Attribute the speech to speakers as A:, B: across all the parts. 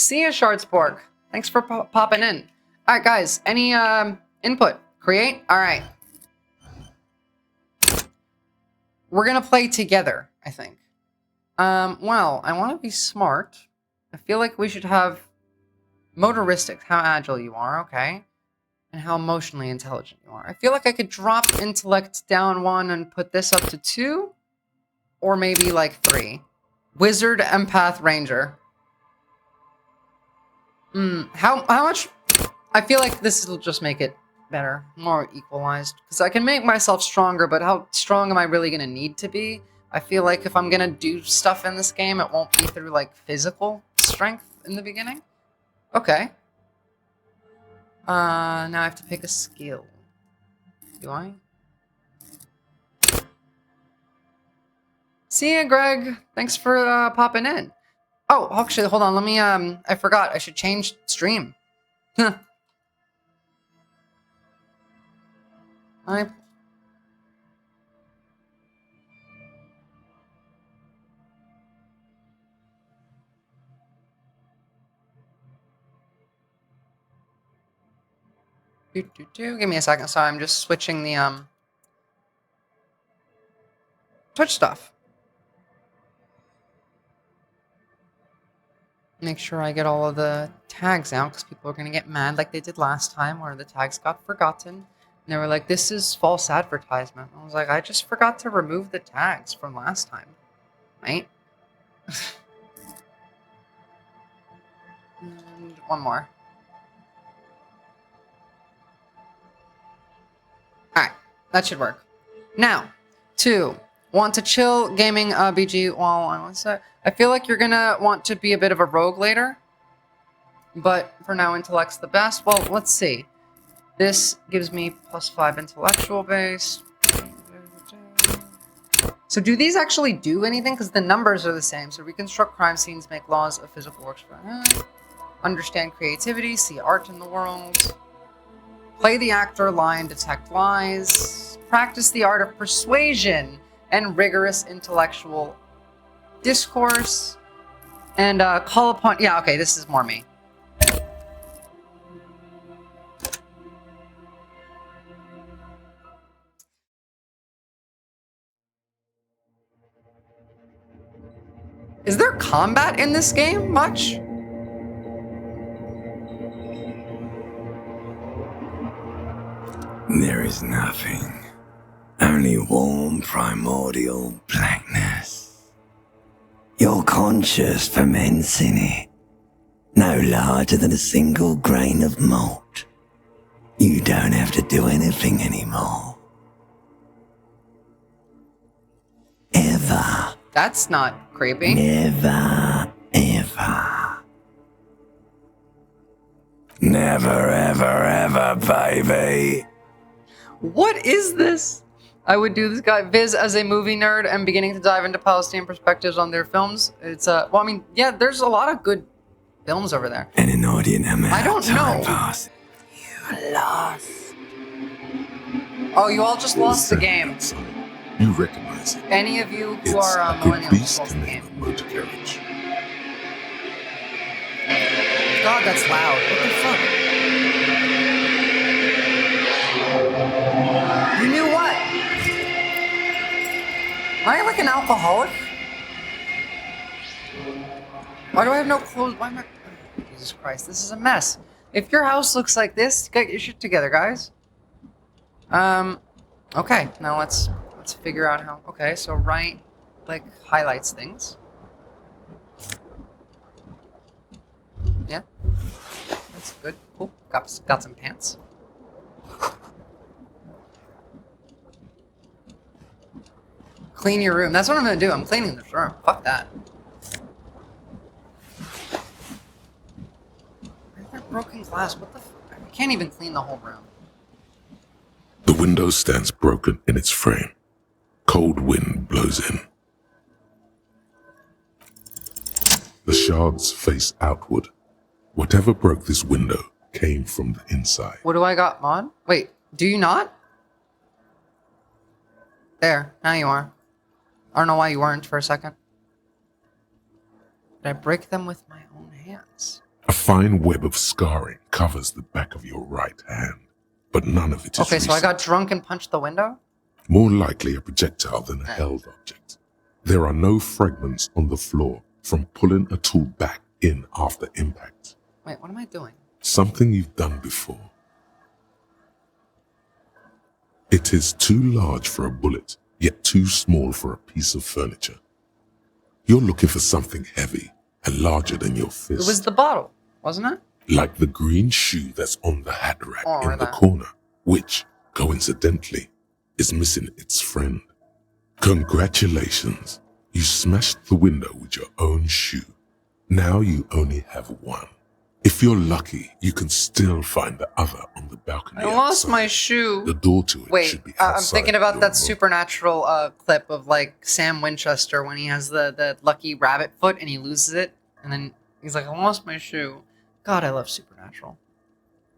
A: See ya, Shards Pork. Thanks for popping in. All right, guys. Any input? Create? All right. We're going to play together, I think. Well, I want to be smart. I feel like we should have motoristics, how agile you are, okay? And how emotionally intelligent you are. I feel like I could drop intellect down 1 and put this up to 2. Or maybe like 3. Wizard, empath, ranger. How much? I feel like this will just make it better, more equalized. Because I can make myself stronger, but how strong am I really going to need to be? I feel like if I'm going to do stuff in this game, it won't be through like physical strength in the beginning. Okay. Now I have to pick a skill. Do I? See ya, Greg. Thanks for popping in. Oh, actually, hold on. Let me, I forgot. I should change stream. Huh. Give me a second. Sorry, I'm just switching the, Twitch stuff. Make sure I get all of the tags out, because people are going to get mad like they did last time, where the tags got forgotten. And they were like, this is false advertisement. I was like, I just forgot to remove the tags from last time. Right? And one more. Alright, that should work. Now, 2. Want to chill gaming BG while I want to. I feel like you're gonna want to be a bit of a rogue later. But for now, intellect's the best. Well, let's see. This gives me +5 intellectual base. So do these actually do anything? Because the numbers are the same. So reconstruct crime scenes, make laws of physical works. Understand creativity, see art in the world. Play the actor, lie and detect lies. Practice the art of persuasion and rigorous intellectual discourse. And call upon... Yeah, okay, this is more me. Is there combat in this game? Much?
B: There is nothing. Only warm primordial blackness. Your conscious ferments in it. No larger than a single grain of malt. You don't have to do anything anymore. Ever.
A: That's not creepy.
B: Never, ever. Never, ever, ever, baby.
A: What is this? I would do this guy Viz as a movie nerd and beginning to dive into Palestinian perspectives on their films. It's well, I mean, yeah, there's a lot of good films over there.
B: And an audience amount
A: I don't know.
B: Pass. You lost.
A: Oh, you all just lost the game.
C: You recognize it.
A: Any of you who
C: It's
A: are
C: a good
A: millennials
C: beast
A: lost the
C: in
A: game.
C: a motor carriage.
A: God, that's loud. What the fuck? You knew what? Am I like an alcoholic? Why do I have no clothes? Why am I... Oh, Jesus Christ, this is a mess. If your house looks like this, get your shit together, guys. Okay, now let's figure out how... Okay, so right, like, highlights things. Yeah. That's good. Cool. Got some pants. Clean your room. That's what I'm gonna do. I'm cleaning this room. Fuck that. Where's that broken glass? What the fuck? I can't even clean the whole room.
C: The window stands broken in its frame. Cold wind blows in. The shards face outward. Whatever broke this window came from the inside.
A: What do I got, Mod? Wait, do you not? There, now you are. I don't know why you weren't for a second. Did I break them with my own hands?
C: A fine web of scarring covers the back of your right hand, but none of it is
A: Okay, so I
C: recent.
A: got drunk and punched the window?
C: More likely a projectile than a held object. There are no fragments on the floor from pulling a tool back in after impact.
A: Wait, what am I doing?
C: Something you've done before. It is too large for a bullet, yet too small for a piece of furniture. You're looking for something heavy and larger than your fist.
A: It was the bottle, wasn't it?
C: Like the green shoe that's on the hat rack
A: Oh,
C: in the
A: that.
C: corner, which, coincidentally, is missing its friend. Congratulations, you smashed the window with your own shoe. Now you only have one. If you're lucky, you can still find the other on the balcony.
A: I lost
C: outside.
A: my shoe.
C: The door to it
A: Wait,
C: should be
A: I'm
C: outside
A: thinking about
C: your
A: that
C: room.
A: supernatural clip of like Sam Winchester when he has the lucky rabbit foot and he loses it, and then he's like, "I lost my shoe." God, I love Supernatural.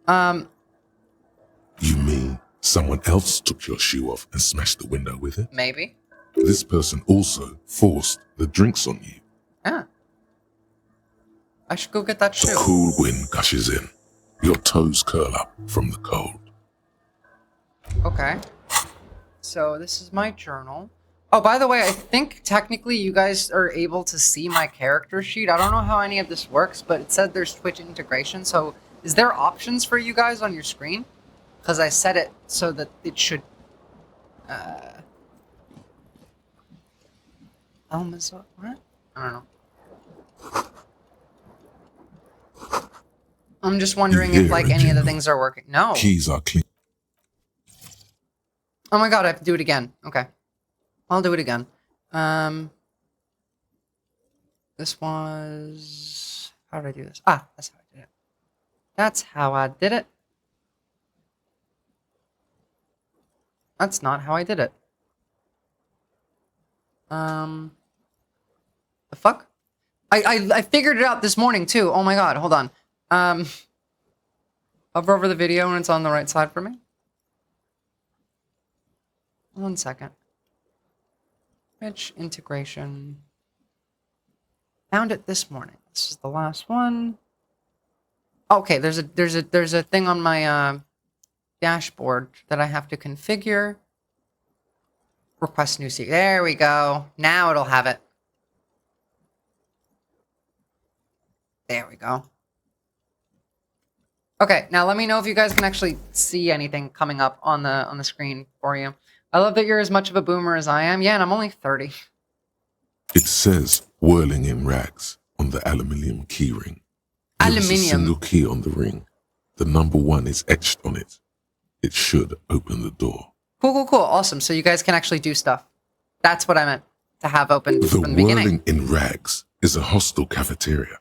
C: You mean someone else took your shoe off and smashed the window with it?
A: Maybe.
C: This person also forced the drinks on you.
A: Yeah. I should go get that
C: The
A: shoe.
C: cool wind gushes in. Your toes curl up from the cold.
A: Okay. So this is my journal. Oh, by the way, I think technically you guys are able to see my character sheet. I don't know how any of this works, but it said there's Twitch integration. So is there options for you guys on your screen? Because I set it so that it should... What? I don't know. I'm just wondering
C: You
A: if
C: hear
A: like
C: it,
A: any of the
C: Jingle?
A: things are working. No.
C: Keys are clean.
A: Oh my god, I have to do it again. Okay. I'll do it again. This was... How did I do this? Ah, that's how I did it. That's how I did it. That's not how I did it. The fuck? I figured it out this morning too. Oh my god, hold on. Hover over the video and it's on the right side for me. 1 second. Twitch integration. Found it this morning. This is the last one. Okay, there's a thing on my dashboard that I have to configure. Request new seat. There we go. Now it'll have it. There we go. Okay, now let me know if you guys can actually see anything coming up on the screen for you. I love that you're as much of a boomer as I am. Yeah, and I'm only 30.
C: It says whirling in rags on the aluminium key ring. There is a
A: Aluminium.
C: single key on the ring. The number 1 is etched on it. It should open the door.
A: Cool. Awesome. So you guys can actually do stuff. That's what I meant to have open
C: The
A: from the beginning.
C: whirling in rags is a hostel cafeteria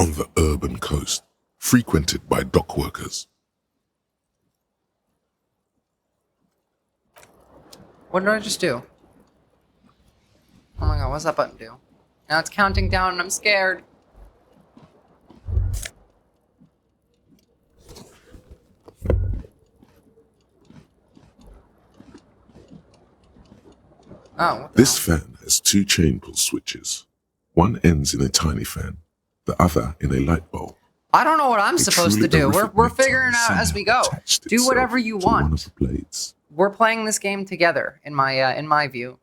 C: on the urban coast, frequented by dock workers.
A: What did I just do? Oh my god, what's that button do? Now it's counting down and I'm scared. Oh, what the
C: This
A: hell?
C: fan has 2 chain pull switches. One ends in a tiny fan, the other in a light bulb.
A: I don't know what I'm
C: A
A: supposed to
C: truly
A: do.
C: horrific
A: We're
C: metal
A: figuring out as we go.
C: somehow attached
A: Do
C: itself
A: whatever you
C: to one
A: want.
C: of the blades.
A: We're playing this game together, in my view.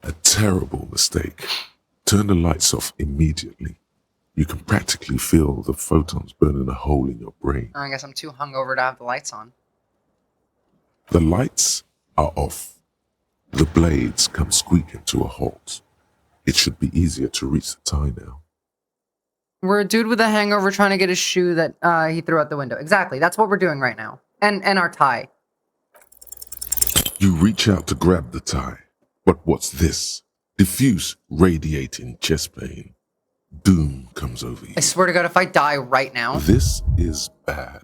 C: A terrible mistake. Turn the lights off immediately. You can practically feel the photons burning a hole in your brain.
A: I guess I'm too hungover to have the lights on.
C: The lights are off. The blades come squeaking to a halt. It should be easier to reach the tie now.
A: We're a dude with a hangover trying to get his shoe that he threw out the window. Exactly. That's what we're doing right now. And our tie.
C: You reach out to grab the tie. But what's this? Diffuse, radiating chest pain. Doom comes over you.
A: I swear to God, if I die right now.
C: This is bad.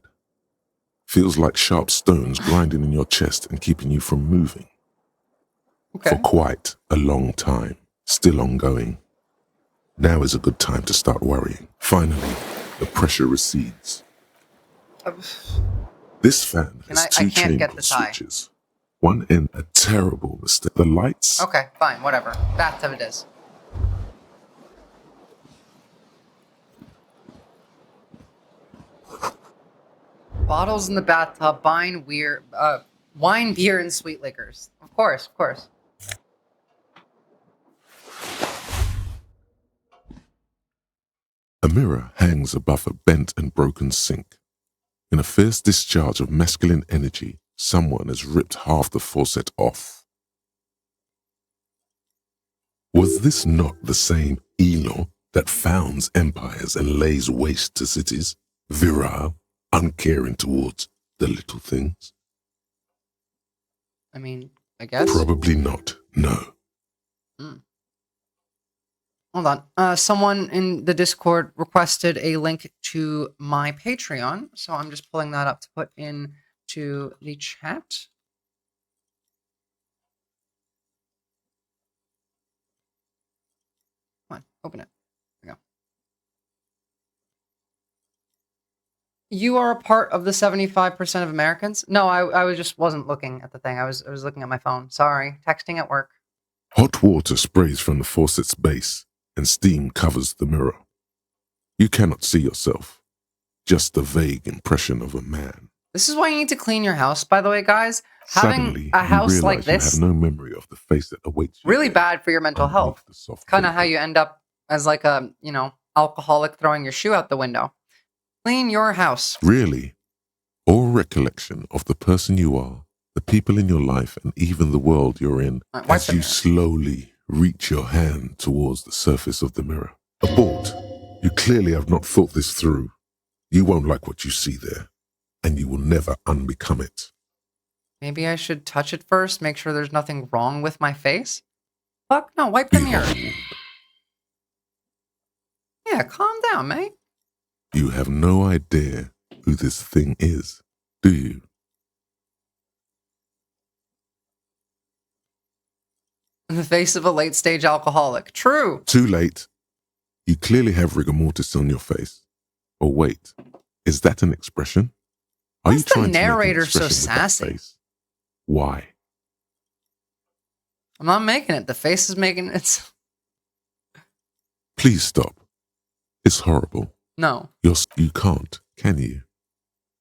C: Feels like sharp stones grinding in your chest and keeping you from moving.
A: Okay.
C: For quite a long time. Still ongoing. Now is a good time to start worrying. Finally, the pressure recedes. This fan has
A: I
C: 2
A: can't
C: chain
A: get
C: pull
A: the tie.
C: switches. One end, a terrible mistake. The lights
A: Okay, fine, whatever. Bathtub it is. Bottles in the bathtub, wine, beer, and sweet liquors. Of course, of course.
C: A mirror hangs above a bent and broken sink. In a fierce discharge of masculine energy, someone has ripped half the faucet off. Was this not the same Elo that founds empires and lays waste to cities, virile, uncaring towards the little things?
A: I mean, I guess.
C: Probably not, no.
A: Hold on. Someone in the Discord requested a link to my Patreon, so I'm just pulling that up to put into the chat. Come on, open it. There we go. You are a part of the 75% of Americans? No, I just wasn't looking at the thing. I was looking at my phone. Sorry. Texting at work.
C: Hot water sprays from the faucet's base, and steam covers the mirror. You cannot see yourself, just the vague impression of a man.
A: This is why you need to clean your house, by the way, guys.
C: Suddenly,
A: Having a house
C: you
A: like
C: realize
A: this,
C: you have no memory of the face that awaits you.
A: really
C: there
A: bad for your mental
C: underneath
A: health.
C: the soft
A: Kind of
C: paper.
A: how you end up as like a, alcoholic throwing your shoe out the window. Clean your house.
C: Really, all recollection of the person you are, the people in your life, and even the world you're in,
A: Right, wipe
C: as
A: the
C: you
A: mirror.
C: slowly reach your hand towards the surface of the mirror. Abort. You clearly have not thought this through. You won't like what you see there, and you will never unbecome it.
A: Maybe I should touch it first, make sure there's nothing wrong with my face? Fuck no, wipe the mirror.
C: Behold,
A: Yeah, calm down, mate.
C: you have no idea who this thing is, do you?
A: In the face of a late-stage alcoholic. True.
C: Too late. You clearly have rigor mortis on your face. Or wait, is that an expression? Are
A: Why
C: you
A: is the
C: trying to make an
A: narrator so
C: expression with that
A: sassy?
C: face? Why?
A: I'm not making it. The face is making it.
C: Please stop. It's horrible.
A: No.
C: You can't, can you?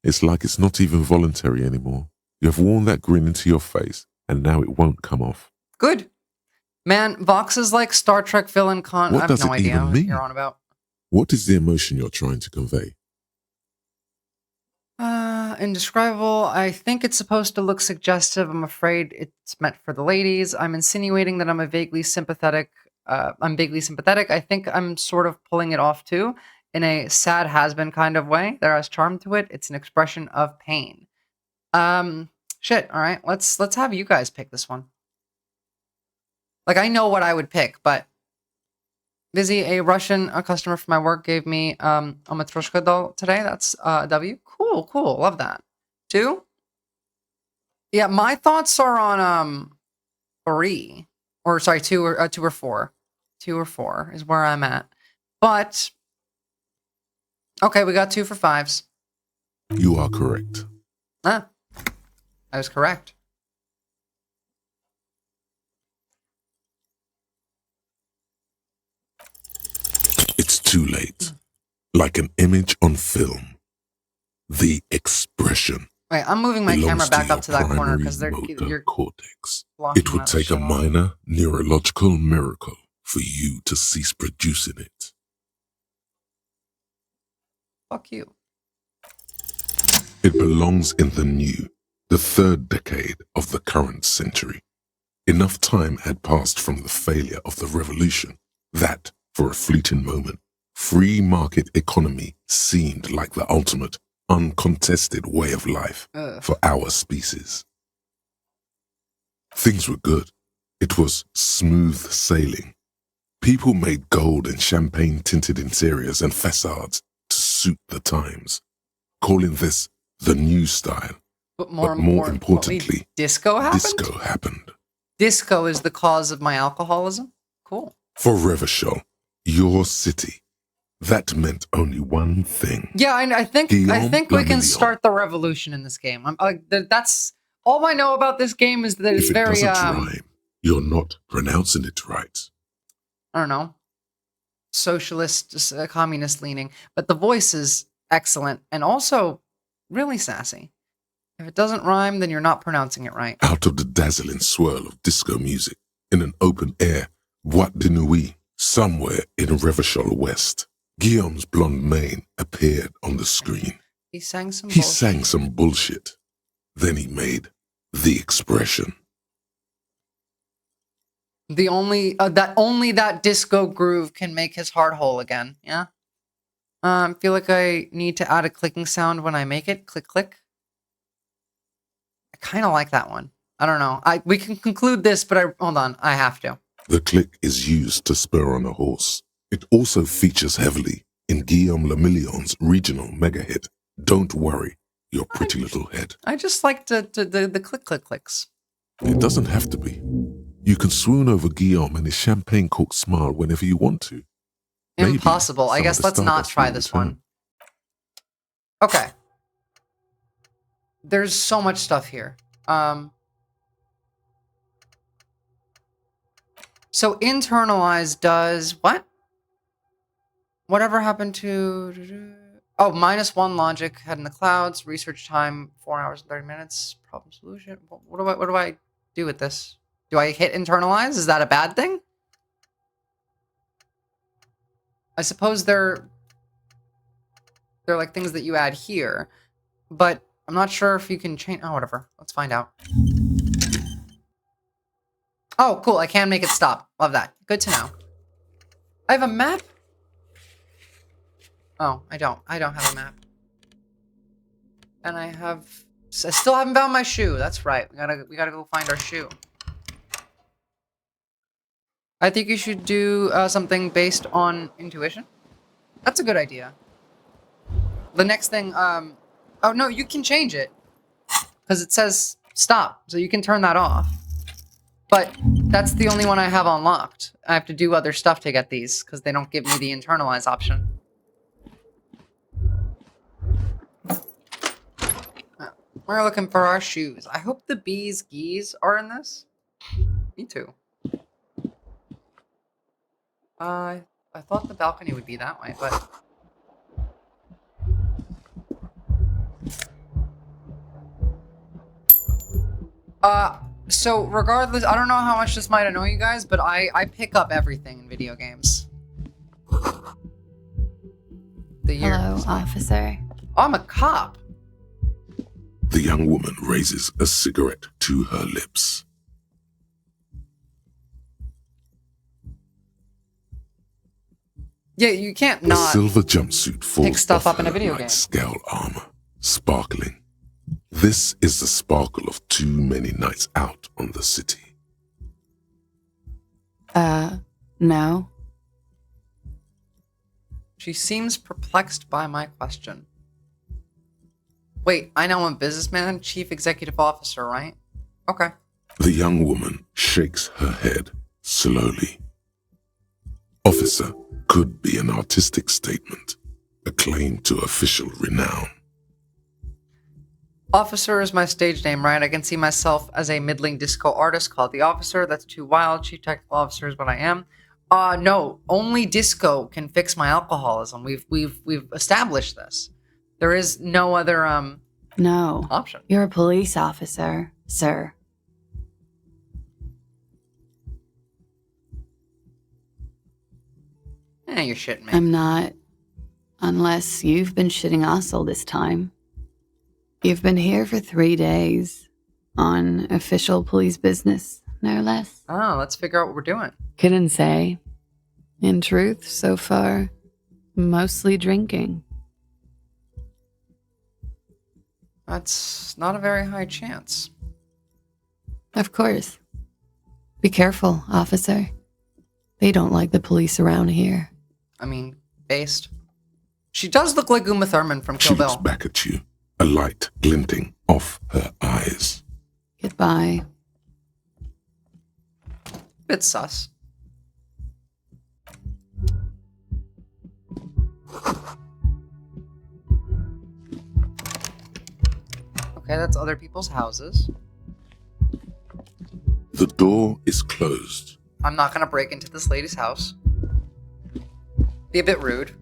C: It's like it's not even voluntary anymore. You have worn that grin into your face, and now it won't come off.
A: Good. Man, Vox is like Star Trek villain con.
C: What
A: I have
C: does
A: no
C: it
A: idea
C: even
A: what
C: mean?
A: you're on about.
C: What is the emotion you're trying to convey?
A: Indescribable. I think it's supposed to look suggestive. I'm afraid it's meant for the ladies. I'm insinuating that I'm vaguely sympathetic. I think I'm sort of pulling it off too, in a sad has-been kind of way. There is charm to it. It's an expression of pain. Shit. All right. Let's have you guys pick this one. Like, I know what I would pick, but a Russian customer from my work gave me a Matryoshka doll today. That's a W. Cool. Love that. 2? Yeah, my thoughts are on 3. Or sorry, 2 or 4. 2 or 4 is where I'm at. But okay, we got 2 for 5s.
C: You are correct.
A: I was correct.
C: It's too late. Like an image on film. The expression
A: Wait, I'm moving my camera
C: belongs
A: back
C: to
A: up to that corner
C: primary
A: because
C: motor
A: you're
C: cortex.
A: blocking
C: It would
A: that
C: take a
A: shit out.
C: minor neurological miracle for you to cease producing it.
A: Fuck you.
C: It belongs in the new, the 3rd decade of the current century. Enough time had passed from the failure of the revolution that, for a fleeting moment, free market economy seemed like the ultimate, uncontested way of life
A: Ugh.
C: for our species. Things were good. It was smooth sailing. People made gold and champagne-tinted interiors and facades to suit the times, calling this the new style.
A: But
C: more
A: more
C: importantly,
A: disco happened?
C: Disco happened.
A: Disco is the cause of my alcoholism? Cool.
C: For Revachol, your city, that meant only one thing.
A: Yeah, I think
C: Guillaume
A: we can
C: Lamillion.
A: start the revolution in this game. That's all I know about this game is that it's
C: If it
A: very
C: doesn't rhyme, you're not pronouncing it right.
A: I don't know, socialist, communist leaning, but the voice is excellent, and also really sassy. If it doesn't rhyme, then you're not pronouncing it right.
C: Out of the dazzling swirl of disco music, in an open air, Boîte de Nuit, somewhere in Revachol West, Guillaume's blonde mane appeared on the screen.
A: He sang some
C: He
A: bullshit.
C: sang some bullshit. Then he made the expression.
A: Only that disco groove can make his heart whole again. Yeah. I feel like I need to add a clicking sound when I make it. Click, click. I kind of like that one. I don't know. We can conclude this, but hold on. I have to.
C: The click is used to spur on a horse. It also features heavily in Guillaume Lemillion's regional mega hit, Don't Worry, Your Pretty Little Head.
A: I just like the click, click, clicks.
C: It doesn't have to be. You can swoon over Guillaume and his champagne-corked smile whenever you want to. Maybe
A: Impossible. I
C: some
A: guess
C: of the
A: let's not
C: stardust
A: try
C: will
A: this
C: return.
A: one. Okay. There's so much stuff here. So internalize does what? Whatever happened to... Oh, -1 logic, head in the clouds, research time, 4 hours and 30 minutes, problem solution. What do I do with this? Do I hit internalize? Is that a bad thing? I suppose they're like things that you add here, but I'm not sure if you can change... Oh, whatever. Let's find out. Oh, cool. I can make it stop. Love that. Good to know. I have a map? Oh, I don't. I don't have a map. And I still haven't found my shoe. That's right. We gotta go find our shoe. I think you should do something based on intuition. That's a good idea. The next thing, oh no, you can change it. Because it says stop, so you can turn that off. But that's the only one I have unlocked. I have to do other stuff to get these, because they don't give me the internalize option. We're looking for our shoes. I hope the bees geese are in this. Me too. I thought the balcony would be that way, but... So regardless, I don't know how much this might annoy you guys, but I pick up everything in video games.
D: Hello, officer.
A: Oh, I'm a cop.
C: The young woman raises a cigarette to her lips.
A: Yeah, you can't
C: A
A: not.
C: silver jumpsuit falls
A: pick stuff
C: off
A: up in a
C: her
A: video
C: light
A: game.
C: scale armor, sparkling. This is the sparkle of too many nights out on the city.
D: No.
A: She seems perplexed by my question. Wait, I know I'm a businessman, chief executive officer, right? Okay.
C: The young woman shakes her head slowly. Officer could be an artistic statement, a claim to official renown.
A: Officer is my stage name, right? I can see myself as a middling disco artist called The Officer. That's too wild. Chief technical officer is what I am. No, only disco can fix my alcoholism. We've established this. There is no other
D: No.
A: option.
D: You're a police officer, sir.
A: You're shitting me.
D: I'm not. Unless you've been shitting us all this time. You've been here for 3 days. On official police business, no less.
A: Oh, let's figure out what we're doing.
D: Couldn't say. In truth, so far, mostly drinking.
A: That's not a very high chance.
D: Of course. Be careful, officer. They don't like the police around here.
A: I mean, based. She does look like Uma Thurman from
C: She
A: Kill
C: looks
A: Bill.
C: back at you, a light glinting off her eyes.
D: Goodbye.
A: Bit sus. Okay, that's other people's houses.
C: The door is closed.
A: I'm not gonna break into this lady's house. Be a bit rude.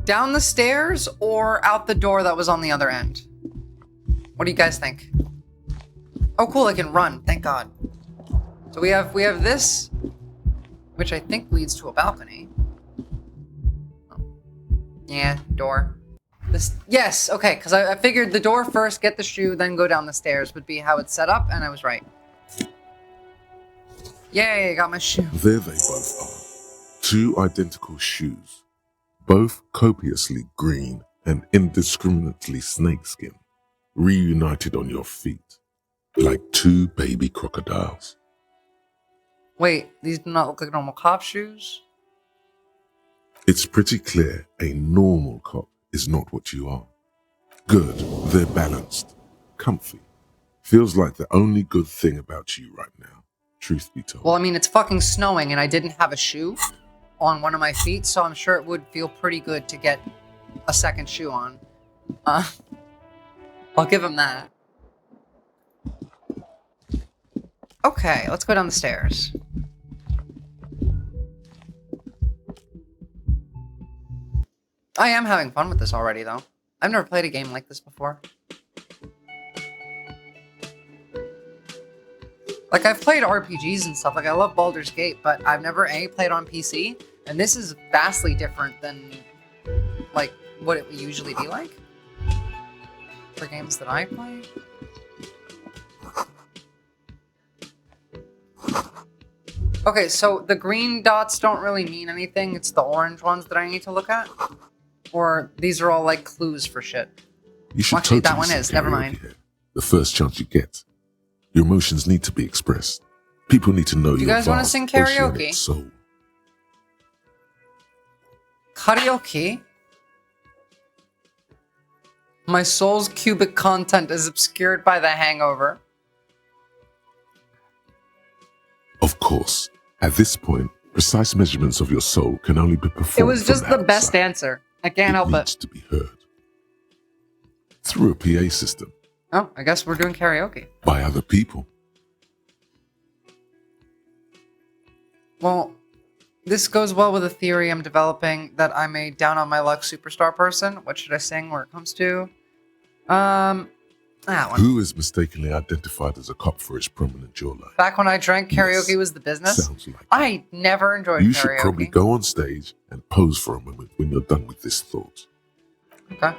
A: Down the stairs or out the door that was on the other end? What do you guys think? Oh, cool, I can run. Thank God. So we have this, which I think leads to a balcony. Oh. Yeah, door. This, yes, okay, because I figured the door first, get the shoe, then go down the stairs would be how it's set up, and I was right. Yay, I got my shoe.
C: There they both are. Two identical shoes. Both copiously green and indiscriminately snakeskin. Reunited on your feet. Like two baby crocodiles.
A: Wait, these do not look like normal cop shoes?
C: It's pretty clear a normal cop is not what you are. Good, they're balanced, comfy. Feels like the only good thing about you right now, truth be told.
A: Well, I mean, it's fucking snowing and I didn't have a shoe on one of my feet, so I'm sure it would feel pretty good to get a second shoe on. I'll give him that. Okay, let's go down the stairs. I am having fun with this already, though. I've never played a game like this before. Like, I've played RPGs and stuff. Like, I love Baldur's Gate, but I've never, played on PC. And this is vastly different than, like, what it would usually be like for games that I play. Okay, so the green dots don't really mean anything. It's the orange ones that I need to look at? Or these are all, like, clues for shit?
C: You should
A: Actually, that
C: totally
A: one is.
C: sing
A: Never
C: karaoke
A: mind.
C: here. The first chance you get. Your emotions need to be expressed. People need to know
A: Do you
C: your
A: guys wanna
C: vast
A: sing karaoke?
C: oceanic soul.
A: Karaoke? My soul's cubic content is obscured by the hangover.
C: Of course, at this point, precise measurements of your soul can only be performed.
A: It was just
C: from
A: the best
C: outside.
A: answer. I can't help
C: needs
A: it.
C: to be heard through a PA system
A: Oh, I guess we're doing karaoke.
C: by other people.
A: Well, this goes well with a theory I'm developing that I'm a down-on-my-luck superstar person. What should I sing where it comes to? That one.
C: Who is mistakenly identified as a cop for his prominent jawline?
A: Back when I drank, karaoke
C: Yes,
A: was the business.
C: Sounds like
A: I never enjoyed
C: you
A: karaoke.
C: should probably go on stage and pose for a moment when you're done with this thought.
A: Okay.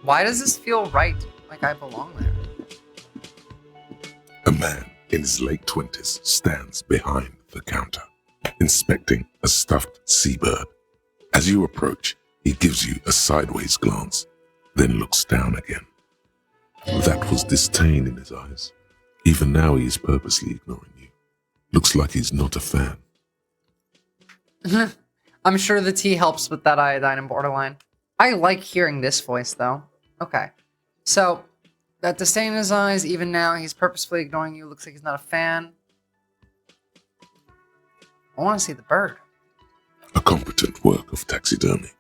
A: Why does this feel right? Like I belong there.
C: A man in his late 20s stands behind the counter, inspecting a stuffed seabird. As you approach, he gives you a sideways glance, then looks down again. That was disdain in his eyes. Even now he is purposely ignoring you. Looks like he's not a fan.
A: I'm sure the tea helps with that iodine and borderline. I like hearing this voice, though. Okay. So, that disdain in his eyes, even now, he's purposefully ignoring you. Looks like he's not a fan. I want to see the bird.
C: A competent work of taxidermy.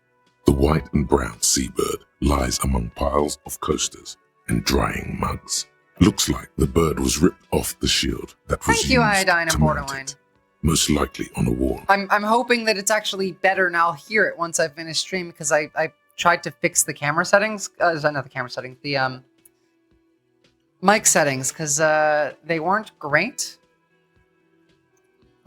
C: The white and brown seabird lies among piles of coasters and drying mugs. Looks like the bird was ripped off the shield that was
A: Thank you,
C: used
A: iodine
C: to
A: and
C: mount
A: borderline.
C: it, most likely on a wall.
A: I'm hoping that it's actually better and I'll hear it once I finish stream because I tried to fix the camera settings. Not the camera settings, the mic settings because they weren't great.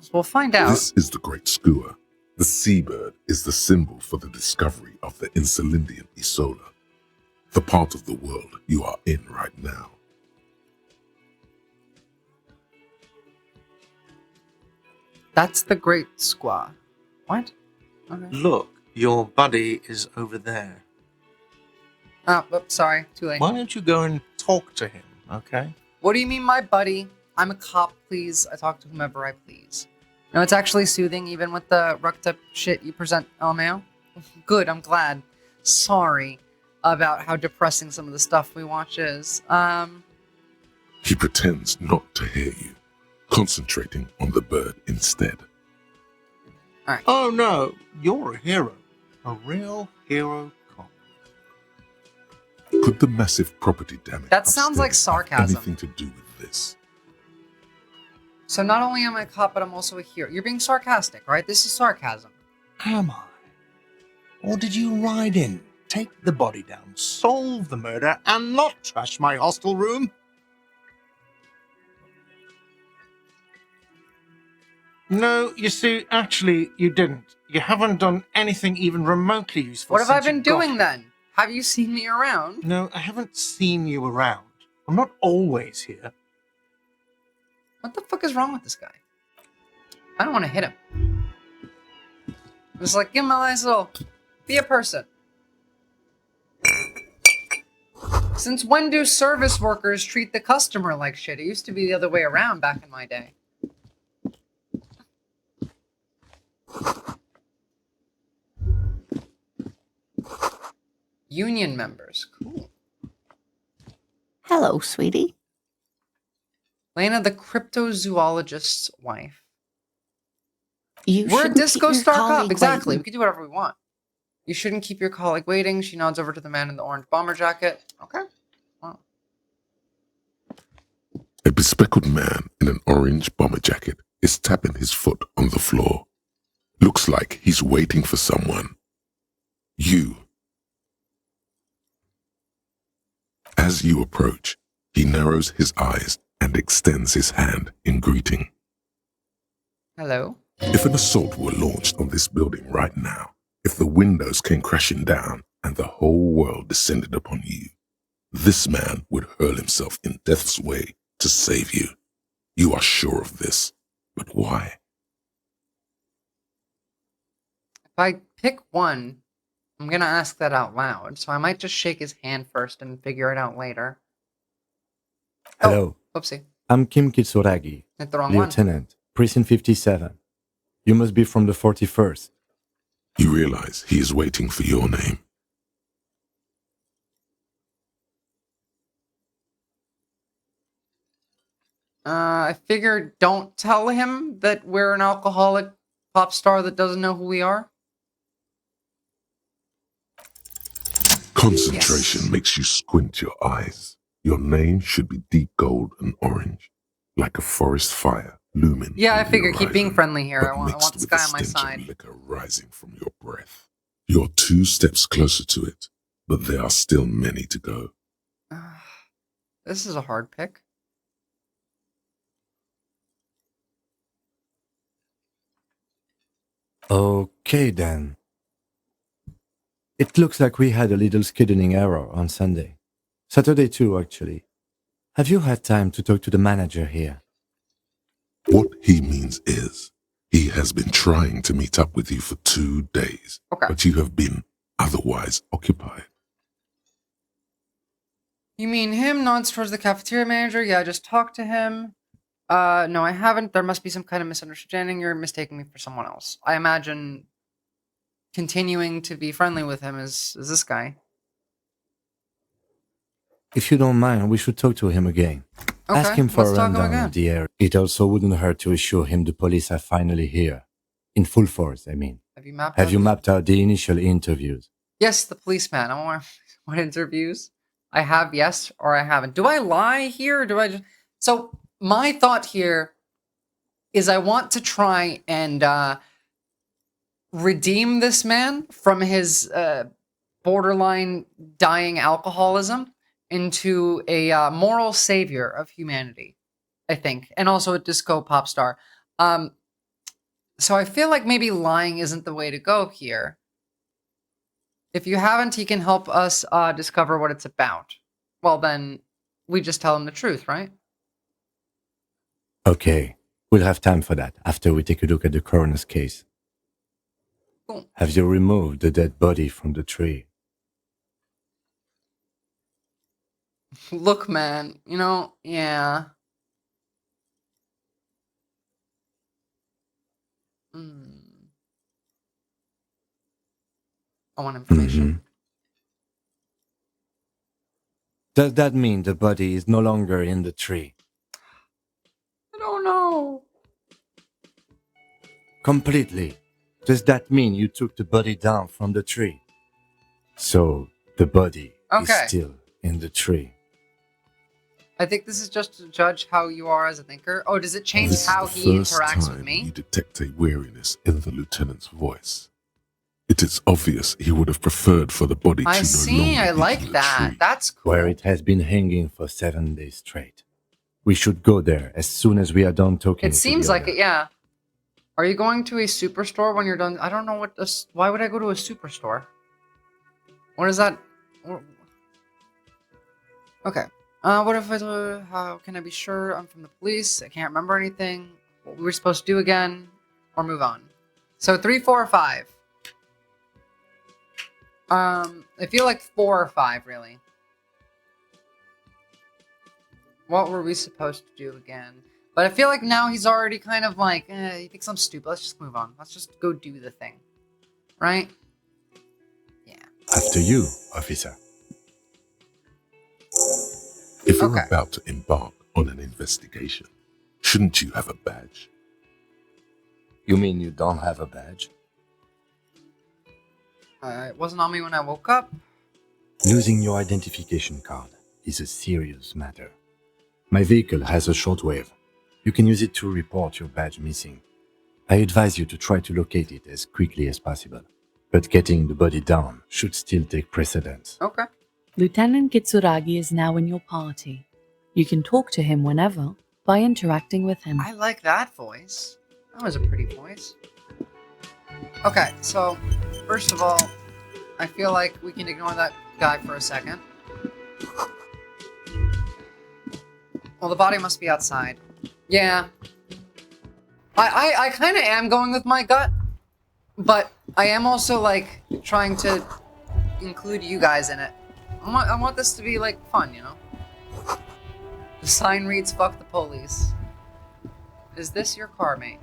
A: So we'll find out.
C: This is the great skua. The seabird is the symbol for the discovery of the Insulindian Isola, the part of the world you are in right now.
A: That's the great squaw. What? Okay.
E: Look, your buddy is over there.
A: Oh, oops, sorry. Too late.
E: Why don't you go and talk to him, okay?
A: What do you mean, my buddy? I'm a cop, please. I talk to whomever I please. No, it's actually soothing, even with the rucked up shit you present, LMAO. Good, I'm glad. Sorry about how depressing some of the stuff we watch is.
C: He pretends not to hear you, concentrating on the bird instead.
E: Oh no, you're a hero. A real hero cop.
C: Could the massive property damage
A: That sounds like
C: upstairs have
A: sarcasm.
C: anything to do with this?
A: So not only am I a cop, but I'm also a hero. You're being sarcastic, right? This is sarcasm.
E: Am I? Or did you ride in, take the body down, solve the murder, and not trash my hostel room? No, you see, actually, you didn't. You haven't done anything even remotely useful.
A: What have I
E: since you
A: been
E: got
A: doing
E: here.
A: then? Have you seen me around?
E: No, I haven't seen you around. I'm not always here.
A: What the fuck is wrong with this guy? I don't want to hit him. Just like, give him a nice little... Be a person. Since when do service workers treat the customer like shit? It used to be the other way around back in my day. Union members. Cool.
F: Hello, sweetie.
A: Lena, the cryptozoologist's wife.
F: You
A: We're a
F: shouldn't keep
A: disco
F: your
A: star cop.
F: colleague
A: Exactly.
F: waiting.
A: We can do whatever we want. You shouldn't keep your colleague waiting. She nods over to the man in the orange bomber jacket. Okay. Wow.
C: A bespectacled man in an orange bomber jacket is tapping his foot on the floor. Looks like he's waiting for someone. You. As you approach, he narrows his eyes and extends his hand in greeting.
A: Hello.
C: If an assault were launched on this building right now, if the windows came crashing down and the whole world descended upon you, this man would hurl himself in death's way to save you. You are sure of this, but why?
A: If I pick one, I'm going to ask that out loud, so I might just shake his hand first and figure it out later.
G: Hello,
A: Oopsie.
G: I'm Kim Kitsuragi,
A: Hit the wrong one.
G: Lieutenant, Precinct 57. You must be from the 41st.
C: You realize he is waiting for your name.
A: I figure don't tell him that we're an alcoholic pop star that doesn't know who we are.
C: Concentration
A: Yes.
C: makes you squint your eyes. Your name should be deep gold and orange, like a forest fire looming.
A: Yeah, I
C: on the
A: figure keep being
C: horizon,
A: friendly here.
C: but
A: I want
C: mixed
A: this
C: with
A: guy
C: the
A: on my
C: stench of
A: side.
C: liquor rising from your breath. You're 2 steps closer to it, but there are still many to go.
A: This is a hard pick.
G: Okay then. It looks like we had a little scheduling error on Sunday. Saturday too, actually. Have you had time to talk to the manager here?
C: What he means is, he has been trying to meet up with you for 2 days,
A: Okay.
C: but you have been otherwise occupied.
A: You mean him? Nods towards the cafeteria manager. Yeah, I just talked to him. No, I haven't. There must be some kind of misunderstanding. You're mistaking me for someone else. I imagine continuing to be friendly with him is this guy.
G: If you don't mind, we should talk to him again.
A: Okay,
G: Ask him for
A: let's
G: a
A: talk to him
G: rundown
A: again.
G: of the area. It also wouldn't hurt to assure him the police are finally here. In full force, I mean.
A: Have you mapped?
G: Have
A: out
G: you
A: the-
G: mapped out the initial interviews?
A: Yes, the policeman. I want what interviews? I have, yes, or I haven't. Do I lie here? Or do I just... So my thought here is I want to try and redeem this man from his borderline dying alcoholism into a moral savior of humanity, I think, and also a disco pop star. So I feel like maybe lying isn't the way to go here. If you haven't, he can help us discover what it's about. Well, then we just tell him the truth, right?
G: Okay, we'll have time for that after we take a look at the coroner's case.
A: Cool.
G: Have you removed the dead body from the tree?
A: Look, man, yeah. I want information.
G: Mhm. Does that mean the body is no longer in the tree?
A: I don't know.
G: Completely. Does that mean you took the body down from the tree? So the body
A: Okay.
G: is still in the tree.
A: I think this is just to judge how you are as a thinker. Oh, does it change
C: This
A: how
C: is the
A: he
C: first
A: interacts
C: time
A: with me?
C: you detect a weariness in the lieutenant's voice. It is obvious he would have preferred for the body to
A: I
C: no
A: see.
C: longer
A: I
C: be
A: like
C: in the
A: that.
C: tree.
A: That's cool.
G: Where it has been hanging for 7 days straight. We should go there as soon as we are done talking.
A: It seems like it, yeah. Are you going to a superstore when you're done? I don't know what this. Why would I go to a superstore? What is that? Okay. What if I? How can I be sure I'm from the police? I can't remember anything. What we were supposed to do again, or move on. So 3, 4, or 5. I feel like 4 or 5 really. What were we supposed to do again? But I feel like now he's already kind of like, he thinks I'm stupid. Let's just move on. Let's just go do the thing. Right? Yeah.
G: After you, officer.
C: If you're
A: Okay.
C: about to embark on an investigation, shouldn't you have a badge?
G: You mean you don't have a badge?
A: It wasn't on me when I woke up.
G: Losing your identification card is a serious matter. My vehicle has a shortwave. You can use it to report your badge missing. I advise you to try to locate it as quickly as possible. But getting the body down should still take precedence.
A: Okay.
F: Lieutenant Kitsuragi is now in your party. You can talk to him whenever by interacting with him.
A: I like that voice. That was a pretty voice. Okay, so first of all, I feel like we can ignore that guy for a second. Well, the body must be outside. Yeah. I kind of am going with my gut, but I am also like trying to include you guys in it. I want this to be like fun, you know? The sign reads, "Fuck the police." Is this your car, mate?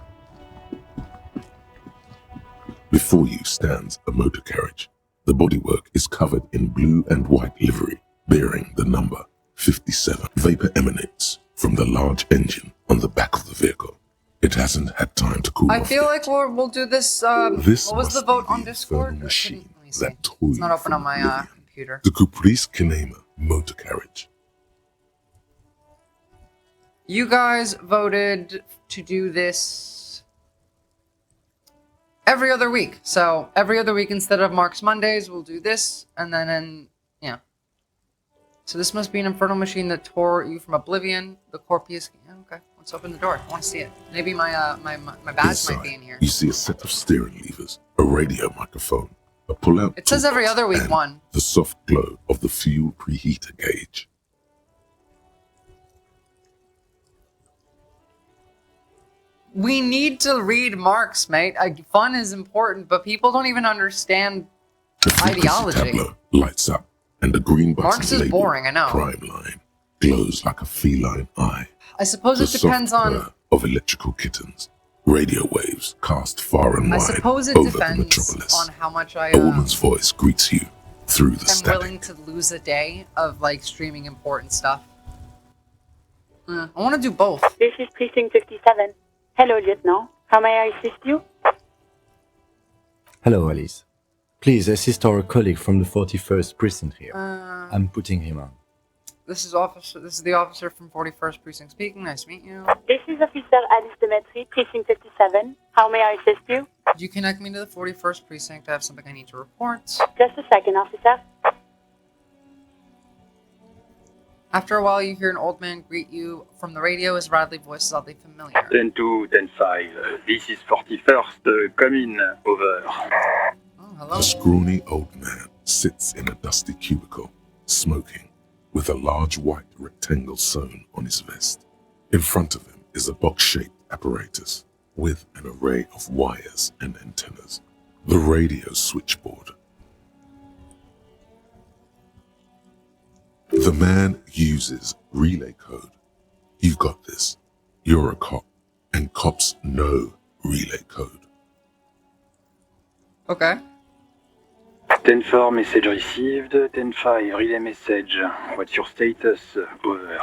C: Before you stands a motor carriage. The bodywork is covered in blue and white livery, bearing the number 57. Vapor emanates from the large engine on the back of the vehicle. It hasn't had time to cool
A: I
C: off
A: feel
C: yet.
A: like we'll do this.
C: This
A: What was the
C: must
A: vote
C: be
A: on
C: the
A: Discord?
C: infernal machine
A: Let me see.
C: that tore
A: It's not
C: you
A: open
C: from
A: on my
C: oblivion.
A: computer.
C: The Caprice Kinema motor carriage.
A: You guys voted to do this every other week. So every other week instead of Mark's Mondays, we'll do this, and then yeah. So this must be an infernal machine that tore you from oblivion. The Corpus. Yeah, okay, let's open the door. I want to see it. Maybe my badge might be in here.
C: You see a set of steering levers, a radio microphone, a pull-out
A: It says every
C: toolbox,
A: other week
C: and
A: one.
C: the soft glow of the fuel preheater gauge.
A: We need to read Mark's, mate. Fun is important, but people don't even understand
C: The frequency
A: ideology.
C: tableau lights up, and the green button
A: Mark's is
C: labeled
A: boring, I know.
C: Prime Line glows like a feline eye.
A: I suppose
C: The
A: it depends
C: soft
A: on.
C: purr of electrical kittens. Radio waves cast far and
A: I
C: wide
A: suppose it
C: over the
A: depends
C: metropolis.
A: on how much I
C: A woman's voice greets you through the
A: am
C: static.
A: willing to lose a day of like streaming important stuff. I want to do both.
H: This is Precinct 57. Hello, Lieutenant. How may I assist you?
G: Hello, Alice. Please assist our colleague from the 41st precinct here. I'm putting him on.
A: This is the officer from 41st Precinct speaking. Nice to meet you.
H: This is Officer Alice Demetri, Precinct 57. How may I assist you?
A: Could you connect me to the 41st Precinct? I have something I need to report.
H: Just a second, officer.
A: After a while, you hear an old man greet you from the radio. His rattly voice is oddly familiar.
I: 10-2, 10-5. This is 41st. Come in. Over.
A: Oh, hello.
C: A scrawny old man sits in a dusty cubicle, smoking, with a large white rectangle sewn on his vest. In front of him is a box-shaped apparatus with an array of wires and antennas. The radio switchboard. The man uses relay code. You've got this. You're a cop, and cops know relay code.
A: Okay.
I: 10-4, message received. 10-5, relay message. What's your status? Over.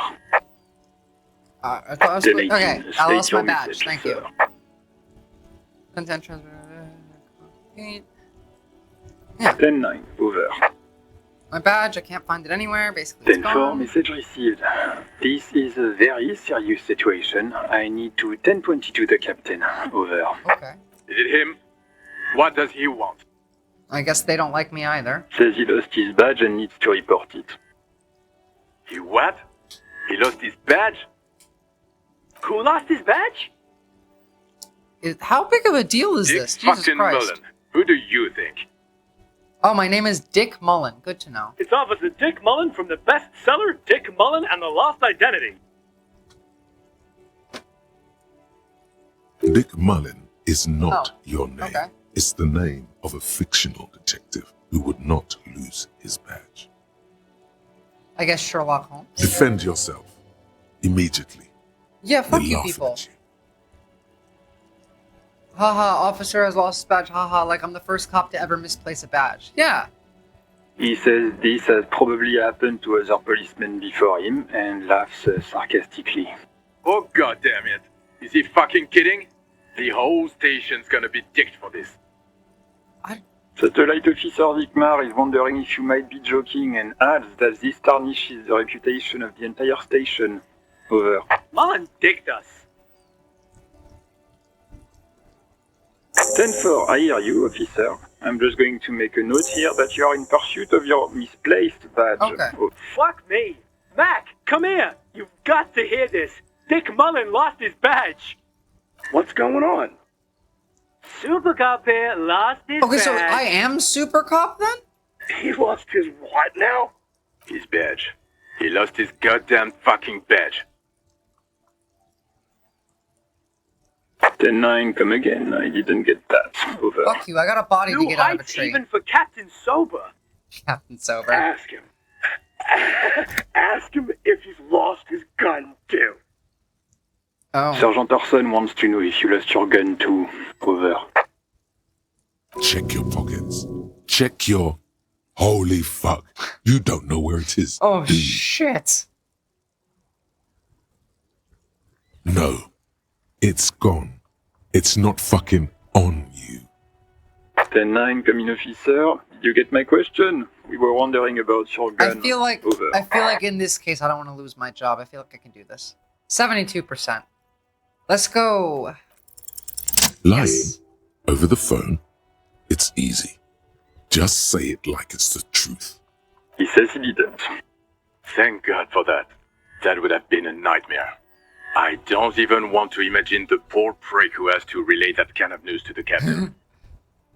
A: I thought I was
I: Deleting.
A: okay. I
I: State
A: lost my
I: your
A: badge.
I: message,
A: Thank
I: sir.
A: you. Content transfer.
I: 10-9, over.
A: My badge, I can't find it anywhere. Basically, it's
I: 10-4,
A: gone.
I: message received. This is a very serious situation. I need to 1022 the captain. Over.
A: Okay.
J: Is it him? What does he want?
A: I guess they don't like me either.
I: Says he lost his badge and needs to report it.
J: He what? He lost his badge? Who lost his badge?
A: How big of a deal is
J: Dick
A: this? Jesus
J: fucking
A: Christ.
J: Mullen. Who do you think?
A: Oh, my name is Dick Mullen. Good to know.
K: It's Officer Dick Mullen from the bestseller Dick Mullen and the Lost Identity.
C: Dick Mullen is not your name.
A: Okay.
C: It's the name of a fictional detective who would not lose his badge.
A: I guess Sherlock Holmes.
C: Defend yourself immediately.
A: Yeah, fuck
C: They're
A: you
C: laughing
A: people.
C: at you.
A: Haha, officer has lost his badge. Haha, like I'm the first cop to ever misplace a badge. Yeah.
I: He says this has probably happened to other policemen before him and laughs sarcastically.
J: Oh goddamn it! Is he fucking kidding? The whole station's gonna be dicked for this.
I: Satellite Officer Vikmar is wondering if you might be joking and adds that this tarnishes the reputation of the entire station. Over.
K: Mullen dicked us.
I: 10-4, I hear you, officer. I'm just going to make a note here that you are in pursuit of your misplaced badge.
A: Okay.
I: Oh,
K: Fuck me. Mac, come here. You've got to hear this. Dick Mullen lost his badge.
I: what's going on?
K: Super Cop here lost his
A: Okay,
K: badge.
A: so I am Super Cop then?
I: He lost his what now?
J: His badge. He lost his goddamn fucking badge.
I: 10-9, come again. I didn't get that. Over.
A: Fuck you, I got a body to
K: New
A: get out of a
K: heights
A: tree.
K: even for Captain Sober.
A: Captain Sober.
I: Ask him. Ask him if he's lost his gun too.
A: Oh.
I: Sergeant Orson wants to know if you lost your gun too. Over.
C: Check your pockets. Check your... Holy fuck. You don't know where it is.
A: Oh,
C: do you?
A: shit.
C: No. It's gone. It's not fucking on you.
I: 10-9, come in, officer. Did you get my question? We were wondering about your gun.
A: I feel like
I: Over.
A: in this case I don't want to lose my job. I feel like I can do this. 72%. Let's go.
C: Lying
A: Yes.
C: over the phone, it's easy. Just say it like it's the truth.
I: He says he didn't.
J: Thank God for that. That would have been a nightmare. I don't even want to imagine the poor prick who has to relay that kind of news to the captain.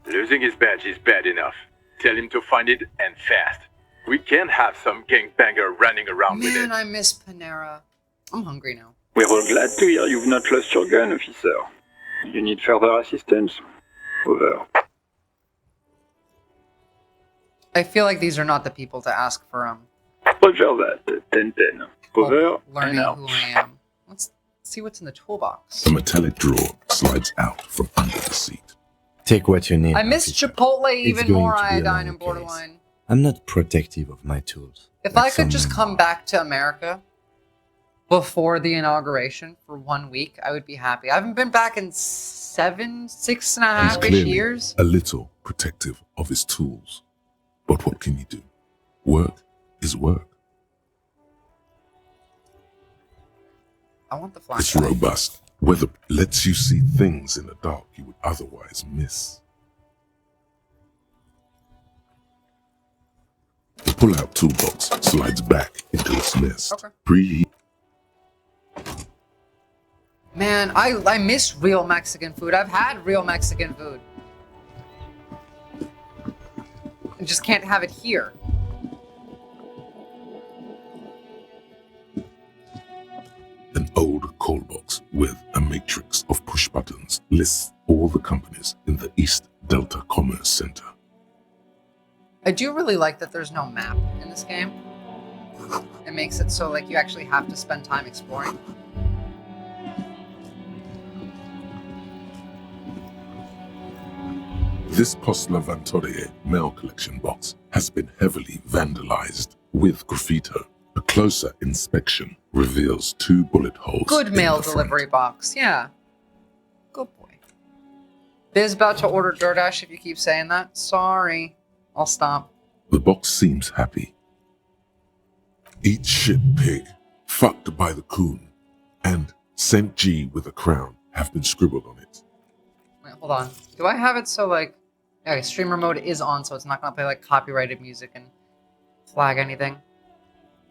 J: Losing his badge is bad enough. Tell him to find it and fast. We can't have some gangbanger running around with
A: Man,
J: it.
A: I miss Panera. I'm hungry now.
I: We're all glad to hear you've not lost your gun, officer. You need further assistance? Over.
A: I feel like these are not the people to ask for
I: Roger that. 10-10. Over
A: learning
I: and out.
A: who I am. Let's see what's in the toolbox.
C: A metallic drawer slides out from under the seat.
G: Take what you need.
A: I miss
G: officer.
A: Chipotle
G: It's
A: even
G: going
A: more
G: to be a
A: iodine
G: long
A: and
G: case.
A: borderline.
G: I'm not protective of my tools.
A: If
G: like
A: I could
G: some
A: just
G: men
A: come
G: are.
A: back to America before the inauguration for 1 week, I would be happy. I haven't been back in 6 and a
C: He's
A: half-ish
C: clearly
A: years.
C: a little protective of his tools. But what can you do? Work is work.
A: I want the
C: It's
A: flashlight.
C: robust. Weather lets you see things in the dark you would otherwise miss. The pull-out toolbox slides back into its nest.
A: Okay.
C: Preheat.
A: Man, I miss real Mexican food. I've had real Mexican food. I just can't have it here.
C: An old call box with a matrix of push buttons lists all the companies in the East Delta Commerce Center.
A: I do really like that there's no map in this game. It makes it so like you actually have to spend time exploring.
C: This Post Lavantorie mail collection box has been heavily vandalized with graffito. A closer inspection reveals 2 bullet holes.
A: Good
C: in
A: mail
C: the front.
A: delivery box, yeah. Good boy. Biz about to order DoorDash if you keep saying that. Sorry. I'll stop.
C: The box seems happy. Eat shit, pig. Fucked by the coon. And St. G with a crown have been scribbled on it.
A: Wait, hold on. Do I have it so like... Okay, streamer mode is on, so it's not gonna play like copyrighted music and flag anything.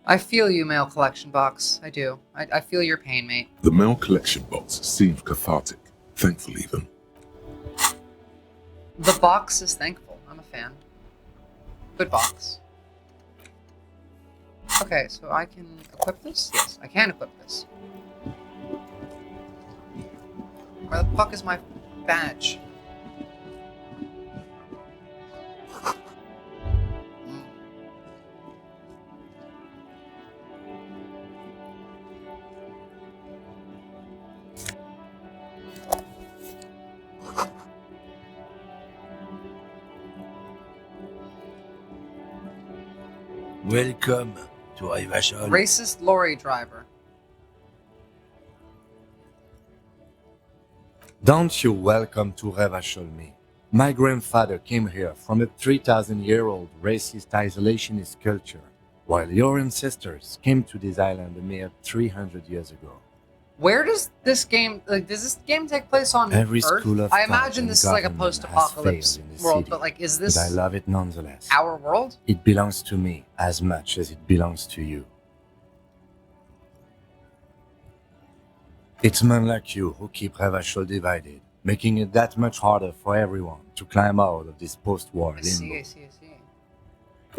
A: I feel you, mail collection box. I do. I feel your pain, mate.
C: The mail collection box seems cathartic. Thankful even.
A: The box is thankful. I'm a fan. Good box. Okay, so I can equip this? Yes, I can equip this. Where the fuck is my badge?
L: Welcome to Rivashol.
A: Racist lorry driver.
G: Don't you welcome to Revachol me. My grandfather came here from a 3,000-year-old racist isolationist culture, while your ancestors came to this island a mere 300 years ago.
A: Where does this game, like, does this game take place on
G: Every
A: Earth?
G: school of
A: I
G: thought
A: imagine
G: and
A: this is like a
G: government has
A: post-apocalypse
G: failed in the
A: world,
G: city,
A: but like, is this
G: But I love it nonetheless.
A: our world?
G: It belongs to me as much as it belongs to you. It's men like you who keep Revachol divided, making it that much harder for everyone to climb out of this post-war
A: I see,
G: limbo.
A: I see, I see.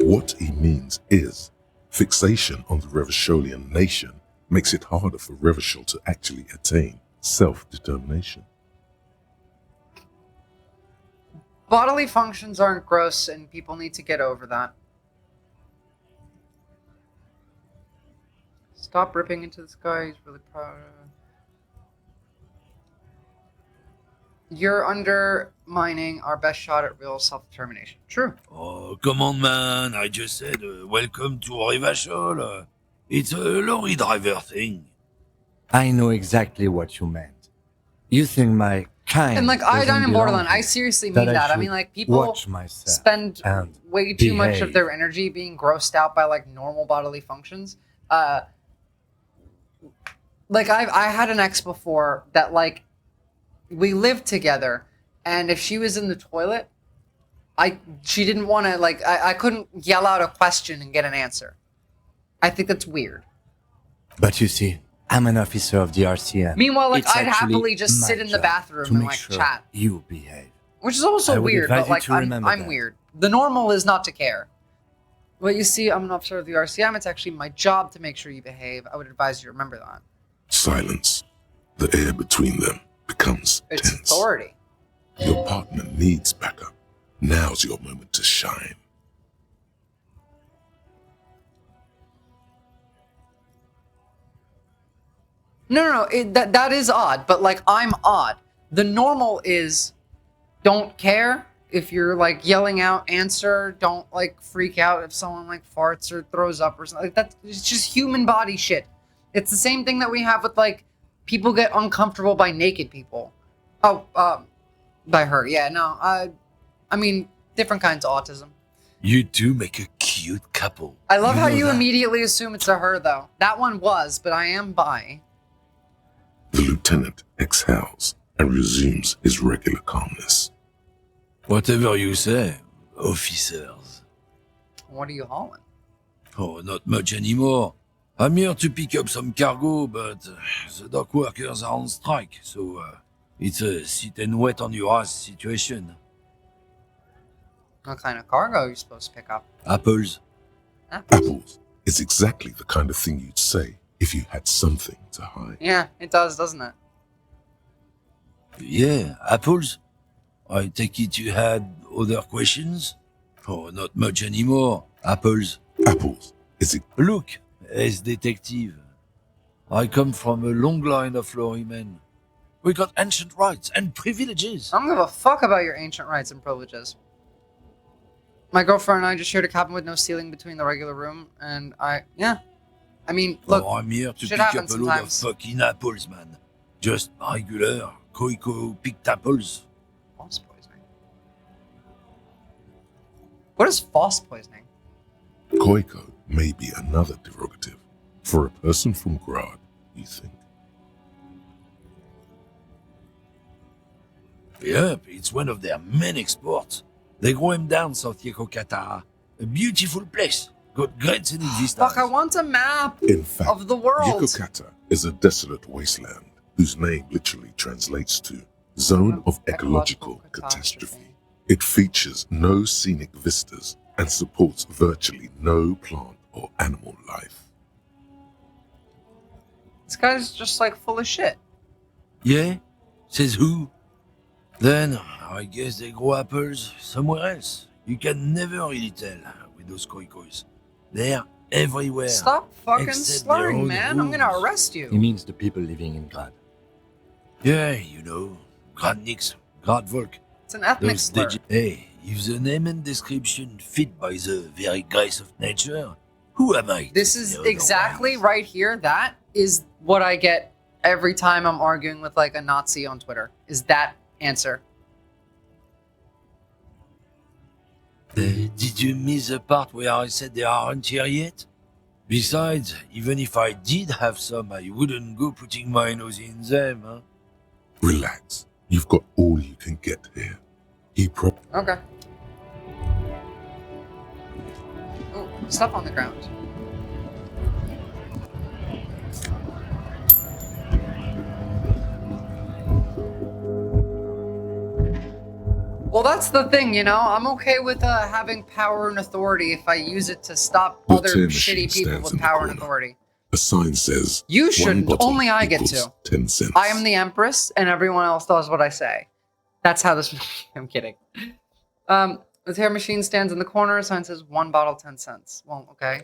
C: What he means is, fixation on the Revacholian nation makes it harder for Revachol to actually attain self-determination.
A: Bodily functions aren't gross, and people need to get over that. Stop ripping into the sky. He's really proud. You're undermining our best shot at real self-determination. True.
L: Oh, come on, man. I just said welcome to Rivashol. It's a lorry driver thing.
G: I know exactly what you meant. You think my kind
A: And like
G: doesn't
A: Iodine and
G: belong
A: Borderland, I
G: here,
A: seriously mean that. I
G: should
A: mean, like, people
G: watch myself
A: spend
G: and
A: way too much of
G: behave.
A: their energy being grossed out by like normal bodily functions. Like I had an ex before that, like, we lived together, and if she was in the toilet, she didn't want to, like, I couldn't yell out a question and get an answer. I think that's weird.
G: But you see, I'm an officer of the RCM.
A: Meanwhile, like,
G: It's
A: I'd
G: actually
A: happily just
G: my
A: sit in the
G: job
A: bathroom
G: to
A: and
G: make
A: like
G: sure
A: chat,
G: you behave.
A: which is also
G: I would
A: weird.
G: advise
A: But
G: you
A: like,
G: to remember
A: I'm
G: that.
A: weird. The normal is not to care. But you see, I'm an officer of the RCM. It's actually my job to make sure you behave. I would advise you to remember that.
C: Silence. The air between them becomes
A: It's
C: tense.
A: authority.
C: Your partner needs backup. Now's your moment to shine.
A: No. That is odd, but like, I'm odd. The normal is don't care if you're like yelling out answer. Don't like freak out if someone like farts or throws up or something. Like, that's it's just human body shit. It's the same thing that we have with like people get uncomfortable by naked people. Oh, by her. Yeah, no. I mean, different kinds of autism.
L: You two make a cute couple.
A: I love how
L: know
A: you
L: that?
A: immediately assume it's a her, though. That one was, but I am bi.
C: The lieutenant exhales and resumes his regular calmness.
L: Whatever you say, officers.
A: What are you hauling?
L: Oh, not much anymore. I'm here to pick up some cargo, but the dock workers are on strike, so it's a sit and wait on your ass situation.
A: What kind of cargo are you supposed to pick up?
L: Apples.
C: Apples is exactly the kind of thing you'd say if you had something to hide.
A: Yeah, it does, doesn't it?
L: Yeah, apples. I take it you had other questions? Oh, not much anymore. Apples.
C: Apples is it?
L: Look, as detective. I come from a long line of lorrymen. We got ancient rights and privileges.
A: I don't give a fuck about your ancient rights and privileges. My girlfriend and I just shared a cabin with no ceiling between the regular room, and I mean, look,
L: Oh, I'm here to
A: shit
L: pick up a
A: happens
L: load of
A: sometimes.
L: fucking apples, man. Just regular, Koiko picked apples.
A: False poisoning. What is false poisoning?
C: Koiko may be another derogative for a person from Grad, you think?
L: Yep, it's one of their main exports. They grow him down South Yekokata. A beautiful place. Got great scenic vistas.
A: Fuck, I want a map
C: In fact,
A: of the world.
C: Yekokata is a desolate wasteland whose name literally translates to Zone of Ecological Catastrophe. It features no scenic vistas and supports virtually no plant or animal life.
A: This guy's just like full of shit.
L: Yeah? Says who? Then, I guess they grow apples somewhere else. You can never really tell with those koikos. They're everywhere.
A: Stop fucking
L: except their
A: slurring,
L: own
A: man. I'm gonna
L: rules.
A: arrest
G: He
A: you.
G: means the people living in Grad.
L: Yeah, you know, Gradniks, Gradvolk.
A: It's an ethnic
L: Those
A: slur.
L: Hey, if the name and description fit by the very grace of nature, who am I?
A: This
L: to
A: is
L: say
A: exactly
L: otherwise?
A: right here. That is what I get every time I'm arguing with like a Nazi on Twitter. Is that answer?
L: Did you miss the part where I said they aren't here yet? Besides, even if I did have some, I wouldn't go putting my nose in them, huh?
C: Relax. You've got all you can get here. He
A: Okay. Oh, stuff on the ground. Well, that's the thing, you know? I'm okay with having power and authority if I use it to stop
C: The
A: other
C: tin machine
A: shitty people
C: stands
A: with
C: in the
A: power and
C: corner.
A: authority.
C: A sign says,
A: You
C: "One
A: shouldn't.
C: bottle
A: Only I get
C: equals
A: to.
C: 10 cents.
A: I am the Empress, and everyone else does what I say. That's how this... I'm kidding. The tear machine stands in the corner. Sign says 1 bottle, 10 cents. Well, okay.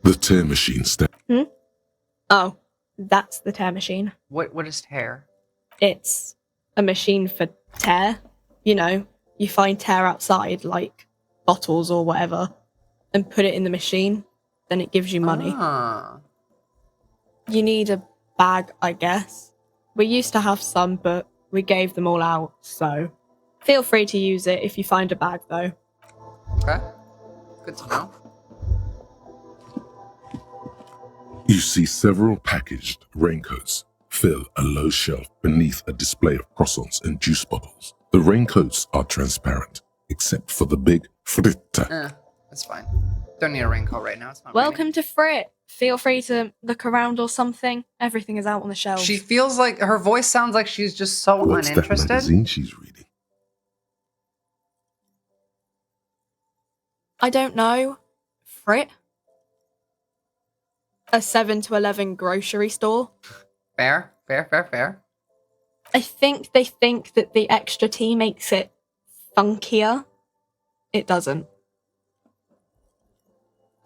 C: The tear machine stands.
M: Oh, that's the tear machine.
A: What is tear?
M: It's a machine for tear. You know, you find tear outside, like bottles or whatever, and put it in the machine. Then it gives you money.
A: Ah.
M: You need a bag, I guess. We used to have some, but we gave them all out, so feel free to use it if you find a bag, though.
A: Okay. Good to know.
C: You see several packaged raincoats fill a low shelf beneath a display of croissants and juice bottles. The raincoats are transparent, except for the big fritta.
A: That's fine. Don't need a raincoat right now. It's not
M: Welcome to Frit. Feel free to look around or something. Everything is out on the shelves.
A: She feels like her voice sounds like she's just so
C: What's that
A: uninterested.
C: magazine she's reading?
M: I don't know. Frit? A 7 to 11 grocery store.
A: Fair.
M: I think they think that the extra tea makes it funkier. It doesn't.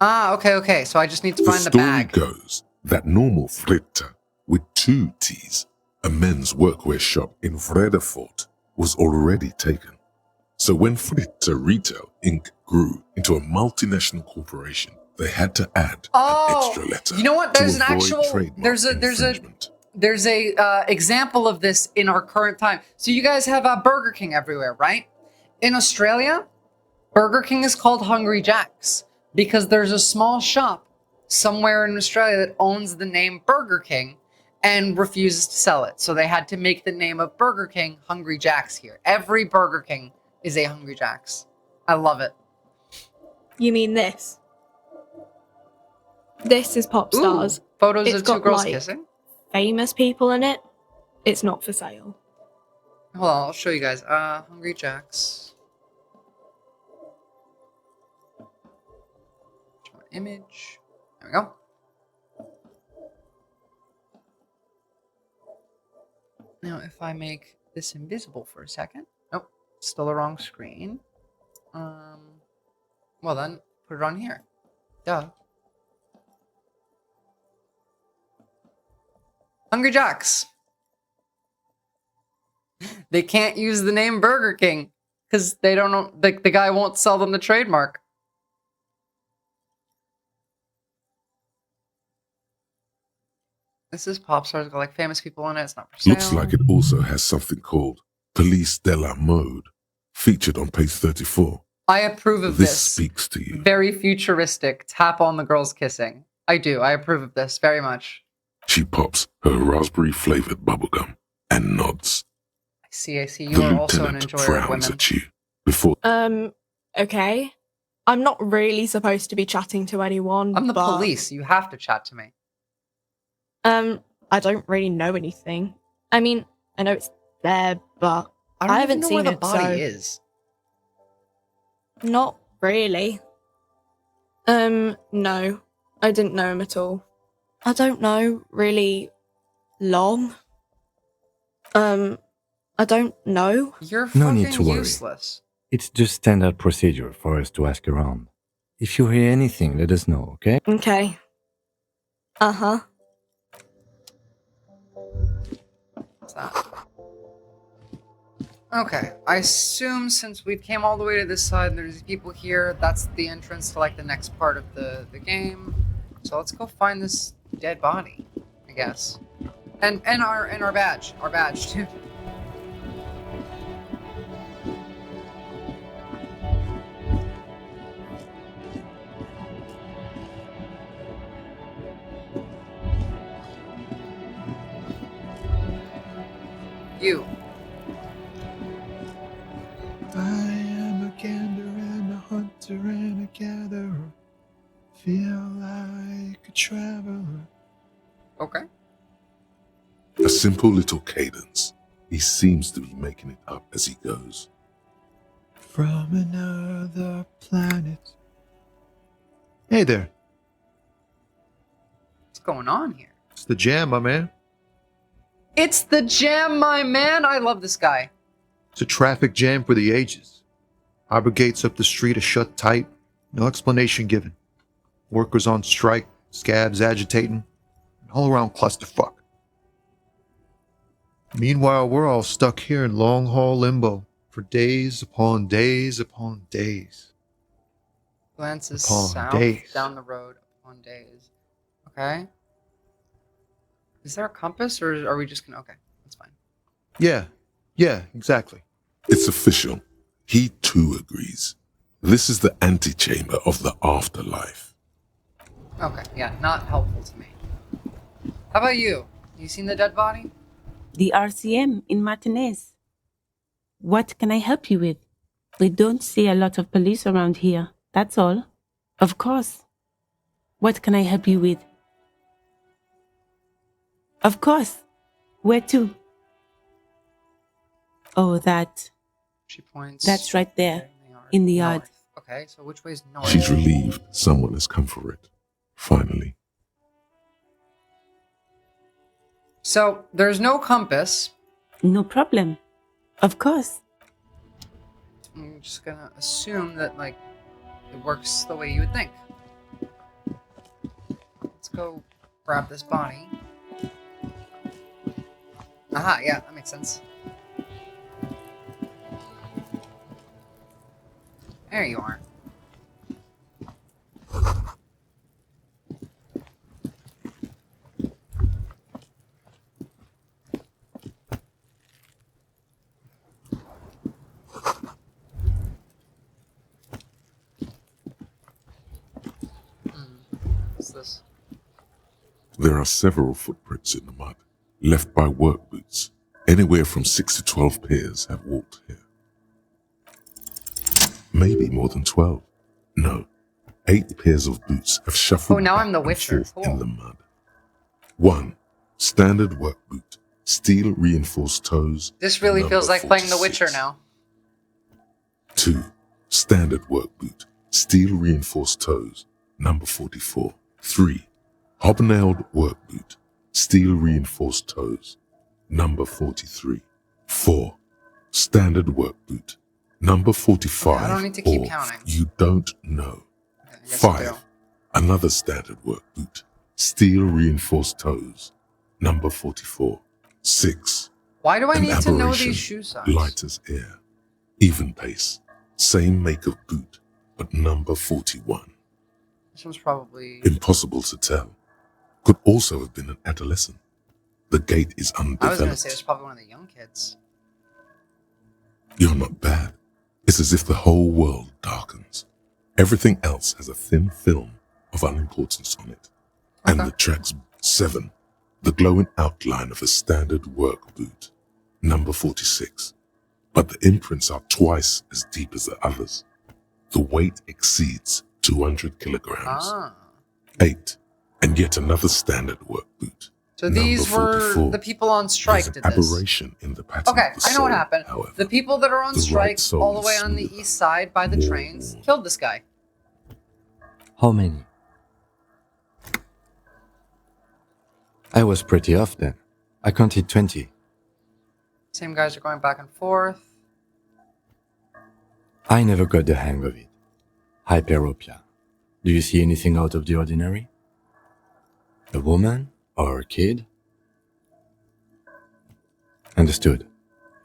A: Ah, okay. So I just need to
C: The
A: find the
C: story
A: bag.
C: goes that normal fritta with 2 T's, a men's workwear shop in Vredefort, was already taken. So when Fritta Retail Inc. grew into a multinational corporation, they had to add an extra letter.
A: You know what?
C: to
A: There's an
C: avoid
A: actual
C: trademark
A: there's a example of this in our current time. So you guys have Burger King everywhere, right? In Australia, Burger King is called Hungry Jack's because there's a small shop somewhere in Australia that owns the name Burger King and refuses to sell it. So they had to make the name of Burger King Hungry Jack's here. Every Burger King is a Hungry Jack's. I love it.
M: You mean this? This is Pop Stars.
A: Ooh, photos
M: It's
A: of 2
M: got,
A: girls
M: like,
A: kissing.
M: famous people in it. It's not for sale.
A: Hold on, I'll show you guys. Hungry Jack's. Image. There we go. Now, if I make this invisible for a second. Nope, still the wrong screen. Well then, put it on here. Duh. Hungry Jacks. They can't use the name Burger King because they don't know, the guy won't sell them the trademark. This is Pop Stars, got like famous people in it. It's not for sale.
C: Looks like it also has something called Police de la Mode, featured on page 34.
A: I approve of
C: This
A: this.
C: speaks to you.
A: Very futuristic. Tap on the girls kissing. I do. I approve of this very much.
C: She pops her raspberry-flavored bubblegum and nods.
A: I see. You
C: The
A: are also an
C: lieutenant
A: enjoyer of
C: frowns
A: women.
C: at you before.
M: Okay. I'm not really supposed to be chatting to anyone.
A: I'm the
M: but,
A: police. You have to chat to me.
M: I don't really know anything. I mean, I know it's there, but I haven't
A: even know
M: seen
A: where the
M: it,
A: body
M: so
A: is.
M: not really. No, I didn't know him at all. I don't know really long. I don't know.
A: You're
G: No
A: fucking
G: need to worry.
A: useless.
G: It's just standard procedure for us to ask around. If you hear anything, let us know, okay?
M: Okay. Uh-huh.
A: What's that? Okay, I assume since we came all the way to this side and there's people here, that's the entrance to like the next part of the game. So let's go find this dead body, I guess. And our badge. Our badge too. You.
E: I am a gander and a hunter and a gatherer. Feel like a traveler.
A: Okay.
C: A simple little cadence. He seems to be making it up as he goes.
E: From another planet. Hey there.
A: What's going on here?
E: It's the jam, my man.
A: It's the jam, my man! I love this guy.
E: It's a traffic jam for the ages. Harbor gates up the street are shut tight. No explanation given. Workers on strike, scabs agitating, an all-around clusterfuck. Meanwhile, we're all stuck here in long-haul limbo for days upon days upon days.
A: Glances
E: Upon
A: south
E: days.
A: down the road upon days. Okay. Is there a compass or are we just gonna... Okay, that's fine.
E: Yeah, exactly.
C: It's official. He too agrees. This is the antechamber of the afterlife.
A: Okay, yeah, not helpful to me. How about you? You seen the dead body?
N: The RCM in Martinez. What can I help you with? We don't see a lot of police around here, that's all. Of course. What can I help you with? Of course. Where to? Oh, that.
A: She points.
N: That's right there, in the yard.
A: North. Okay, so which way's north?
C: She's relieved someone has come for it. Finally.
A: So, there's no compass.
N: No problem. Of course.
A: I'm just gonna assume that, like, it works the way you would think. Let's go grab this body. Aha, yeah, that makes sense. There you are. What's this?
C: There are several footprints in the mud, left by work boots. Anywhere from 6 to 12 pairs have walked here. Maybe more than 12. No, 8 pairs of boots have shuffled
A: Oh, now
C: back
A: I'm the
C: and
A: Witcher.
C: forth in the mud. 1. Standard work boot, steel reinforced toes.
A: This really
C: number
A: feels like playing The
C: 46.
A: Witcher now.
C: 2. Standard work boot, steel reinforced toes, number 44. 3. Hobnailed work boot, steel reinforced toes, number 43. 4. Standard work boot, number 45.
A: I don't need to keep
C: or
A: counting.
C: You don't know.
A: Okay, I guess I do.
C: 5. Another standard work boot, steel reinforced toes, number 44. 6.
A: Why do I
C: An
A: need to know
C: aberration,
A: these shoe size?
C: light as air, even pace, same make of boot, but number 41.
A: This one's probably...
C: Impossible to tell. Could also have been an adolescent. The gait is
A: I was
C: undeveloped.
A: going to say it's probably one of the young kids.
C: You're not bad. It's as if the whole world darkens. Everything else has a thin film of unimportance on it. And the track's 7, the glowing outline of a standard work boot, number 46. But the imprints are twice as deep as the others. The weight exceeds 200 kilograms. 8, and yet another standard work boot.
A: So these were the people on strike did this.
C: Aberration in the pattern
A: Okay,
C: of the
A: I know what
C: soul,
A: happened.
C: however.
A: The people that are on
C: The
A: strike
C: right soul
A: all the way
C: is
A: on the
C: smoother.
A: east side by the trains killed this guy.
G: How many? I was pretty off then. I counted 20.
A: Same guys are going back and forth.
G: I never got the hang of it. Hyperopia. Do you see anything out of the ordinary? A woman or a kid? Understood.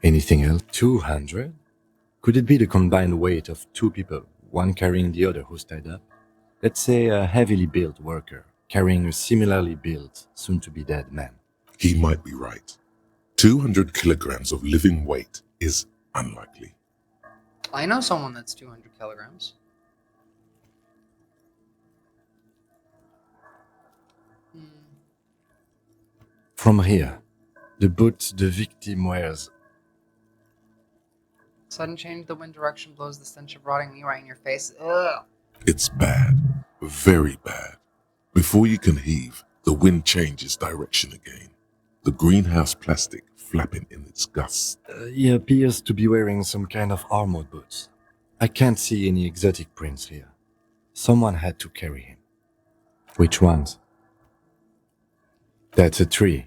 G: Anything else? 200? Could it be the combined weight of 2 people, one carrying the other who's tied up? Let's say a heavily built worker carrying a similarly built, soon-to-be-dead man.
C: He might be right. 200 kilograms of living weight is unlikely.
A: I know someone that's 200 kilograms.
G: From here, the boot the victim wears.
A: Sudden change, the wind direction blows the stench of rotting meat right in your face. Ugh.
C: It's bad. Very bad. Before you can heave, the wind changes direction again. The greenhouse plastic flapping in its gusts.
G: He appears to be wearing some kind of armored boots. I can't see any exotic prints here. Someone had to carry him. Which ones? That's a tree.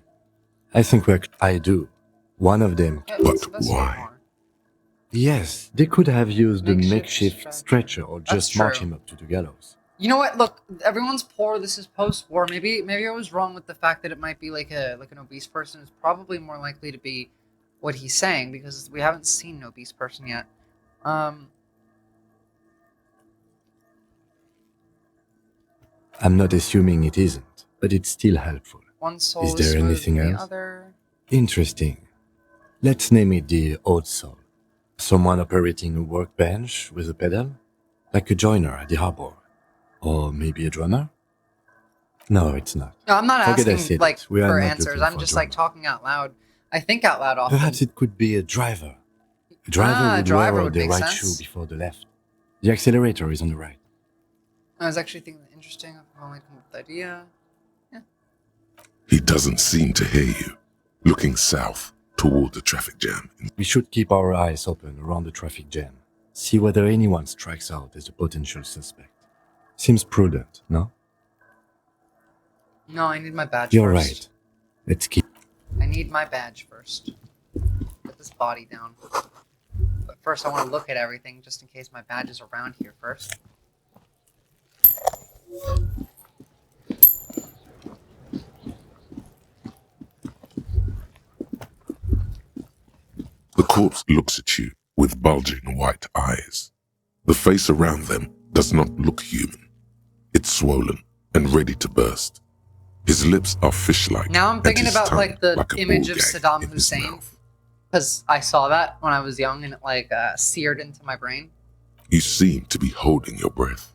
G: I think I do. One of them.
C: But why?
G: Yes, they could have used a makeshift
A: stretcher.
G: stretcher or just
A: That's
G: march
A: true.
G: him up to the gallows.
A: You know what? Look, everyone's poor. This is post-war. Maybe I was wrong with the fact that it might be like an obese person. It's probably more likely to be what he's saying because we haven't seen an obese person yet.
G: I'm not assuming it isn't, but it's still helpful.
A: One soul
G: Is
A: is
G: there
A: smoother
G: anything
A: than the
G: else?
A: other.
G: Interesting. Let's name it the odd soul. Someone operating a workbench with a pedal? Like a joiner at the harbor. Or maybe a drummer? No, it's not.
A: No, I'm not
G: Forget I
A: asking
G: said
A: like
G: it. We are
A: for
G: not
A: answers.
G: looking
A: I'm
G: for
A: just
G: a
A: like
G: drummer.
A: talking out loud. I think out loud often.
G: Perhaps it could be a driver. A driver would
A: driver
G: wear
A: would
G: the
A: make
G: right
A: sense.
G: shoe before the left. The accelerator is on the right.
A: I was actually thinking interesting. I've only come up with the idea.
C: He doesn't seem to hear you. Looking south toward the traffic jam.
G: We should keep our eyes open around the traffic jam. See whether anyone strikes out as a potential suspect. Seems prudent, no?
A: No, I need my badge
G: You're
A: first.
G: right. Let's keep...
A: I need my badge first. Put this body down. But first I want to look at everything just in case my badge is around here first.
C: The corpse looks at you with bulging white eyes. The face around them does not look human. It's swollen and ready to burst. His lips are fish-like.
A: Now I'm
C: and
A: thinking
C: his
A: about
C: tongue
A: like the
C: like a
A: image
C: bull
A: of
C: gag
A: Saddam
C: in his
A: Hussein.
C: mouth.
A: Because I saw that when I was young and it like seared into my brain.
C: You seem to be holding your breath.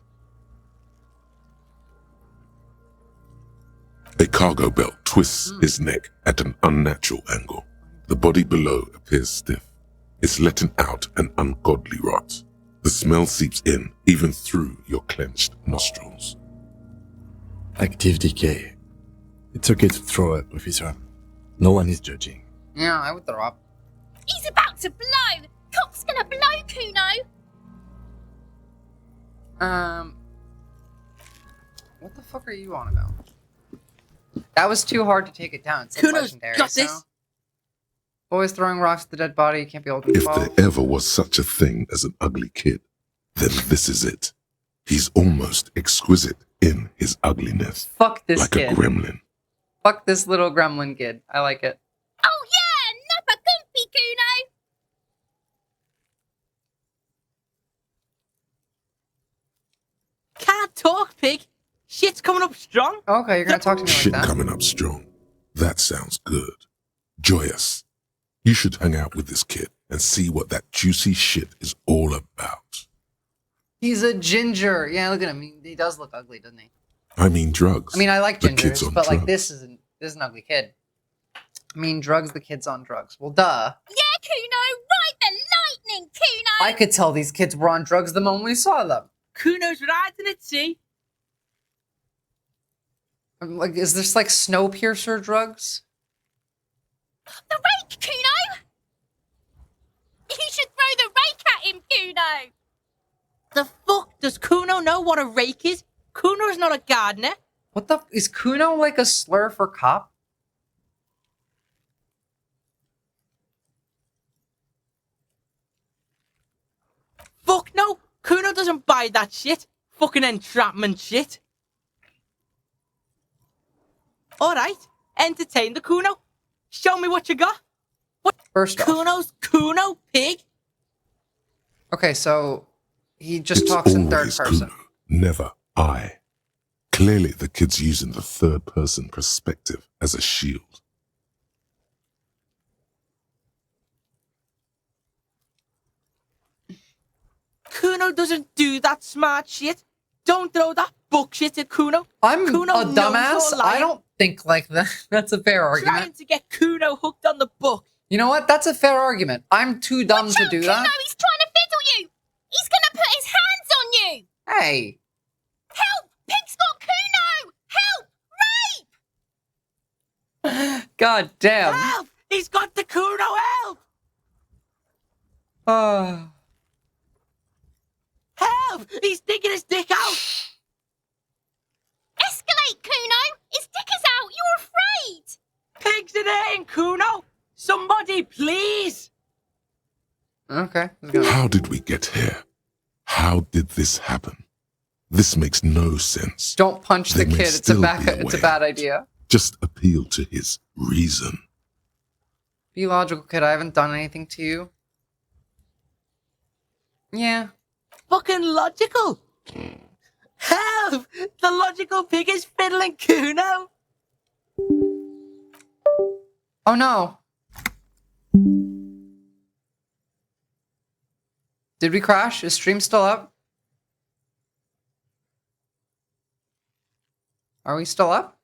C: A cargo belt twists his neck at an unnatural angle. The body below appears stiff. It's letting out an ungodly rot. The smell seeps in even through your clenched nostrils.
G: Active decay. It's okay to throw up, officer. No one is judging.
A: Yeah, I would throw up.
O: He's about to blow! Cock's gonna blow, Kuno!
A: What the fuck are you on about? That was too hard to take it down. It's
O: Kuno's
A: legendary,
O: got
A: so.
O: this.
A: Boys throwing rocks at the dead body, can't be holding
C: If
A: 12.
C: there ever was such a thing as an ugly kid, then this is it. He's almost exquisite in his ugliness.
A: Fuck this
C: like
A: kid.
C: a gremlin.
A: Fuck this little gremlin kid. I like it.
O: Oh yeah, Napa Gumpy, Kuno!
P: Can't talk, pig. Shit's coming up strong.
A: Okay, you're gonna talk to me like
C: Shit
A: that.
C: coming up strong. That sounds good. Joyous. You should hang out with this kid. and see what that juicy shit is all about.
A: He's a ginger. Yeah, look at him. He does look ugly, doesn't he?
C: I mean drugs.
A: I mean, I like
C: The kids
A: gingers,
C: on
A: but like
C: drugs.
A: this is an ugly kid. I mean, drugs. The kid's on drugs. Well, duh.
O: Yeah, Kuno, ride the lightning, Kuno!
A: I could tell these kids were on drugs the moment we saw them.
P: Kuno's riding it, see?
A: I'm like, is this like Snowpiercer drugs?
O: The rake, Kuno! You should throw the rake at him, Kuno!
P: The fuck? Does Kuno know what a rake is? Kuno's not a gardener.
A: What the is Kuno like a slur for cop?
P: Fuck no! Kuno doesn't buy that shit. Fucking entrapment shit. Alright, entertain the Kuno. Show me what you got. What?
A: First off.
P: Kuno's Kuno, pig?
A: Okay, so he just
C: It's
A: talks in third
C: always
A: person.
C: Kuno, never I. Clearly the kid's using the third person perspective as a shield.
P: Kuno doesn't do that smart shit. Don't throw that book shit at Kuno.
A: I'm
P: Kuno
A: a
P: knows
A: dumbass.
P: you're lying.
A: I don't think like that. That's a fair argument.
P: Trying to get Kuno hooked on the book.
A: You know what? That's a fair argument. I'm too dumb to do
O: Kuno,
A: that.
O: he's trying to fiddle you! He's gonna put his hands on you!
A: Hey.
O: Help! Pig's got Kuno! Help!
A: God damn.
P: Help! He's got the Kuno, help! Help! He's sticking his dick out!
O: Escalate, Kuno! His dick is out! You're afraid!
P: Pigs in here, Kuno! Somebody, please!
A: Okay.
C: How did we get here? How did this happen? This makes no sense.
A: Don't punch the
C: There may
A: kid. It's a
C: still
A: bad.
C: be a
A: It's a
C: way
A: bad
C: out.
A: idea.
C: Just appeal to his reason.
A: Be logical, kid. I haven't done anything to you. Yeah.
P: Fucking logical! Help! The logical pig is fiddling Kuno!
A: Oh no. Did we crash? Is stream still up? Are we still up?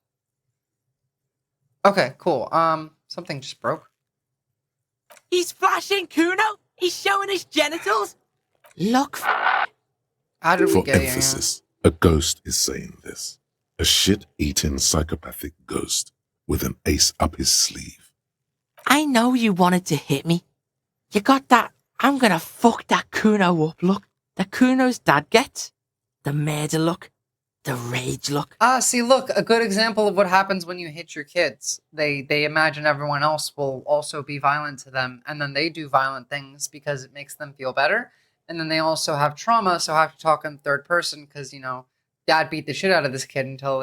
A: Okay, cool. Something just broke.
P: He's flashing Kuno! He's showing his genitals! Look.
A: How did we
C: For
A: get here?
C: emphasis, a ghost is saying this. A shit-eating psychopathic ghost with an ace up his sleeve.
P: I know you wanted to hit me. You got that I'm gonna fuck that Kuno up look that Kuno's dad gets. The murder look. The rage look.
A: See, look, a good example of what happens when you hit your kids. They imagine everyone else will also be violent to them, and then they do violent things because it makes them feel better. And then they also have trauma, so have to talk in third person because, you know, dad beat the shit out of this kid until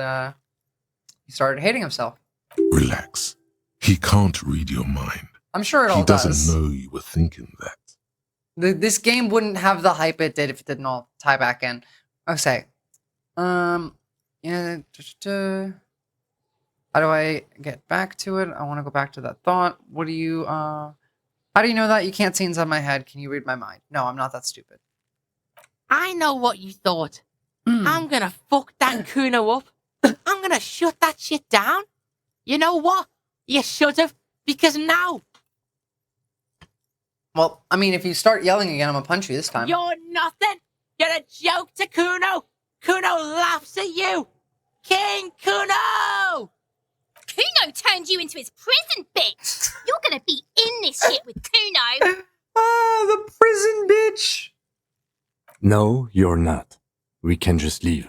A: he started hating himself.
C: Relax. He can't read your mind.
A: I'm sure it all
C: He doesn't
A: does.
C: know you were thinking that.
A: This game wouldn't have the hype it did if it didn't all tie back in. Okay. Yeah. How do I get back to it? I want to go back to that thought. What do you, how do you know that? You can't see inside my head. Can you read my mind? No, I'm not that stupid.
P: I know what you thought. I'm gonna fuck that Kuno up. I'm gonna shut that shit down. You know what? You should have, because now
A: Well, I mean, if you start yelling again, I'm gonna punch you this time.
P: you're nothing. You're a joke to Kuno. Kuno laughs at you. King Kuno!
O: Kuno turned you into his prison, bitch! You're gonna be in this shit with Kuno!
A: The prison bitch!
G: No, you're not. We can just leave.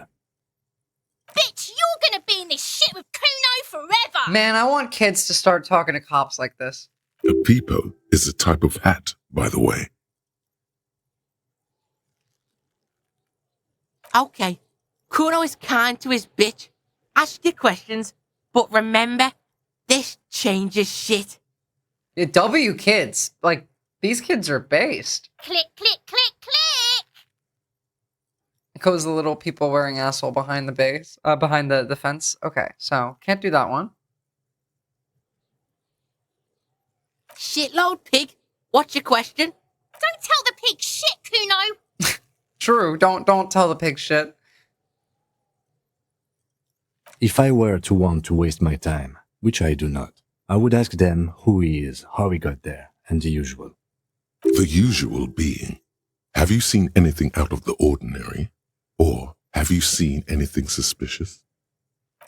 O: Bitch, you're gonna be in this shit with Kuno forever!
A: Man, I want kids to start talking to cops like this.
C: A peepo is a type of hat, by the way.
P: Okay, Kuno is kind to his bitch. Ask your questions, but remember, this changes shit.
A: Yeah, W kids. Like, these kids are based.
O: Click, click, click, click!
A: It goes the little people wearing asshole behind the base, behind the fence. Okay, so can't do that one.
P: Shitload pig, What's your question?
O: Don't tell the pig shit, Kuno.
A: True. Don't tell the pig shit.
G: If I were to want to waste my time, which I do not, I would ask them who he is, how he got there, and the usual.
C: The usual being, have you seen anything out of the ordinary? Or have you seen anything suspicious?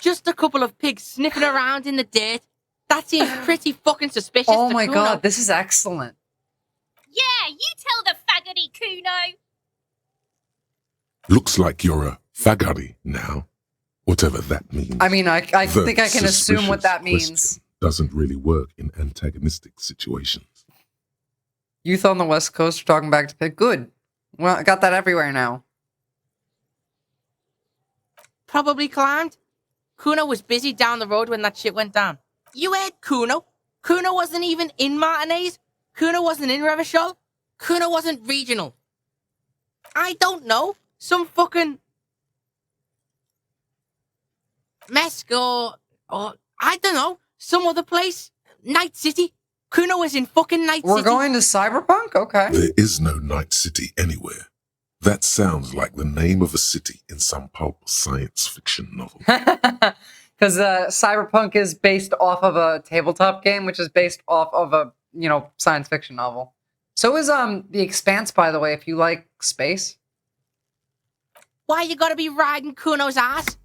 P: Just a couple of pigs sniffing around in the dirt. That seems pretty fucking suspicious.
A: Oh
P: to
A: my
P: Kuno.
A: god, this is excellent.
O: Yeah, you tell the faggoty, Kuno.
C: Looks like you're a fagari now. Whatever that means.
A: I mean, I
C: The
A: think I can assume what that
C: suspicious
A: means.
C: question doesn't really work in antagonistic situations.
A: Youth on the West Coast are talking back to pig. Good. Well, I got that everywhere now.
P: Probably climbed. Kuno was busy down the road when that shit went down. You heard Kuno? Kuno wasn't even in Martinez. Kuno wasn't in Revachol. Kuno wasn't regional. I don't know. Some fucking Mesk or I don't know. Some other place. Night City. Kuno was in fucking Night
A: We're
P: City.
A: going to Cyberpunk? Okay.
C: There is no night city anywhere. That sounds like the name of a city in some pulp science fiction novel.
A: Because Cyberpunk is based off of a tabletop game, which is based off of a, science fiction novel. So is The Expanse, by the way, if you like space.
P: Why you gotta be riding Kuno's ass?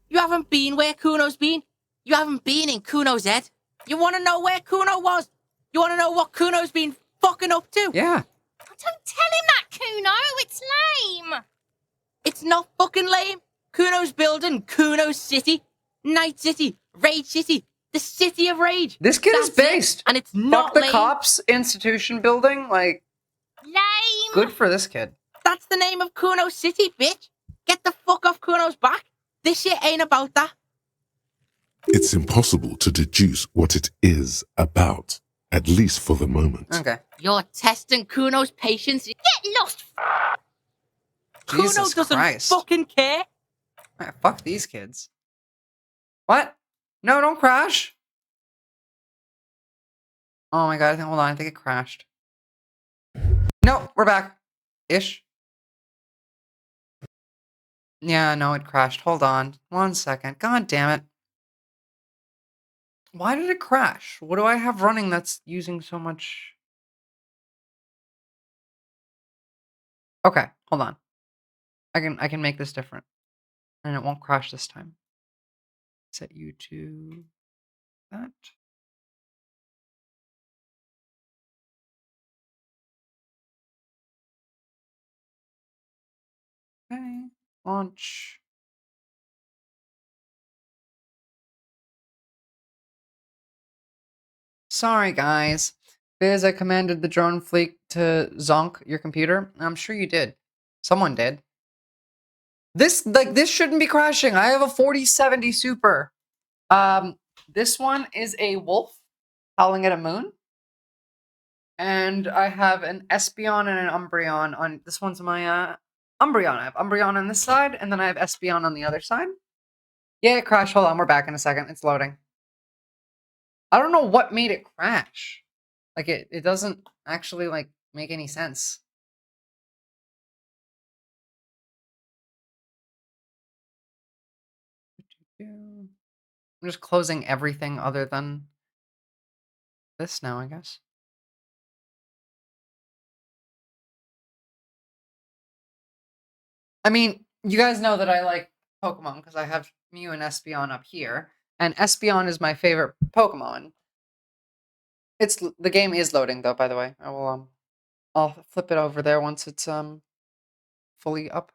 P: You haven't been where Kuno's been. You haven't been in Kuno's head. You wanna know where Kuno was? You wanna know what Kuno's been fucking up to?
A: Yeah.
O: Don't tell him that, Kuno. It's lame.
P: It's not fucking lame. Kuno's building Kuno's City. Night City. Rage City. The City of Rage.
A: This kid is
P: That's it.
A: based.
P: And it's
A: Fuck
P: not
A: the
P: lame.
A: cops institution building. Like,
O: Lame.
A: good for this kid.
P: That's the name of Kuno's City, bitch. Get the fuck off Kuno's back. This shit ain't about that.
C: It's impossible to deduce what it is about, at least for the moment.
A: Okay.
P: You're testing Kuno's patience.
O: Get lost.
P: Kuno
A: Jesus
P: doesn't
A: Christ.
P: fucking care.
A: Alright, fuck these kids. What? No, don't crash. Oh my god, hold on, I think it crashed. No, we're back. Ish. Yeah, no, it crashed. Hold on. 1 second. God damn it. Why did it crash? What do I have running that's using so much? Okay, hold on. I can make this different. And it won't crash this time. Set you to that. Okay. Launch. Sorry, guys. Biz, I commanded the drone fleet to zonk your computer. I'm sure you did. Someone did. This shouldn't be crashing. I have a 4070 Super. This one is a wolf howling at a moon. And I have an Espeon and an Umbreon on this one's my Umbreon. I have Umbreon on this side, and then I have Espeon on the other side. Yeah, it crashed. Hold on, we're back in a second. It's loading. I don't know what made it crash. Like it doesn't actually make any sense. I'm just closing everything other than this now, I guess. I mean, you guys know that I like Pokemon because I have Mew and Espeon up here. And Espeon is my favorite Pokemon. The game is loading though, by the way. I'll flip it over there once it's fully up.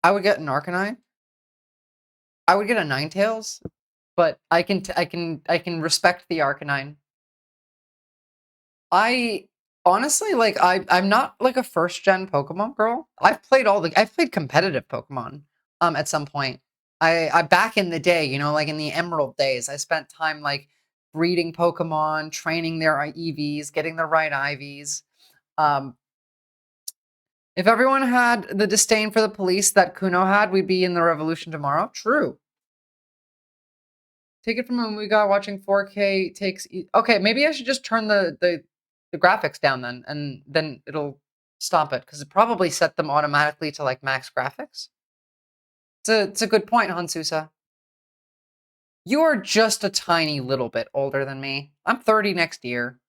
A: I would get an Arcanine. I would get a Ninetales, but I can respect the Arcanine. I honestly I'm not like a first gen Pokemon girl. I've played competitive Pokemon at some point. I back in the day, like in the Emerald days, I spent time breeding Pokemon, training their EVs, getting the right IVs. If everyone had the disdain for the police that Kuno had, we'd be in the revolution tomorrow. True. Take it from a movie guy watching 4K takes... Okay, maybe I should just turn the the graphics down then, and then it'll stop it, because it probably set them automatically to like max graphics. It's a good point, Hansusa. You're just a tiny little bit older than me. I'm 30 next year.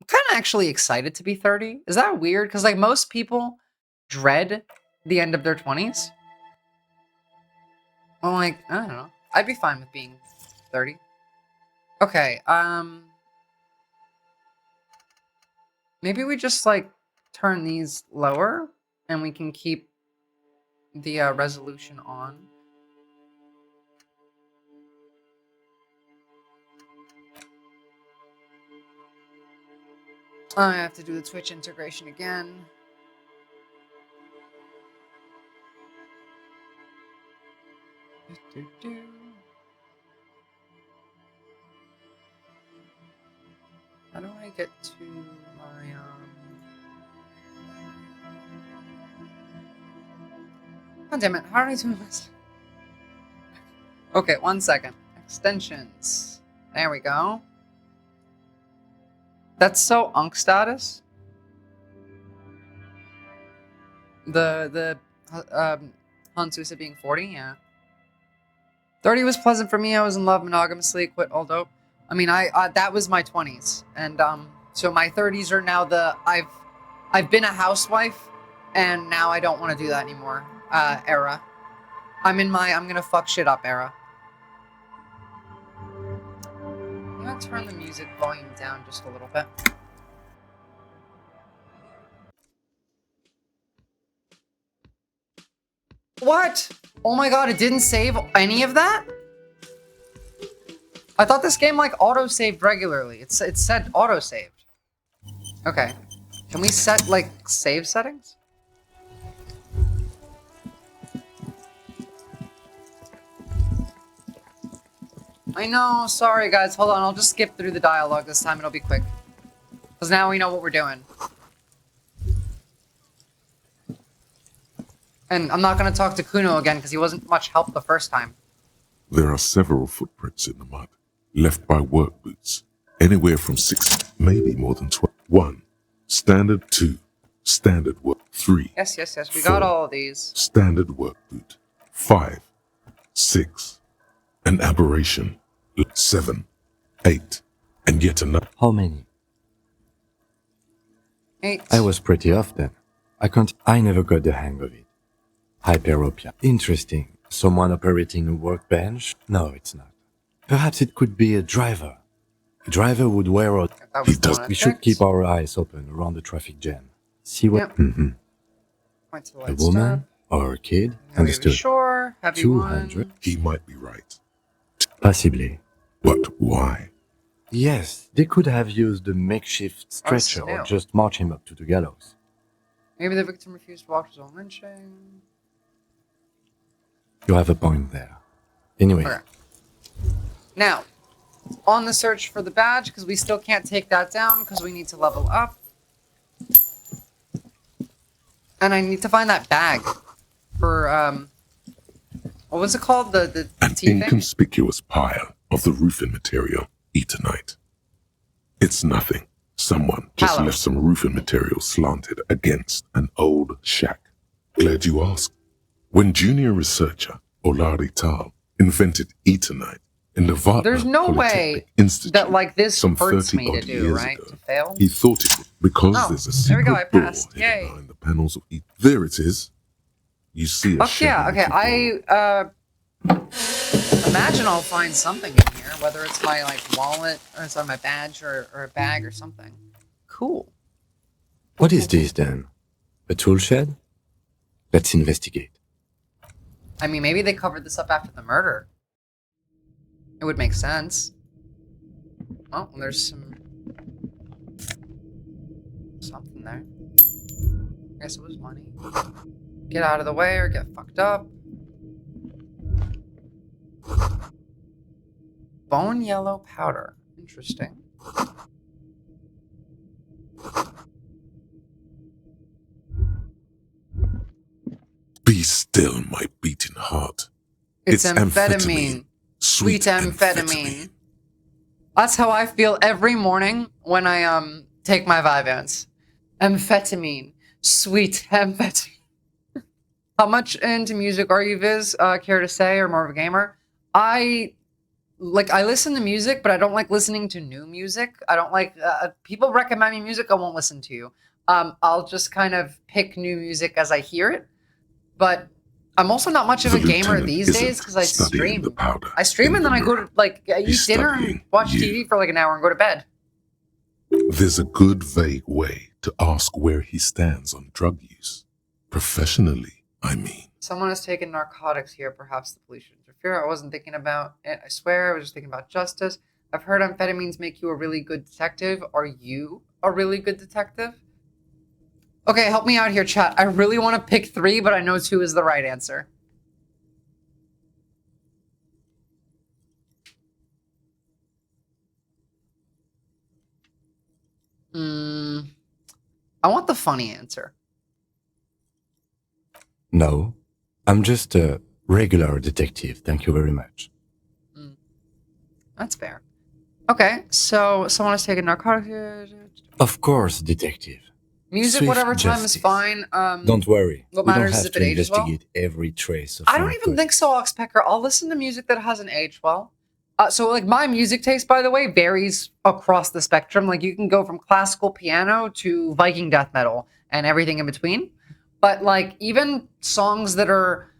A: I'm kind of actually excited to be 30. Is that weird? Because like most people dread the end of their 20s. I'm like, I don't know. I'd be fine with being 30. Okay, maybe we just like turn these lower and we can keep the resolution on. I have to do the Twitch integration again. How do I get to my God damn it, how do I do this? Okay, 1 second. Extensions. There we go. That's so Unk status. The Hansusa being 40, yeah. 30 was pleasant for me. I was in love monogamously, quit all dope. I mean, I that was my 20s, and so my 30s are now the I've been a housewife, and now I don't want to do that anymore era. I'm in my I'm gonna fuck shit up era. I'm gonna turn the music volume down just a little bit. What? Oh my god, it didn't save any of that? I thought this game like auto-saved regularly. It said auto-saved. Okay. Can we set like save settings? I know, sorry guys, hold on, I'll just skip through the dialogue this time, it'll be quick. Because now we know what we're doing. And I'm not going to talk to Kuno again because he wasn't much help the first time.
C: There are several footprints in the mud, left by work boots, anywhere from 6, maybe more than 12. 1. Standard 2. Standard work 3.
A: Yes, we
C: 4,
A: got all of these.
C: Standard work boot 5. 6. An aberration 7. 8. And yet another.
G: How many?
A: 8.
G: I was pretty off then. I never got the hang of it. Hyperopia. Interesting. Someone operating a workbench? No, it's not. Perhaps it could be a driver. A driver would wear a... We should keep our eyes open around the traffic jam. See what...
A: Yep.
G: A woman or a kid? Understood.
A: Sure. Heavy
G: 200.
C: He might be right.
G: Possibly.
C: But why?
G: Yes, they could have used a makeshift stretcher or just march him up to the gallows.
A: Maybe the victim refused to walk his own lynching.
G: You have a point there. Anyway.
A: Okay. Now, on the search for the badge, because we still can't take that down because we need to level up. And I need to find that bag for, what was it called? The
C: An
A: tea thing?
C: inconspicuous pile of the roofing material, Eternite. It's nothing. Someone just left some roofing material slanted against an old shack. Glad you asked. When junior researcher Olari Tal invented Eternite in the Vartner
A: There's no way that like this
C: some
A: hurts me to
C: 30-odd
A: do,
C: years
A: right?
C: ago,
A: To fail?
C: he thought it would, because there's a
A: there we go, I
C: secret door
A: passed.
C: hidden
A: Yay.
C: behind the panels of There it is. You see a
A: Fuck yeah,
C: shadow
A: okay, I imagine I'll find something in here, whether it's my like wallet or it's on my badge or a bag or something. Cool.
G: What is this then? A tool shed? Let's investigate.
A: I mean, maybe they covered this up after the murder. It would make sense. Oh, there's something there. I guess it was money. Get out of the way or get fucked up. Bone yellow powder. Interesting.
C: Be still, my beating heart.
A: It's amphetamine. Sweet amphetamine. That's how I feel every morning when I take my Vyvanse. Amphetamine. Sweet amphetamine. How much into music are you, Viz? Care to say, or more of a gamer? I listen to music, but I don't like listening to new music. I don't like people recommend me music. I won't listen to you. I'll just kind of pick new music as I hear it. But I'm also not much of a gamer these days because I stream. I stream and then I go to eat dinner and watch TV for like an hour and go to bed.
C: There's a good vague way to ask where he stands on drug use. Professionally, I mean.
A: Someone has taken narcotics here. Perhaps the police should interfere. I wasn't thinking about it. I swear, I was just thinking about justice. I've heard amphetamines make you a really good detective. Are you a really good detective? Okay, help me out here, chat. I really want to pick 3, but I know 2 is the right answer. I want the funny answer.
G: No, I'm just a regular detective. Thank you very much.
A: That's fair. Okay, so someone has taken narcotics.
G: Of course, detective.
A: Music,
G: Swift
A: whatever time
G: justice.
A: is fine.
G: Don't worry.
A: What
G: We don't
A: matters is
G: have
A: if
G: to
A: it ages well.
G: investigate every trace of
A: I don't even think so, Oxpecker. I'll listen to music that hasn't aged well. So like my music taste, by the way, varies across the spectrum. Like you can go from classical piano to Viking death metal and everything in between. But like even songs that are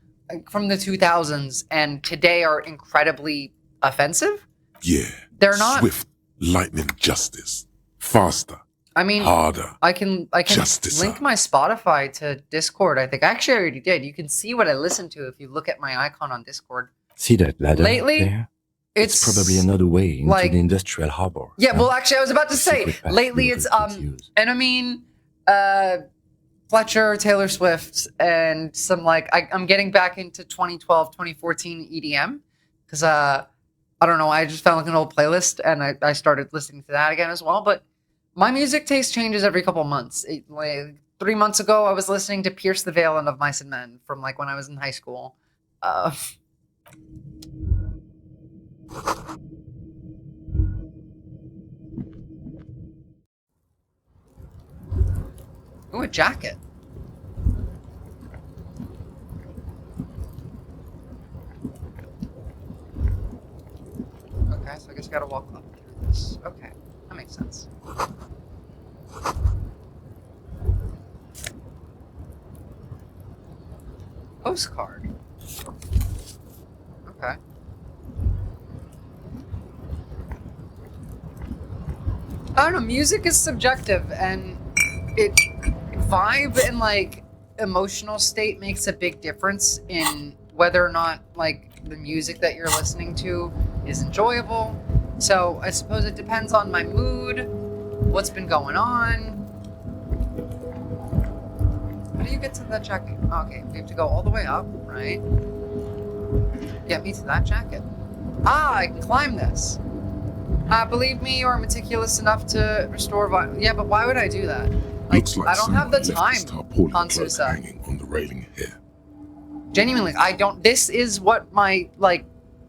A: from the 2000s and today are incredibly offensive.
C: Yeah.
A: They're not.
C: Swift, lightning justice. Faster.
A: I mean,
C: harder.
A: I can
C: Justice.
A: link my Spotify to Discord. I think actually I already did. You can see what I listen to if you look at my icon on Discord.
G: See that ladder
A: Lately,
G: there?
A: It's
G: probably another way into
A: like-
G: the industrial harbor.
A: Yeah, well, actually, I was about to say,
G: Secret path
A: lately it's Enamine, Fletcher, Taylor Swift, and some like I'm getting back into 2012, 2014 EDM because I don't know, I just found like an old playlist and I started listening to that again as well. But my music taste changes every couple months. Like 3 months ago, I was listening to Pierce the Veil and Of Mice and Men from like when I was in high school. Ooh, a jacket. Okay, so I guess I gotta walk up through this. Okay, that makes sense. Postcard. Okay. I don't know, music is subjective and vibe and like emotional state makes a big difference in whether or not like the music that you're listening to is enjoyable. So I suppose it depends on my mood, what's been going on. How do you get to that jacket? Okay, we have to go all the way up, right? Get me to that jacket. Ah, I can climb this. Believe me, you're meticulous enough to restore. Yeah, but why would I do that? Like,
C: Looks like
A: I don't have the
C: someone left his
A: time,
C: tarpaulin cloak
A: Hansusa.
C: hanging on the railing here.
A: Genuinely, I don't. This is what my like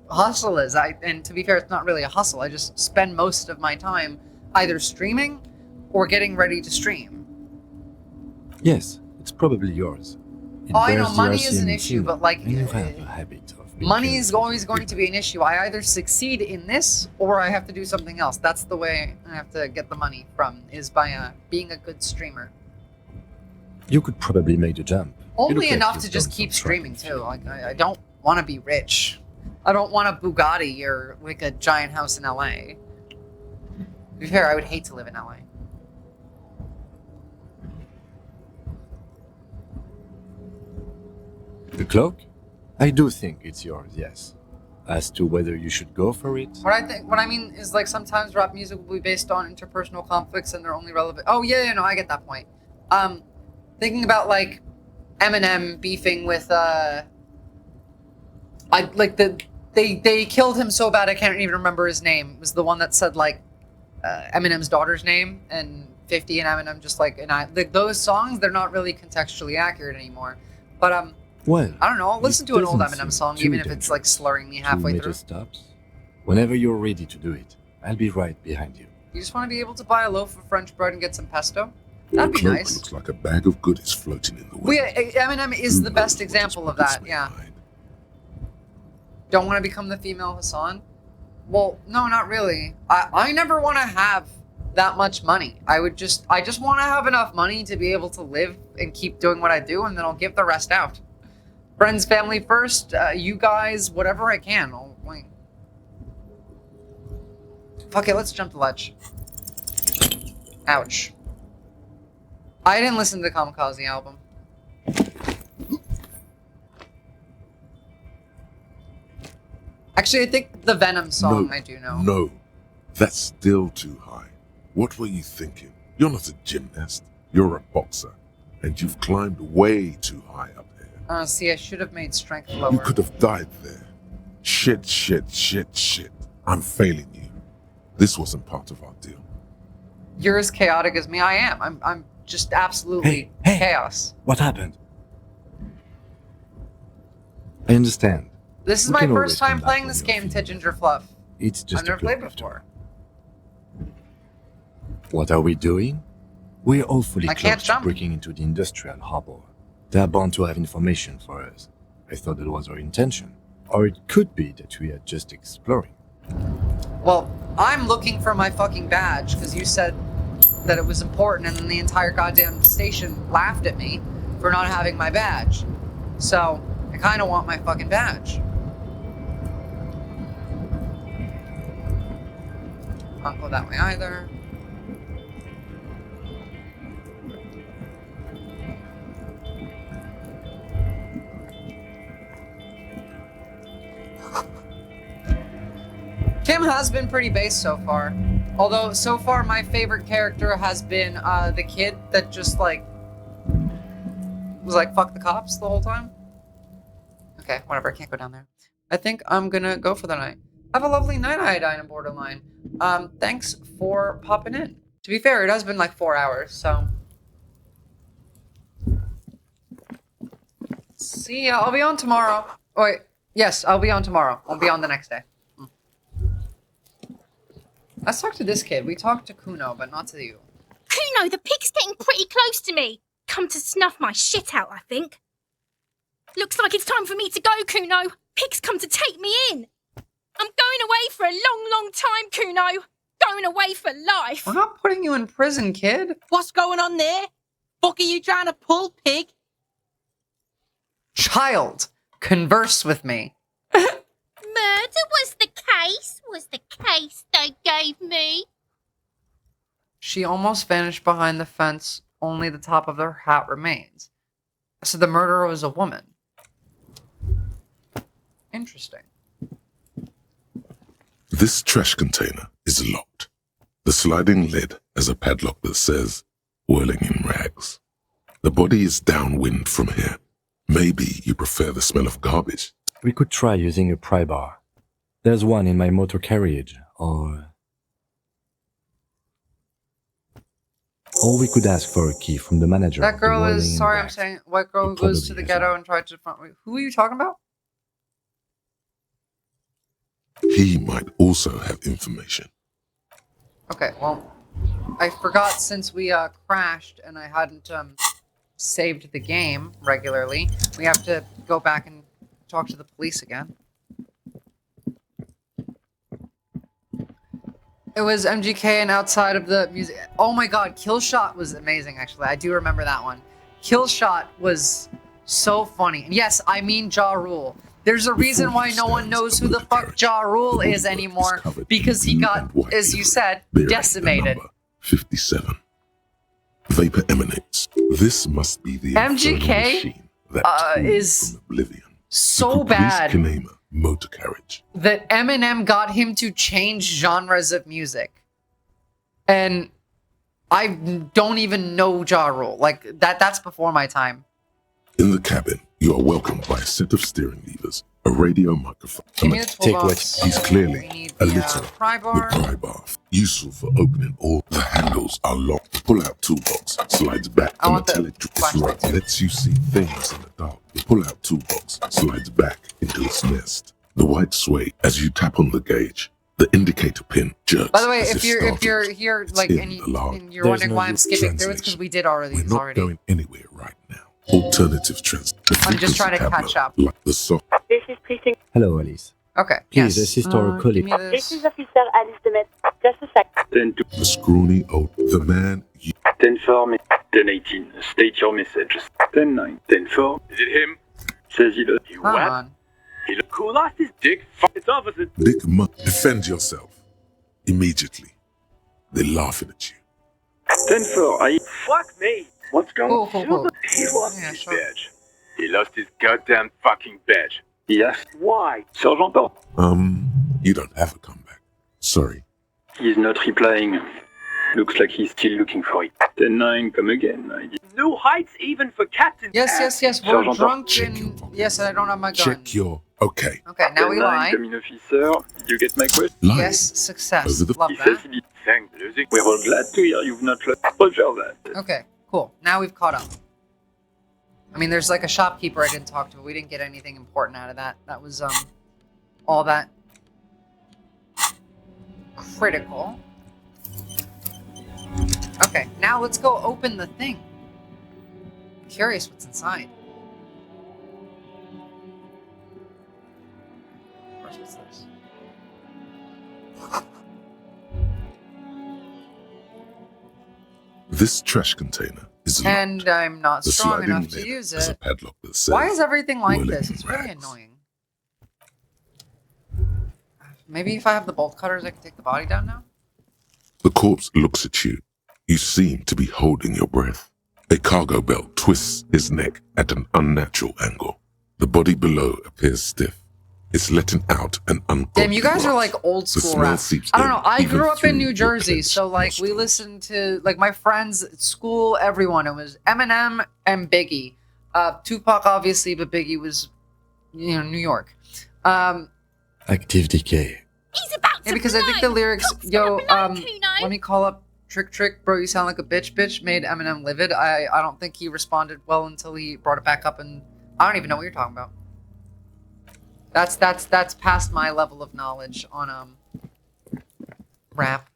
A: hustle is. And to be fair, it's not really a hustle. I just spend most of my time either streaming or getting ready to stream.
G: Yes, it's probably yours. It
A: I know
G: bears the
A: money is an
G: RCM
A: issue,
G: seal,
A: but like
G: and you have a habit of being
A: money is always going to be an issue. I either succeed in this or I have to do something else. That's the way I have to get the money from, is by being a good streamer.
G: You could probably make the jump. You
A: Only
G: look like
A: enough
G: you've
A: to just
G: done
A: keep
G: some
A: streaming too. Like I don't want to be rich. I don't want a Bugatti or like a giant house in LA. To be fair, I would hate to live in LA.
G: The cloak? I do think it's yours, yes. As to whether you should go for it,
A: What I mean is like sometimes rap music will be based on interpersonal conflicts and they're only relevant. Oh yeah, no, I get that point. Thinking about like Eminem beefing with they killed him so bad I can't even remember his name. It was the one that said like Eminem's daughter's name and 50 and Eminem just like those songs, they're not really contextually accurate anymore. But
G: well,
A: I don't know, I'll listen to an old
G: doesn't
A: Eminem
G: seem
A: song
G: too
A: even if it's like slurring me halfway
G: major
A: through.
G: stops, Whenever you're ready to do it, I'll be right behind you.
A: You just want to be able to buy a loaf of French bread and get some pesto?
C: The
A: That'd be
C: cloak
A: nice.
C: looks like a bag of goodies floating in the wind.
A: Eminem is the best example of that, yeah. Don't want to become the female Hassan? Well, no, not really. I never want to have that much money. I just want to have enough money to be able to live and keep doing what I do, and then I'll give the rest out. Friends, family first, you guys, whatever I can. Wait. Fuck it, let's jump the ledge. Ouch. I didn't listen to the Kamikaze album. Actually, I think the Venom song I do know.
C: No, that's still too high. What were you thinking? You're not a gymnast. You're a boxer. And you've climbed way too high up here.
A: See, I should have made strength lower.
C: You could have died there. Shit. I'm failing you. This wasn't part of our deal.
A: You're as chaotic as me. I am. I'm just absolutely chaos.
G: What happened? I understand.
A: This is
G: We
A: my
G: can
A: first
G: always come
A: time
G: back
A: playing
G: when
A: this
G: you're
A: game, Ginger Fluff.
G: It's just
A: I've never played before.
G: What are we doing? We're awfully
A: I can't
G: close to
A: jump.
G: breaking into the industrial harbor. They're bound to have information for us. I thought that was our intention. Or it could be that we are just exploring.
A: Well, I'm looking for my fucking badge, because you said that it was important, and then the entire goddamn station laughed at me for not having my badge. So, I kind of want my fucking badge. Not go that way either. Kim has been pretty base so far. Although, so far, my favorite character has been the kid that just, like, was like, fuck the cops the whole time. Okay, whatever, I can't go down there. I think I'm gonna go for the night. Have a lovely night, Iodine and Borderline. Thanks for popping in. To be fair, it has been like 4 hours, so. See ya, I'll be on tomorrow. Oh, wait, yes, I'll be on tomorrow. I'll be on the next day. Let's talk to this kid. We talked to Kuno, but not to you.
O: Kuno, the pig's getting pretty close to me. Come to snuff my shit out, I think. Looks like it's time for me to go, Kuno. Pig's come to take me in. I'm going away for a long, long time, Kuno. Going away for life.
A: We're not putting you in prison, kid.
P: What's going on there? Fuck are you trying to pull, pig?
A: Child, converse with me.
O: Murder was the case they gave me.
A: She almost vanished behind the fence. Only the top of her hat remains. So the murderer was a woman. Interesting.
C: This trash container is locked. The sliding lid has a padlock that says, whirling in rags. The body is downwind from here. Maybe you prefer the smell of garbage.
G: We could try using a pry bar. There's one in my motor carriage, or we could ask for a key from the manager.
A: That
G: of the
A: girl
G: Whirling
A: is,
G: in
A: sorry, I'm
G: Rags.
A: saying, white girl who
G: It
A: goes to
G: probably
A: the
G: is
A: ghetto and tried to find. Wait, who are you talking about?
C: He might also have information.
A: Okay, well, I forgot since we crashed and I hadn't saved the game regularly, we have to go back and talk to the police again. It was MGK and outside of the music. Oh my god, Killshot was amazing, actually. I do remember that one. Killshot was so funny. And yes, I mean Ja Rule. There's a reason why no one knows who the fuck Ja Rule is anymore, because he got, as you said, decimated.
C: 57. Vapor emanates. This must be the
A: MGK
C: machine that
A: is
C: from oblivion.
A: so bad
C: Kanema motor carriage.
A: that Eminem got him to change genres of music. And I don't even know Ja Rule. Like, that's before my time.
C: In the cabin, you are welcomed by a set of steering levers, a radio microphone.
A: Give me the toolbox.
C: He's clearly
A: We need
C: a
A: the,
C: litter.
A: pry bar.
C: The pry bar, useful for opening all. The handles are locked. The pull-out toolbox slides back.
A: I
C: The
A: want the
C: metallic disrupt lets you see things in the dark. The pull-out toolbox slides back into its nest. The white sway as you tap on the gauge. The indicator pin jerks.
A: By the way,
C: as
A: if you're
C: startled.
A: here,
C: It's
A: like,
C: in
A: and,
C: the log.
A: you're wondering why I'm skipping through it, because we did already.
C: We're not going anywhere right now. Alternative translation.
A: I'm just trying to catch up.
C: Like the soft.
H: This is precinct.
G: Hello, Alice.
A: Okay.
G: Please assist our colleague.
H: This is Officer Alice Demet. Just a sec.
I: 10
C: The scrawny old. The man.
I: 10-4, 10-18. State your messages. 10-9. 10-4.
J: Is it him?
I: Says he does.
A: Come on.
J: He look
K: Who lost his
J: dick.
K: It's Officer.
C: Dick defend yourself. Immediately. They're laughing at you.
I: 10-4.
K: Fuck me.
I: What's going on?
J: He lost his badge. He lost his goddamn fucking badge.
I: Yes.
K: Why?
I: Sergeant Paul.
C: You don't have a comeback. Sorry.
I: He's not replying. Looks like he's still looking for it. 10-9, come again.
K: New heights even for captains.
A: Yes. We're
I: Sergeant
A: drunk and yes, I don't have my gun.
C: Check your. Okay.
A: Okay, now we
I: 10-9,
A: lie.
I: come in, officer. You get my question?
A: Yes, success. Love
I: He says
A: that.
I: he did.
J: Thank losing.
I: We're all glad to hear you've not lost. Roger that.
A: Okay, cool. Now we've caught up. I mean, there's like a shopkeeper I didn't talk to, but we didn't get anything important out of that. That was, all that critical. Okay, now let's go open the thing. Curious what's inside. Of course, what's this?
C: This trash container is locked.
A: And I'm not
C: The
A: strong
C: sliding
A: enough to
C: lid
A: use
C: has a
A: it.
C: padlock that says,
A: Why is everything like
C: "Whirling
A: this? It's really
C: rags."
A: annoying. Maybe if I have the bolt cutters, I can take the body down now?
C: The corpse looks at you. You seem to be holding your breath. A cargo belt twists his neck at an unnatural angle. The body below appears stiff. It's letting out an ungodly
A: Damn, you guys are
C: laugh.
A: like old
C: The
A: school
C: smell
A: rap.
C: seeps
A: I don't
C: in
A: know. I
C: even
A: grew up
C: through
A: in New
C: your
A: Jersey,
C: clenched
A: so like we listened to like my friends at school, everyone. It was Eminem and Biggie. Tupac obviously, but Biggie was, New York.
G: Active decay.
A: Yeah, because I think the lyrics, let me call up Trick, bro, you sound like a bitch, made Eminem livid. I don't think he responded well until he brought it back up, and I don't even know what you're talking about. That's past my level of knowledge on rap.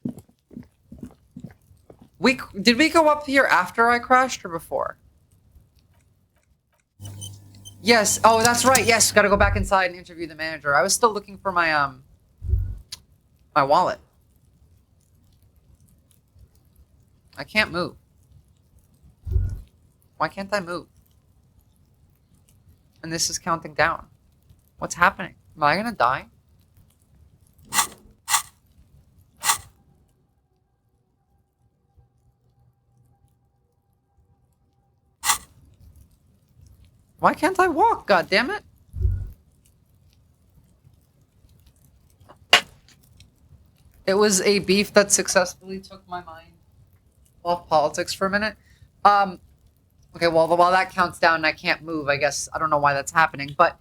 A: Did we go up here after I crashed or before? Yes. Oh, that's right. Yes, got to go back inside and interview the manager. I was still looking for my my wallet. I can't move. Why can't I move? And this is counting down. What's happening? Am I gonna die? Why can't I walk? God damn it! It was a beef that successfully took my mind off politics for a minute. Okay, well, while that counts down and I can't move, I guess I don't know why that's happening. But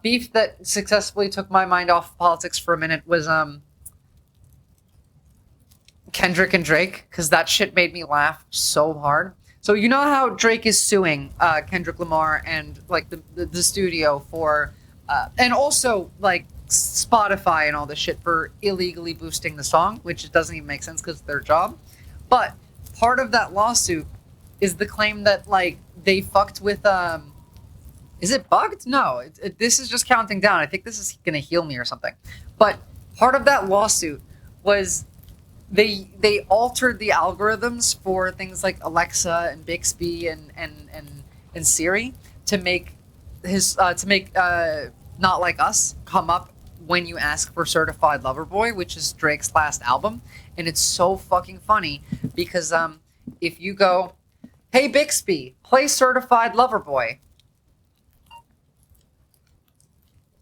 A: beef that successfully took my mind off politics for a minute was Kendrick and Drake, because that shit made me laugh so hard. So you know how Drake is suing Kendrick Lamar and like the studio for, and also like Spotify and all this shit for illegally boosting the song, which doesn't even make sense because it's their job. But part of that lawsuit is the claim that like they fucked with is it bugged? No, this is just counting down. I think this is gonna heal me or something. But part of that lawsuit was they altered the algorithms for things like Alexa and Bixby and Siri to make Not Like Us come up when you ask for Certified Lover Boy, which is Drake's last album. And it's so fucking funny because if you go, hey Bixby, play Certified Lover Boy.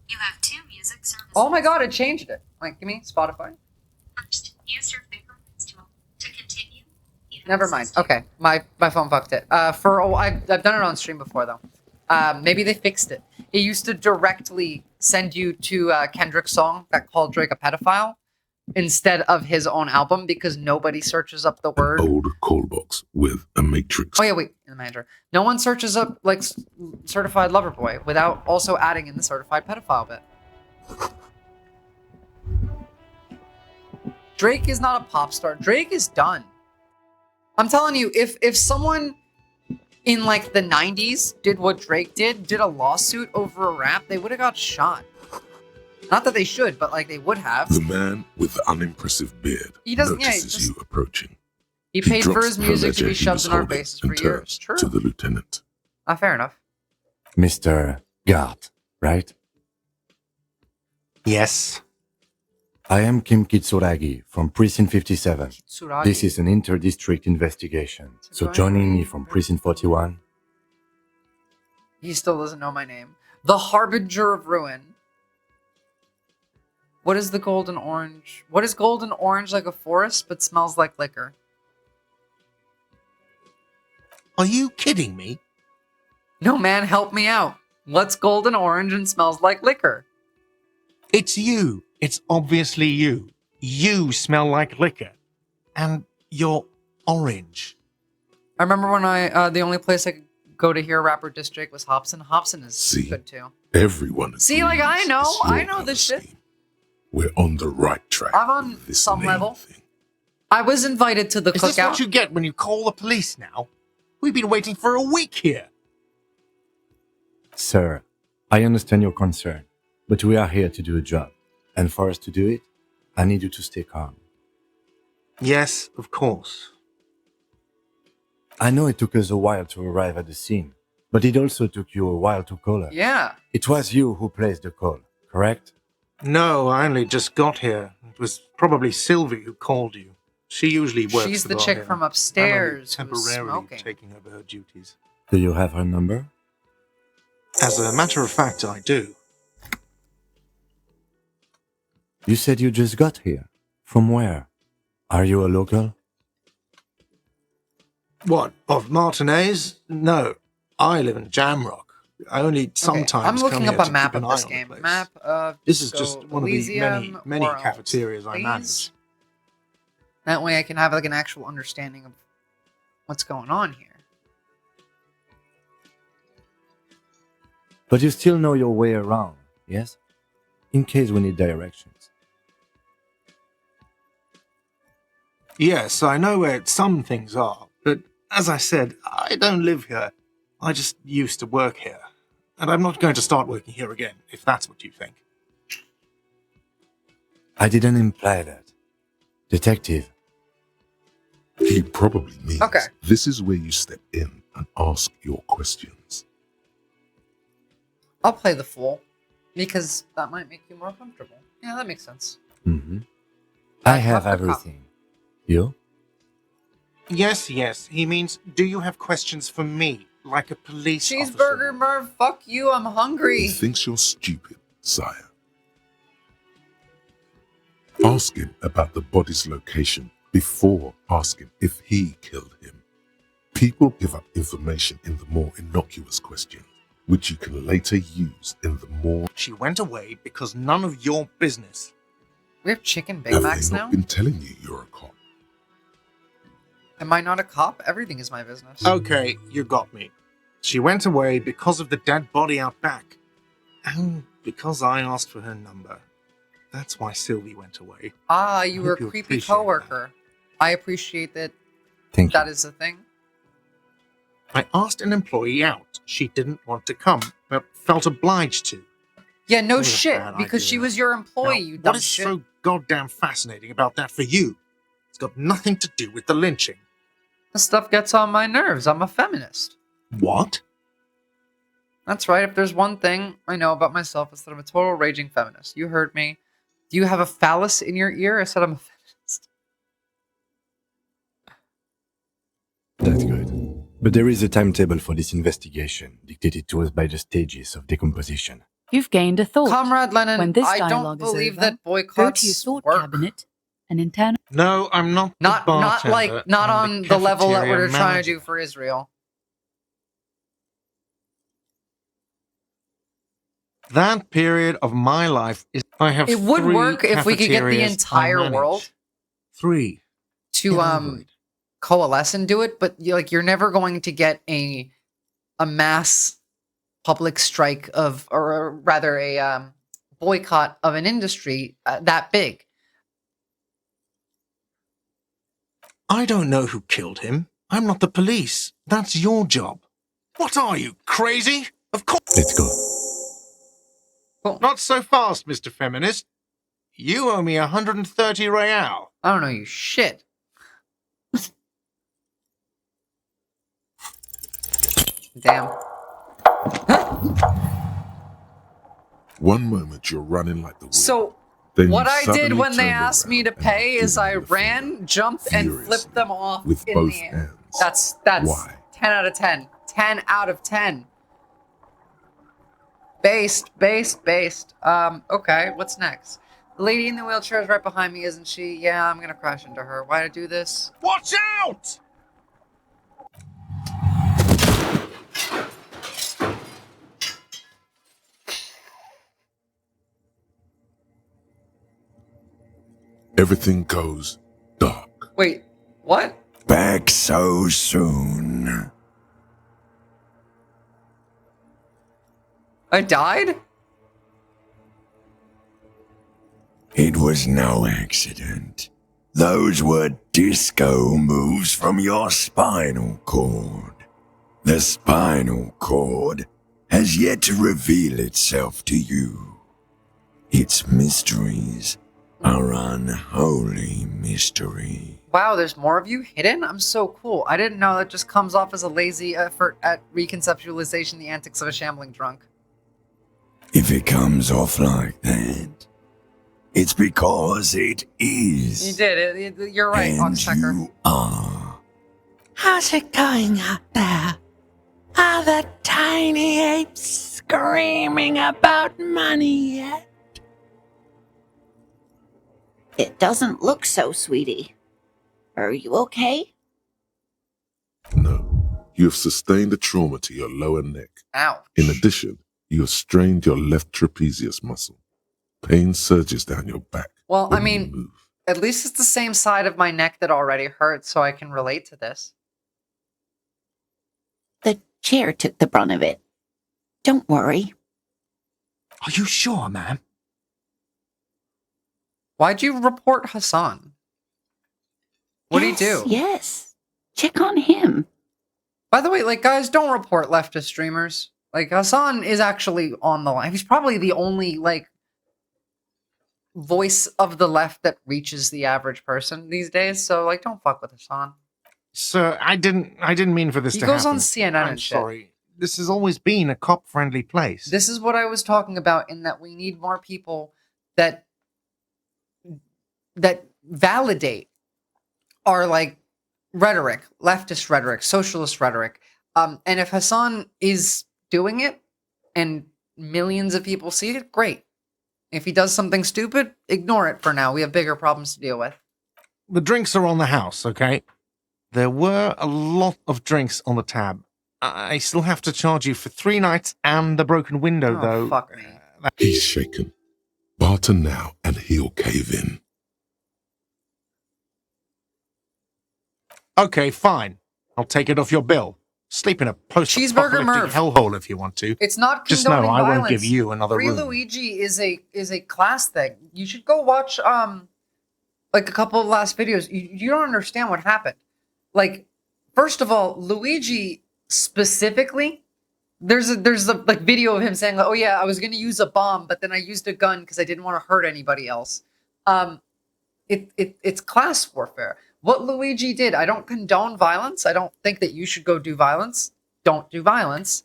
Q: You have 2 music services.
A: Oh my god, it changed it. Like, give me Spotify.
Q: First, use your fingerprints to continue.
A: Never mind. Okay, my phone fucked it. I've done it on stream before though. Maybe they fixed it. It used to directly send you to Kendrick's song that called Drake a pedophile instead of his own album because nobody searches up the word.
C: Old call box with a matrix.
A: Oh yeah, wait, in the manager. No one searches up like Certified Lover Boy without also adding in the certified pedophile bit. Drake is not a pop star. Drake is done. I'm telling you, if someone in like the 90s did what Drake did a lawsuit over a rap, they would have got shot. Not that they should, but like they would have.
C: The man with the unimpressive beard
A: He doesn't.
C: notices you approaching.
A: He paid for
C: drops
A: his
C: the
A: music to
C: ledger
A: be
C: he
A: shoved
C: was
A: in our
C: holding
A: faces for
C: and
A: years.
C: turns
A: True.
C: to the lieutenant.
A: Fair enough.
G: Mr. Gart, right?
R: Yes.
G: I am Kim Kitsuragi from Precinct 57.
A: Kitsuragi.
G: This is an inter-district investigation. So joining me from Precinct 41.
A: He still doesn't know my name. The Harbinger of Ruin. What is the golden orange? What is golden orange like a forest but smells like liquor?
R: Are you kidding me?
A: No, man, help me out. What's golden orange and smells like liquor?
R: It's you. It's obviously you. You smell like liquor. And you're orange.
A: I remember when the only place I could go to hear rapper diss Drake was Hobson. Hobson is good too.
C: Everyone is.
A: See, like I know this shit.
C: We're on the right track.
A: I'm on some level. I was invited to the
R: Is
A: cookout.
R: this what you get when you call the police now? We've been waiting for a week here.
G: Sir, I understand your concern, but we are here to do a job. And for us to do it, I need you to stay calm.
R: Yes, of course.
G: I know it took us a while to arrive at the scene, but it also took you a while to call us.
A: Yeah.
G: It was you who placed the call, correct?
R: No, I only just got here. It was probably Sylvie who called you. She usually works
A: She's
R: the
A: the
R: bar
A: chick
R: here.
A: from
R: I'm only
A: upstairs who was
R: temporarily
A: smoking.
R: taking over her duties.
G: Do you have her number?
R: As a matter of fact, I do.
G: You said you just got here. From where? Are you a local?
R: What, of Martinez? No, I live in Jamrock. I only sometimes
A: I'm looking
R: come
A: up
R: here
A: a
R: to
A: map
R: keep an
A: of
R: eye
A: this
R: on the
A: game.
R: place.
A: Map of
R: This is
A: go
R: just one of the
A: Elysium
R: many
A: World,
R: cafeterias I
A: please.
R: manage.
A: That way I can have like an actual understanding of what's going on here.
G: But you still know your way around, yes? In case we need directions.
R: Yes, I know where some things are, but as I said, I don't live here. I just used to work here. And I'm not going to start working here again, if that's what you think.
G: I didn't imply that. Detective.
C: He probably means
A: Okay.
C: this is where you step in and ask your questions.
A: I'll play the fool because that might make you more comfortable. Yeah, that makes sense.
G: Mm-hmm. I have everything. You?
R: Yes, he means, do you have questions for me, like a police officer?
A: Cheeseburger, Merv, fuck you, I'm hungry.
C: He thinks you're stupid, sire. Ask him about the body's location before asking if he killed him. People give up information in the more innocuous questions, which you can later use in the more...
R: She went away because none of your business.
A: We have chicken Big
C: Have
A: Macs
C: they
A: now?
C: not been telling you you're a cop?
A: Am I not a cop? Everything is my business.
R: Okay, you got me. She went away because of the dead body out back. And because I asked for her number. That's why Sylvie went away.
A: Ah, you were a
R: hope you
A: creepy
R: appreciate
A: coworker. I appreciate that.
G: Thank
A: that is a thing.
R: I asked an employee out. She didn't want to come, but felt obliged to.
A: Yeah, no
R: It was a
A: shit.
R: bad
A: Because she
R: idea.
A: was your employee,
R: Now,
A: you dumb
R: what is
A: shit.
R: so goddamn fascinating about that for you? It's got nothing to do with the lynching.
A: This stuff gets on my nerves. I'm a feminist.
R: What?
A: That's right. If there's one thing I know about myself, it's that I'm a total raging feminist. You heard me. Do you have a phallus in your ear? I said I'm a feminist.
G: That's good. But there is a timetable for this investigation, dictated to us by the stages of decomposition.
F: You've gained a thought.
A: Comrade Lennon,
F: when this
A: I don't
F: dialogue is
A: believe
F: over,
A: that
F: go to your
A: boycotts
F: thought
A: work.
F: cabinet and internal.
R: No, I'm not.
A: Not on the level that we're trying to do for Israel.
R: That period of my life is. I have.
A: It would
R: 3
A: work if we could get the
R: cafeterias I
A: entire
R: manage.
A: world
R: 3.
A: to coalesce and do it, but you're never going to get a mass public strike of, or rather a boycott of an industry that big.
R: I don't know who killed him. I'm not the police. That's your job. What are you, crazy? Of course.
G: Let's go.
A: Cool.
R: Not so fast, Mr. Feminist. You owe me 130 real.
A: I don't know you shit. Damn.
C: One moment you're running like the wind.
A: So,
C: Then
A: what
C: you
A: I did
C: suddenly
A: when they
C: turned
A: asked me to
C: around and
A: pay is
C: given
A: I
C: your
A: ran, jumped, and flipped them off
C: with
A: in
C: both
A: the air.
C: hands.
A: That's
C: Why?
A: 10 out of 10. 10 out of 10. Based. Okay, what's next? The lady in the wheelchair is right behind me, isn't she? Yeah, I'm gonna crash into her. Why did I do this?
R: Watch out!
C: Everything goes dark.
A: Wait, what?
B: Back so soon.
A: I died?
B: It was no accident. Those were disco moves from your spinal cord. The spinal cord has yet to reveal itself to you. Its mysteries are unholy mystery.
A: Wow, there's more of you hidden? I'm so cool. I didn't know that just comes off as a lazy effort at reconceptualization the antics of a shambling drunk.
B: If it comes off like that, it's because it is.
A: You did it. You're right,
B: And
A: Oxpecker.
B: you are.
S: How's it going out there? Are the tiny apes screaming about money yet?
T: It doesn't look so, sweetie. Are you okay?
C: No. You have sustained a trauma to your lower neck.
A: Ouch.
C: In addition, you have strained your left trapezius muscle. Pain surges down your back.
A: Well, I mean, at least it's the same side of my neck that already hurts, so I can relate to this.
T: The chair took the brunt of it. Don't worry.
R: Are you sure, ma'am?
A: Why'd you report Hassan? What'd he do?
T: Yes. Check on him.
A: By the way, like, guys, don't report leftist streamers. Like, Hassan is actually on the line. He's probably the only, like, voice of the left that reaches the average person these days. So, like, don't fuck with Hassan.
R: Sir, I didn't mean for this
A: He
R: to
A: goes
R: happen.
A: on CNN
R: I'm
A: and shit.
R: sorry. This has always been a cop-friendly place.
A: This is what I was talking about, in that we need more people that validate our, like, rhetoric, leftist rhetoric, socialist rhetoric. And if Hassan is doing it and millions of people see it, great. If he does something stupid, ignore it for now. We have bigger problems to deal with.
R: The drinks are on the house, okay? There were a lot of drinks on the tab. I still have to charge you for 3 nights and the broken window, though.
A: Fuck me.
C: He's shaken. Barter now and he'll cave in.
R: Okay, fine. I'll take it off your bill. Sleep in a post-apocalyptic
A: Merv.
R: hellhole if you want to.
A: It's not
R: Just know
A: condoning
R: I
A: violence.
R: won't give you another
A: Free
R: room.
A: Luigi is a class thing. You should go watch like a couple of last videos. You don't understand what happened. Like, first of all, Luigi specifically, there's a like video of him saying, like, "Oh yeah, I was gonna use a bomb, but then I used a gun because I didn't want to hurt anybody else." It's class warfare. What Luigi did, I don't condone violence. I don't think that you should go do violence. Don't do violence.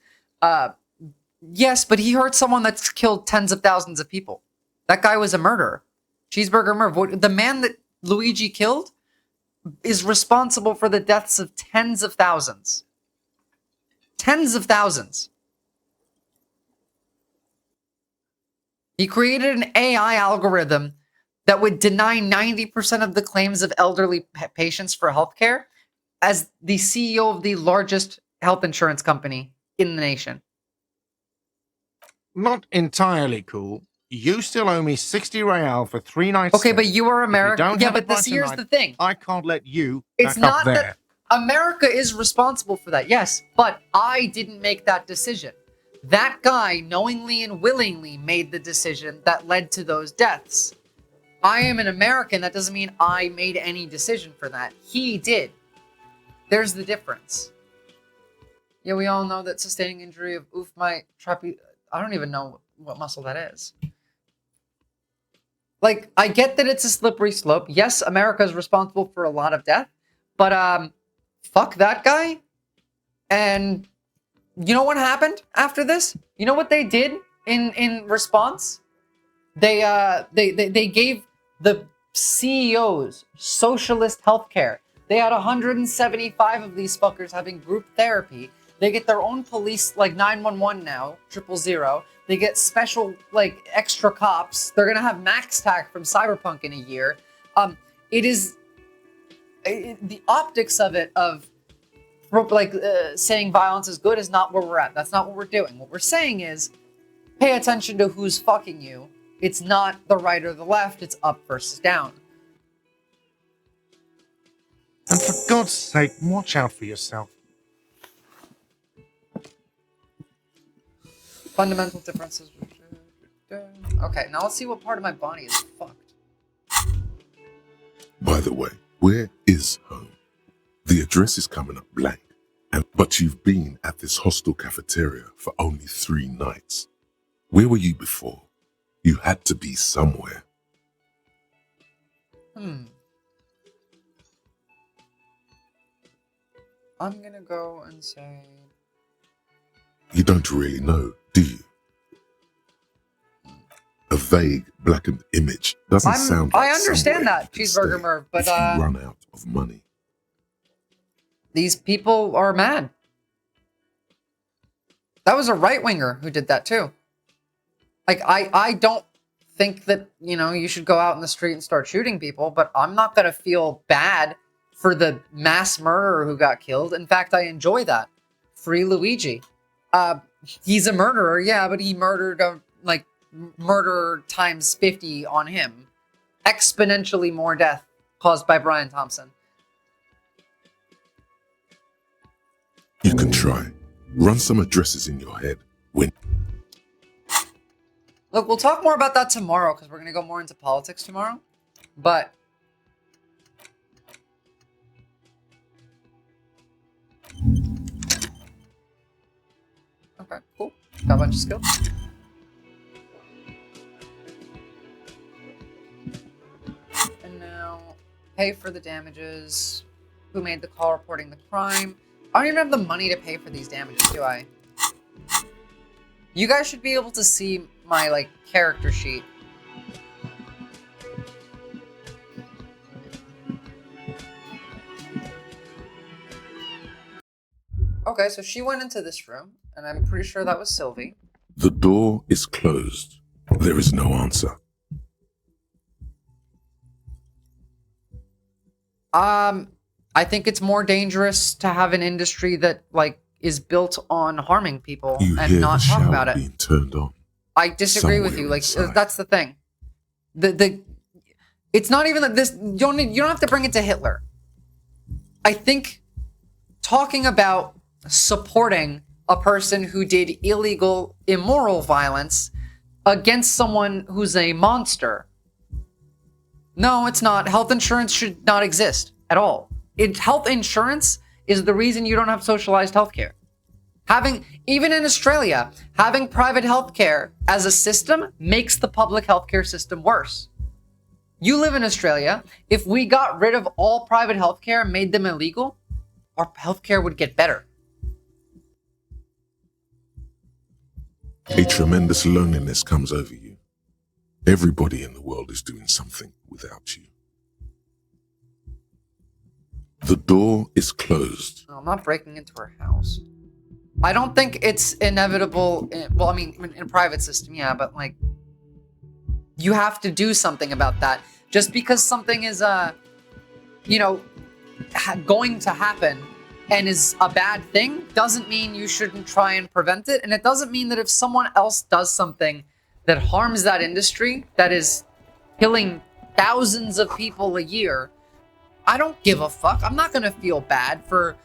A: Yes, but he hurt someone that's killed tens of thousands of people. That guy was a murderer. Cheeseburger Merv. The man that Luigi killed is responsible for the deaths of tens of thousands. Tens of thousands. He created an AI algorithm that would deny 90% of the claims of elderly patients for healthcare as the CEO of the largest health insurance company in the nation.
R: Not entirely cool. You still owe me 60 real for 3 nights.
A: Okay, but you are American.
R: Don't
A: Yeah,
R: have
A: but
R: it by
A: here's
R: tonight,
A: the thing.
R: I can't let you
A: It's
R: back
A: not
R: up there.
A: that America is responsible for that. Yes, but I didn't make that decision. That guy knowingly and willingly made the decision that led to those deaths. I am an American. That doesn't mean I made any decision for that. He did. There's the difference. Yeah, we all know that sustaining injury of my I don't even know what muscle that is. Like, I get that it's a slippery slope. Yes, America is responsible for a lot of death, but fuck that guy. And you know what happened after this? You know what they did in response? They gave the CEOs socialist healthcare. They had 175 of these fuckers having group therapy. They get their own police, like 911 now, 000. They get special, like, extra cops. They're gonna have max tac from Cyberpunk in a year. The optics of it, saying violence is good is not where we're at. That's not what we're doing. What we're saying is, pay attention to who's fucking you. It's not the right or the left, it's up versus down.
R: And for God's sake, watch out for yourself.
A: Fundamental differences. Okay, now let's see what part of my body is fucked.
C: By the way, where is home? The address is coming up blank, but you've been at this hostel cafeteria for only 3 nights. Where were you before? You had to be somewhere.
A: I'm gonna go and say...
C: You don't really know, do you? A vague, blackened image doesn't sound like
A: I understand
C: somewhere
A: that,
C: you can
A: Cheeseburger
C: stay
A: Merv, but
C: if you run out of money.
A: These people are mad. That was a right-winger who did that too. Like, I don't think that, you should go out in the street and start shooting people, but I'm not gonna feel bad for the mass murderer who got killed. In fact, I enjoy that. Free Luigi. He's a murderer, yeah, but he murdered, murder times 50 on him. Exponentially more death caused by Brian Thompson.
C: You can try. Run some addresses in your head.
A: Look, we'll talk more about that tomorrow, because we're going to go more into politics tomorrow. But... okay, cool. Got a bunch of skills. And now, pay for the damages. Who made the call reporting the crime? I don't even have the money to pay for these damages, do I? You guys should be able to see my, character sheet. Okay, so she went into this room, and I'm pretty sure that was Sylvie.
C: The door is closed. There is no answer.
A: I think it's more dangerous to have an industry that, is built on harming people and not talk about it.
C: Being turned on.
A: I disagree with you. That's the thing. It's not even that this. You don't have to bring it to Hitler. I think talking about supporting a person who did illegal, immoral violence against someone who's a monster. No, it's not. Health insurance should not exist at all. Health insurance is the reason you don't have socialized healthcare. Even in Australia, having private healthcare as a system makes the public healthcare system worse. You live in Australia. If we got rid of all private healthcare and made them illegal, our healthcare would get better.
C: A tremendous loneliness comes over you. Everybody in the world is doing something without you. The door is closed.
A: No, I'm not breaking into her house. I don't think it's inevitable. In a private system, yeah, but you have to do something about that. Just because something is, going to happen and is a bad thing doesn't mean you shouldn't try and prevent it. And it doesn't mean that if someone else does something that harms that industry, that is killing thousands of people a year, I don't give a fuck. I'm not going to feel bad for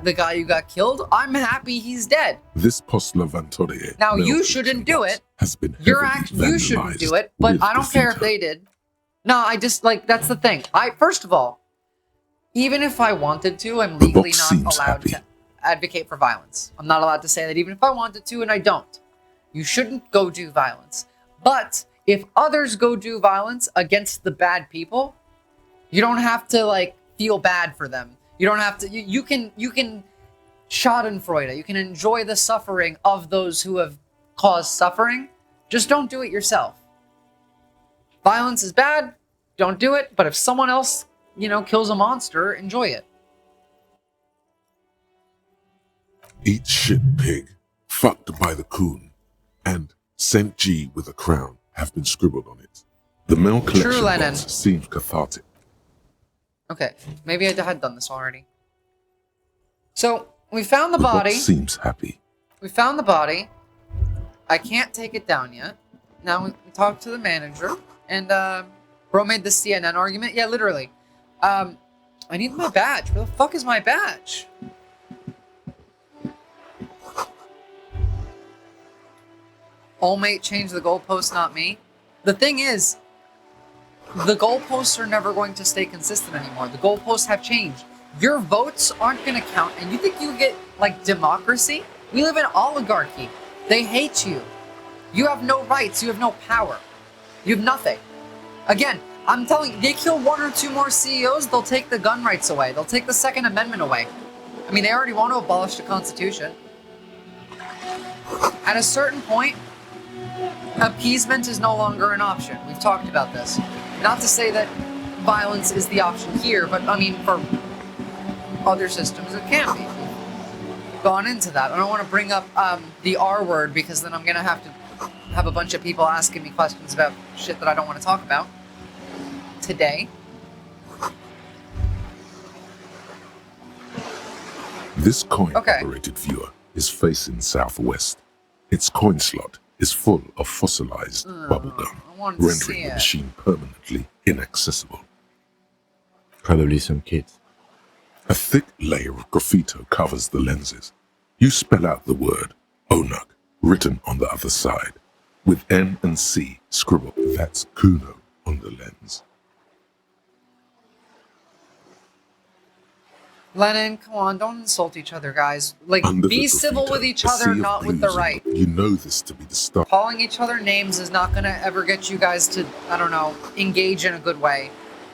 A: the guy who got killed. I'm happy he's dead.
C: This Postlevantorie.
A: Now, you shouldn't do it.
C: Has been
A: You shouldn't do it, but I don't care if they did. No, I just, like, that's the thing. First of all, even if I wanted to, I'm legally not allowed to advocate for violence. I'm not allowed to say that even if I wanted to, and I don't. You shouldn't go do violence. But if others go do violence against the bad people, you don't have to, like, feel bad for them. You don't have to, you can schadenfreude, you can enjoy the suffering of those who have caused suffering. Just don't do it yourself. Violence is bad, don't do it, but if someone else, kills a monster, enjoy it.
C: Eat shit pig, fucked by the coon, and St. G with a crown have been scribbled on it. The mail collection box seems cathartic.
A: Okay, maybe I had done this already. So, we found the body.
C: Box seems happy.
A: We found the body. I can't take it down yet. Now we talked to the manager, and bro made the CNN argument. Yeah, literally. I need my badge. Where the fuck is my badge? All mate changed the goalpost, not me. The thing is, the goalposts are never going to stay consistent anymore. The goalposts have changed. Your votes aren't going to count, and you think you get, like, democracy? We live in oligarchy. They hate you. You have no rights. You have no power. You have nothing. Again, I'm telling you, they kill one or two more CEOs, they'll take the gun rights away. They'll take the Second Amendment away. I mean, they already want to abolish the Constitution. At a certain point, appeasement is no longer an option. We've talked about this. Not to say that violence is the option here, but I mean, for other systems, it can be. We've gone into that. I don't want to bring up the R word, because then I'm going to have a bunch of people asking me questions about shit that I don't want to talk about today.
C: This coin-operated viewer is facing southwest. Its coin slot is full of fossilized bubblegum, rendering the machine permanently inaccessible.
G: Probably some kids.
C: A thick layer of graffito covers the lenses. You spell out the word Onuk, written on the other side, with N and C scribbled. That's Kuno on the lens.
A: Lennon, come on, don't insult each other, guys. Like, be civil with each other, not with the right.
C: You know this to be the stuff.
A: Calling each other names is not gonna ever get you guys to, I don't know, engage in a good way.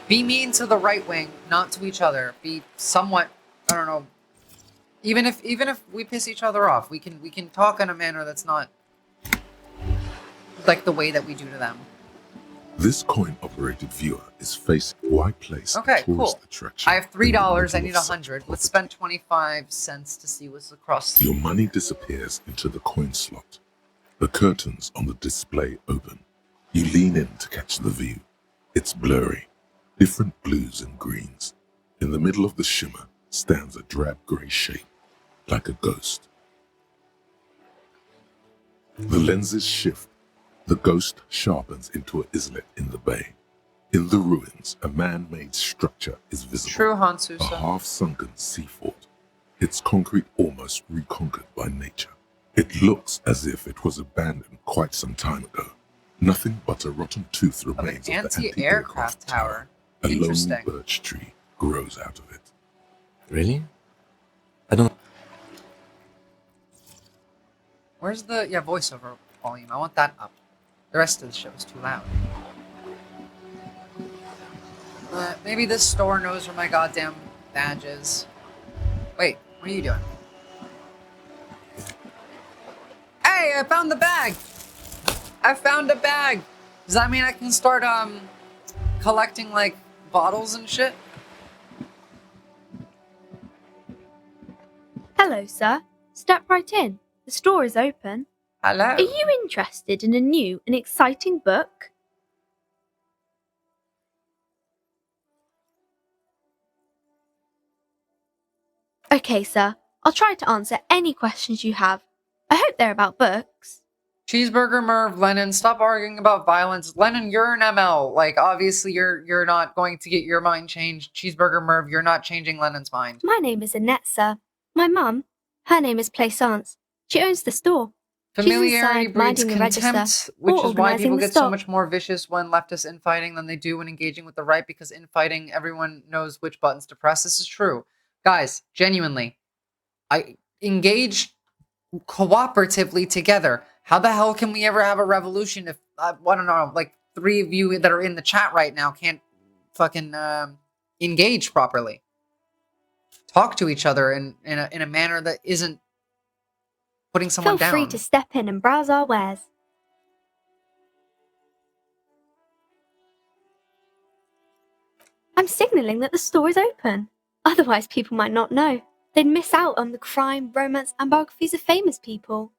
A: Be mean to the right wing, not to each other. Be somewhat, I don't know. Even if we piss each other off, we can talk in a manner that's not like the way that we do to them.
C: This coin-operated viewer is facing why place
A: Okay,
C: tourist
A: cool.
C: attraction.
A: I have $3. I need 100. Let's spend 25 cents to see what's across.
C: Your money disappears into the coin slot. The curtains on the display open. You lean in to catch the view. It's blurry. Different blues and greens. In the middle of the shimmer stands a drab grey shape, like a ghost. The lenses shift. The ghost sharpens into an islet in the bay. In the ruins, a man-made structure is visible.
A: True, Hansusa.
C: A half-sunken sea fort. Its concrete almost reconquered by nature. It looks as if it was abandoned quite some time ago. Nothing but a rotten tooth remains of the
A: anti-aircraft tower.
C: A lonely
A: Interesting.
C: birch tree grows out of it.
G: Really? I don't...
A: Where's the voiceover volume? I want that up. The rest of the show is too loud. Maybe this store knows where my goddamn badge is. Wait, what are you doing? Hey, I found the bag! I found a bag! Does that mean I can start, collecting, like, bottles and shit?
U: Hello, sir. Step right in. The store is open.
A: Hello.
U: Are you interested in a new and exciting book? Okay, sir. I'll try to answer any questions you have. I hope they're about books.
A: Cheeseburger Merv, Lennon, stop arguing about violence. Lennon, you're an ML. Like, obviously, you're not going to get your mind changed. Cheeseburger Merv, you're not changing Lennon's mind.
U: My name is Annette, sir. My mum, her name is Plaisance. She owns the store.
A: Familiarity
U: inside,
A: breeds
U: minding the register,
A: contempt, which
U: or
A: is why people
U: organising the
A: get so
U: stock.
A: much more vicious when leftist infighting than they do when engaging with the right, because infighting, everyone knows which buttons to press. This is true. Guys, genuinely, I engage cooperatively together. How the hell can we ever have a revolution if, I don't know, like 3 of you that are in the chat right now can't fucking engage properly? Talk to each other in a manner that isn't putting someone
U: Feel
A: down.
U: free to step in and browse our wares. I'm signalling that the store is open. Otherwise, people might not know. They'd miss out on the crime, romance, and biographies of famous people.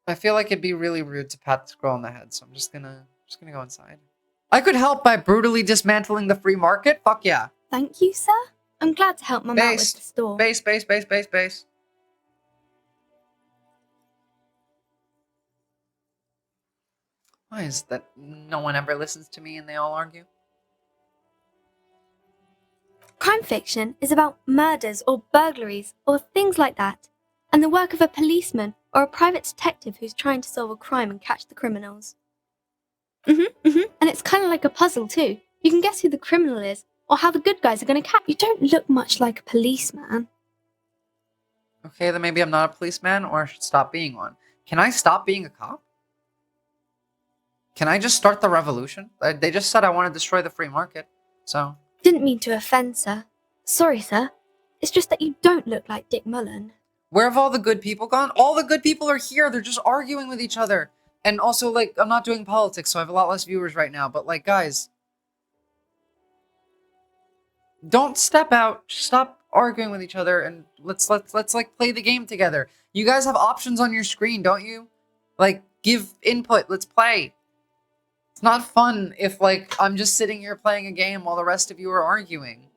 A: I feel like it'd be really rude to pat this girl on the head, so I'm just gonna go inside. I could help by brutally dismantling the free market. Fuck yeah.
U: Thank you, sir. I'm glad to help Mum out with the store.
A: Base. Why is that no one ever listens to me and they all argue?
U: Crime fiction is about murders or burglaries or things like that, and the work of a policeman or a private detective who's trying to solve a crime and catch the criminals. And it's kind of like a puzzle too. You can guess who the criminal is or how the good guys are going to catch. You don't look much like a policeman.
A: Okay, then maybe I'm not a policeman, or I should stop being one. Can I stop being a cop? Can I just start the revolution? They just said I want to destroy the free market, so...
U: Didn't mean to offend, sir. Sorry, sir. It's just that you don't look like Dick Mullen.
A: Where have all the good people gone? All the good people are here. They're just arguing with each other. And also, like, I'm not doing politics, so I have a lot less viewers right now. But, like, guys, don't step out. Stop arguing with each other, and let's like play the game together. You guys have options on your screen, don't you? Like, give input. Let's play. It's not fun if, like, I'm just sitting here playing a game while the rest of you are arguing.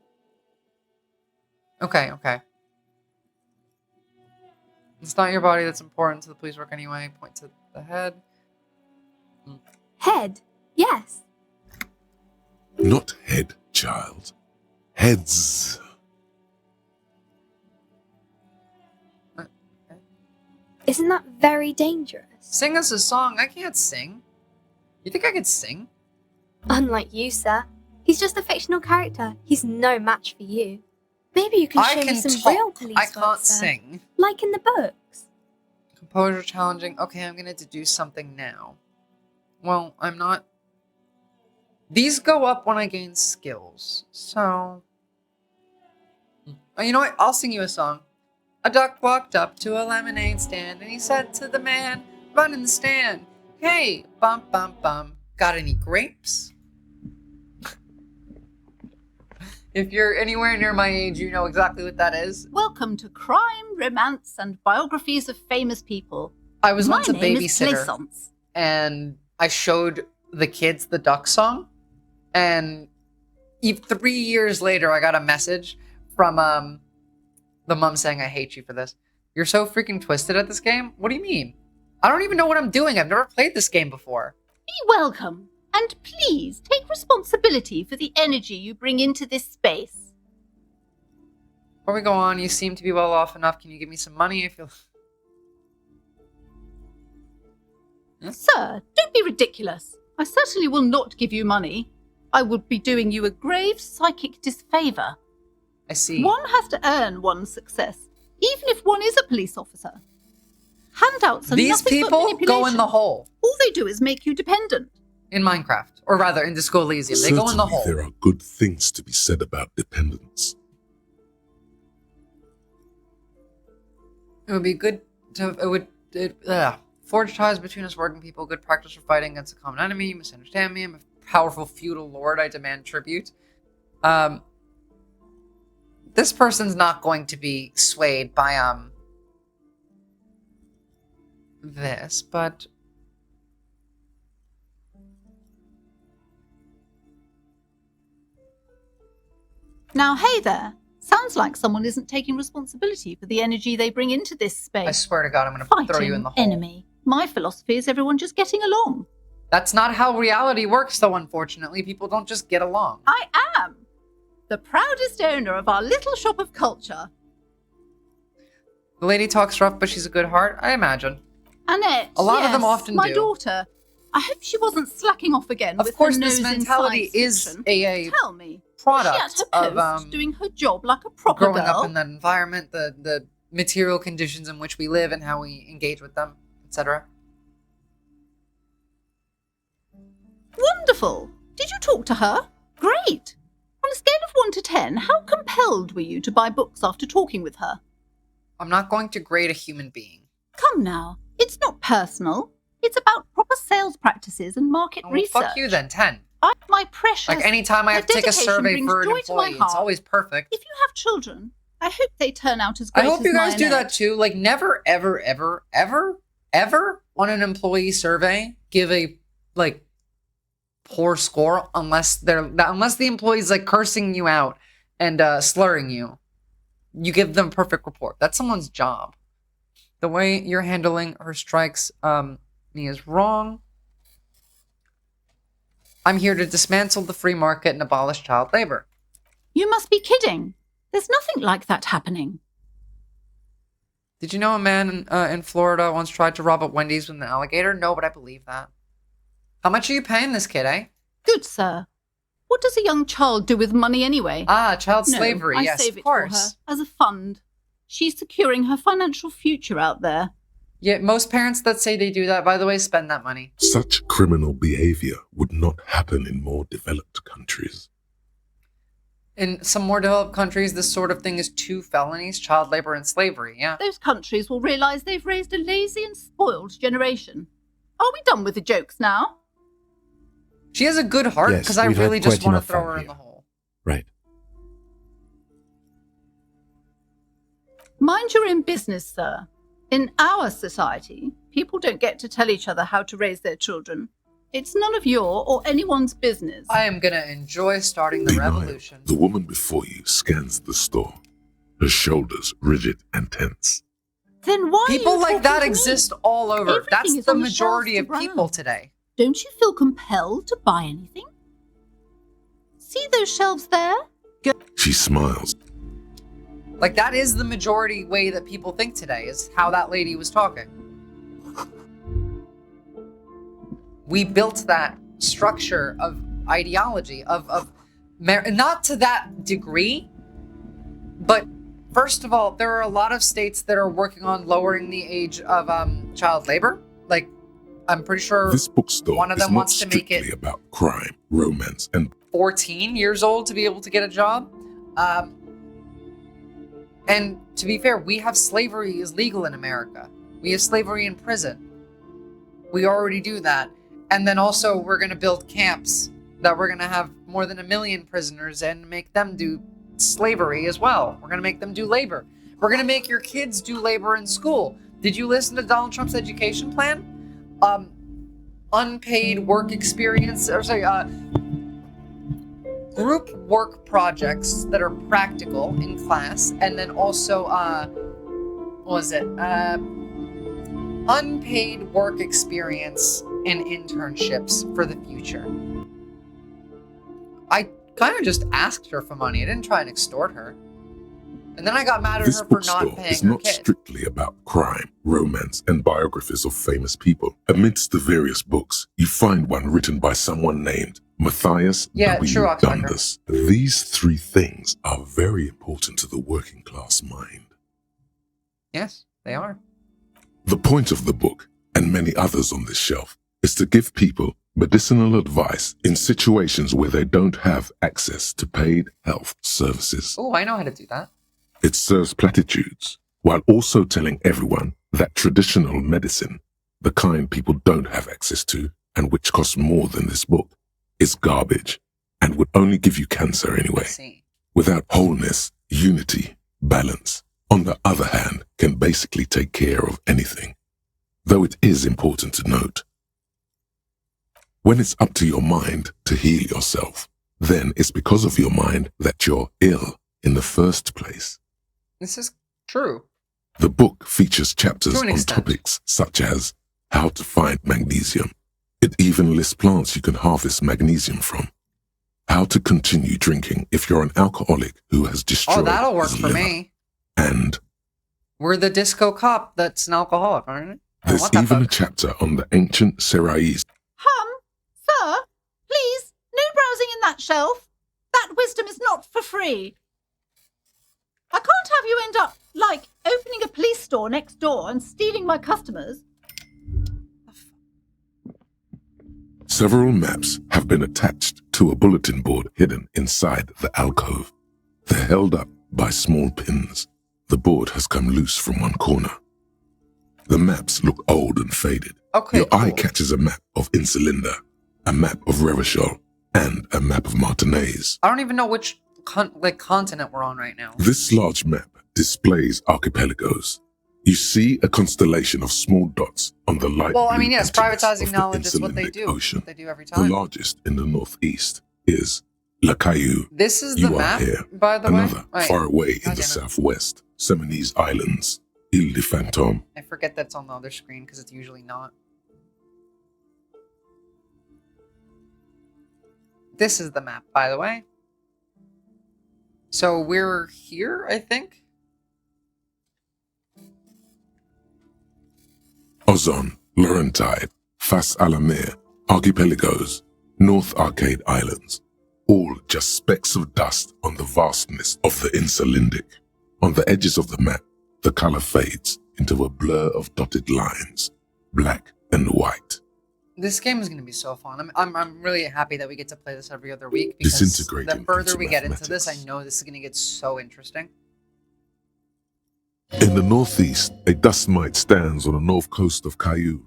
A: Okay. It's not your body that's important to the police work anyway. Point to the head.
U: Head? Yes.
C: Not head, child. Heads.
U: Isn't that very dangerous?
A: Sing us a song. I can't sing. You think I could sing?
U: Unlike you, sir. He's just a fictional character. He's no match for you. Maybe you can show me some real police
A: I
U: work,
A: can't
U: sir.
A: sing.
U: Like in the books.
A: Composure challenging. Okay, I'm gonna do something now. Well, I'm not. These go up when I gain skills. So. Oh, you know what? I'll sing you a song. A duck walked up to a lemonade stand and he said to the man, run in the stand. Hey, bum, bum, bum. Got any grapes? If you're anywhere near my age, you know exactly what that is.
D: Welcome to Crime, Romance, and Biographies of Famous People.
A: I was
D: My
A: once a
D: name is
A: babysitter,
D: Plaisance.
A: and I showed the kids the duck song, and 3 years later, I got a message from the mom saying, I hate you for this. You're so freaking twisted at this game? What do you mean? I don't even know what I'm doing. I've never played this game before.
D: Be welcome, and please take responsibility for the energy you bring into this space.
A: Before we go on, you seem to be well off enough. Can you give me some money if you...
D: Sir, don't be ridiculous. I certainly will not give you money. I would be doing you a grave psychic disfavor.
A: I see.
D: One has to earn one's success, even if one is a police officer. Handouts are
A: These
D: nothing but
A: people
D: manipulation.
A: go in the hole.
D: All they do is make you dependent.
A: In Minecraft. Or rather, in Disco Elysium. They go in the
C: Certainly
A: hole.
C: there are good things to be said about dependence.
A: It would be good to... Forge ties between us working people. Good practice for fighting against a common enemy. You misunderstand me. I'm a powerful feudal lord. I demand tribute. This person's not going to be swayed by, this, but...
D: Now, hey there. Sounds like someone isn't taking responsibility for the energy they bring into this space.
A: I swear to God, I'm going to throw you in the hole.
D: Enemy. My philosophy is everyone just getting along.
A: That's not how reality works, though, unfortunately. People don't just get along.
D: I am the proudest owner of our little shop of culture.
A: The lady talks rough, but she's a good heart, I imagine.
D: Annette,
A: A lot of them
D: yes,
A: often
D: my
A: do.
D: daughter. I hope she wasn't slacking off again
A: Of
D: with
A: course,
D: her
A: this
D: nose in
A: mentality
D: science
A: is
D: fiction.
A: a
D: Tell me, was she at
A: product
D: her
A: of
D: post doing her job like a proper
A: growing
D: girl?
A: up in that environment, the material conditions in which we live and how we engage with them, etc.
D: Wonderful. Did you talk to her? Great. On a scale of 1 to 10, how compelled were you to buy books after talking with her?
A: I'm not going to grade a human being.
D: Come now. It's not personal. It's about proper sales practices and market
A: Oh,
D: research.
A: fuck you then, 10.
D: My precious.
A: Like anytime I have to take a
D: dedication
A: survey
D: brings
A: for an
D: joy to my
A: employee, it's
D: heart.
A: always perfect.
D: If you have children, I hope they turn out as
A: I
D: great
A: hope
D: as
A: you guys
D: mine
A: do
D: are.
A: that too. Like never, ever, ever, ever, ever on an employee survey give a like poor score unless the employee's like cursing you out and slurring you. You give them a perfect report. That's someone's job. The way you're handling her strikes me is wrong. I'm here to dismantle the free market and abolish child labor.
D: You must be kidding. There's nothing like that happening.
A: Did you know a man in Florida once tried to rob a Wendy's with an alligator? No, but I believe that. How much are you paying this kid, eh?
D: Good, sir. What does a young child do with money anyway?
A: Ah, child
D: No,
A: slavery,
D: I
A: yes,
D: save
A: of
D: it for her
A: course.
D: as a fund. She's securing her financial future out there.
A: Yeah, most parents that say they do that, by the way, spend that money.
C: Such criminal behavior would not happen in more developed countries.
A: In some more developed countries, this sort of thing is 2 felonies, child labor and slavery, yeah.
D: Those countries will realise they've raised a lazy and spoiled generation. Are we done with the jokes now?
A: She has a good heart,
G: Yes,
A: because I
G: we've had
A: really just
G: quite
A: want to
G: enough
A: throw
G: fun
A: her in
G: here.
A: the hole.
G: Right.
D: Mind your own business, sir. In our society, people don't get to tell each other how to raise their children. It's none of your or anyone's business.
A: I am going to enjoy starting the
C: Denial.
A: revolution.
C: The woman before you scans the store, her shoulders rigid and tense.
D: Then why are
A: People
D: you
A: like
D: talking
A: that
D: to me?
A: exist all over.
D: Everything
A: That's
D: is
A: the
D: on the
A: majority
D: shelves
A: of
D: to
A: people
D: browse.
A: today.
D: Don't you feel compelled to buy anything? See those shelves there?
C: She smiles.
A: Like, that is the majority way that people think today, is how that lady was talking. We built that structure of ideology, not to that degree, but first of all, there are a lot of states that are working on lowering the age of child labor. Like, I'm pretty sure
C: This bookstore
A: one of
C: is
A: them
C: not
A: wants to make
C: strictly
A: it
C: about crime, romance, and
A: 14 years old to be able to get a job. And to be fair, we have slavery is legal in America. We have slavery in prison. We already do that. And then also we're going to build camps that we're going to have more than 1 million prisoners and make them do slavery as well. We're going to make them do labor. We're going to make your kids do labor in school. Did you listen to Donald Trump's education plan? Unpaid work experience, group work projects that are practical in class, and then also unpaid work experience and internships for the future. I kind of just asked her for money. I didn't try and extort her. And then I got mad at
C: this
A: her for
C: bookstore
A: not paying
C: is
A: her
C: not
A: kid.
C: strictly about crime, romance, and biographies of famous people. Amidst the various books, you find one written by someone named Matthias W.
A: true, Oxford.
C: Dundas. These 3 things are very important to the working class mind.
A: Yes, they are.
C: The point of the book, and many others on this shelf, is to give people medicinal advice in situations where they don't have access to paid health services.
A: Oh, I know how to do that.
C: It serves platitudes, while also telling everyone that traditional medicine, the kind people don't have access to, and which costs more than this book, is garbage, and would only give you cancer anyway. Without wholeness, unity, balance, on the other hand, can basically take care of anything. Though it is important to note, when it's up to your mind to heal yourself, then it's because of your mind that you're ill in the first place.
A: This is true.
C: The book features chapters
A: To an
C: on
A: extent.
C: topics such as how to find magnesium. It even lists plants you can harvest magnesium from. How to continue drinking if you're an alcoholic who has destroyed
A: Oh, that'll work
C: his
A: for
C: liver.
A: me.
C: And
A: We're the disco cop that's an alcoholic, aren't it?
C: There's even a chapter on the ancient Serais.
D: Sir, please, no browsing in that shelf. That wisdom is not for free. I can't have you end up, like, opening a police store next door and stealing my customers.
C: Several maps have been attached to a bulletin board hidden inside the alcove. They're held up by small pins. The board has come loose from one corner. The maps look old and faded. Your eye catches a map of Insulinda, a map of Revachol, and a map of Martinez.
A: I don't even know which continent we're on right now.
C: This large map displays archipelagos. You see a constellation of small dots on the light
A: Well, I
C: blue
A: mean, yes,
C: emptiness
A: privatizing
C: of the
A: knowledge is what they
C: Insulindic
A: do.
C: Ocean.
A: They do every
C: The
A: time.
C: largest in the northeast is La Caillou.
A: This is
C: You
A: the
C: are
A: map,
C: here.
A: by the way?
C: Another,
A: Right.
C: far away in
A: God
C: the
A: damn it.
C: southwest, Seminese Islands, Ile de Fantôme.
A: I forget that's on the other screen because it's usually not. This is the map, by the way. So we're here, I think.
C: Ozon, Laurentide, Fas à la Mer, Archipelagos, North Arcade Islands, all just specks of dust on the vastness of the Insulindic. On the edges of the map, the color fades into a blur of dotted lines, black and white.
A: This game is going to be so fun. I'm really happy that we get to play this every other week because
C: Disintegrating
A: the further
C: into
A: we get into this, I know this is going to get so interesting.
C: In the northeast, a dust mite stands on the north coast of Caillou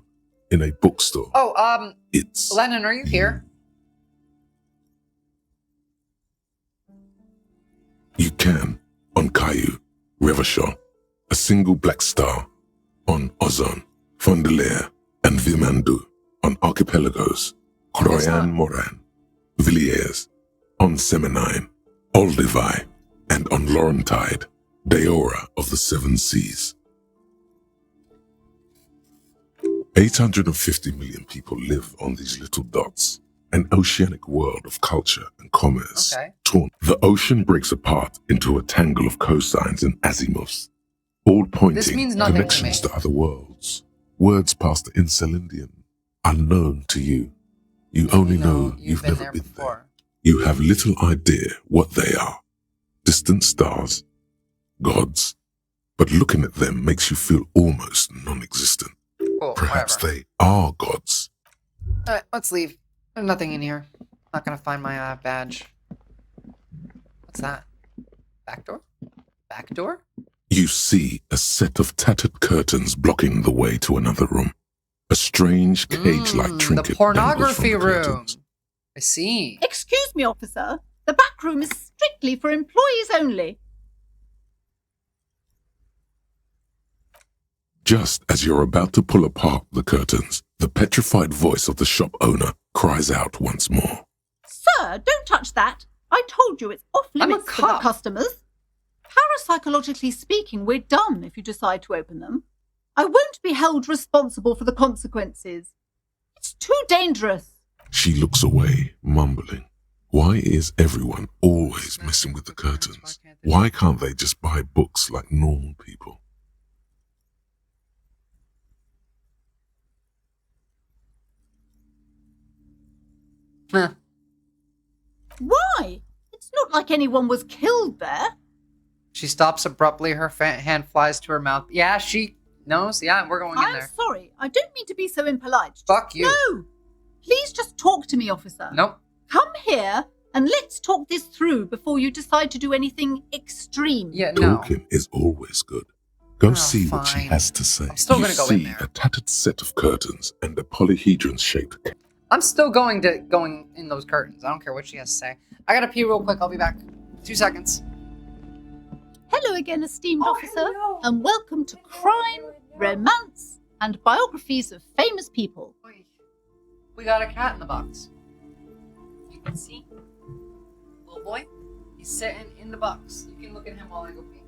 C: in a bookstore.
A: Oh,
C: It's
A: Lennon, are you here?
C: You can, on Caillou, Revachol, a single black star, on Ozon, Fondelier, and Vimandu, on Archipelagos, Croyan Moran, Villiers, on Seminine, Olduvai, and on Laurentide, Deora of the Seven Seas. 850 million people live on these little dots, an oceanic world of culture and commerce. Torn. The ocean breaks apart into a tangle of cosines and azimuths, all pointing
A: means nothing to
C: connections
A: me.
C: to other worlds. Words past the Insulindian, unknown to you. You only know you've never been there. You have little idea what they are. Distant stars, gods, but looking at them makes you feel almost non-existent.
A: Cool,
C: Perhaps they are gods.
A: Alright, let's leave. There's nothing in here. Not gonna find my badge. What's that? Back door? Back door?
C: You see a set of tattered curtains blocking the way to another room. A strange cage-like
A: The
C: trinket
A: pornography
C: dangles from the
A: room.
C: curtains.
A: I see.
D: Excuse me, officer. The back room is strictly for employees only.
C: Just as you're about to pull apart the curtains, the petrified voice of the shop owner cries out once more.
D: Sir, don't touch that. I told you it's off limits for the customers. Parapsychologically speaking, we're done if you decide to open them. I won't be held responsible for the consequences. It's too dangerous.
C: She looks away, mumbling. Why is everyone always messing with the curtains? Why can't they just buy books like normal people?
A: Huh.
D: Why? It's not like anyone was killed there.
A: She stops abruptly. Her hand flies to her mouth. Yeah, she knows. Yeah, we're going in there.
D: I'm sorry. I don't mean to be so impolite.
A: Fuck you.
D: No! Please just talk to me, officer.
A: Nope.
D: Come here and let's talk this through before you decide to do anything extreme.
A: Yeah, no.
C: Talking is always good. Go see what she has to say.
A: still
C: you
A: gonna go in
C: see
A: there.
C: a tattered set of curtains and a polyhedron-shaped.
A: I'm still going in those curtains. I don't care what she has to say. I gotta pee real quick. I'll be back. 2 seconds.
D: Hello again, esteemed officer, and welcome to Crime, Romance, and Biographies of Famous People.
A: We got a cat in the box. You can see. Little boy. He's sitting in the box. You can look at him while I go pee.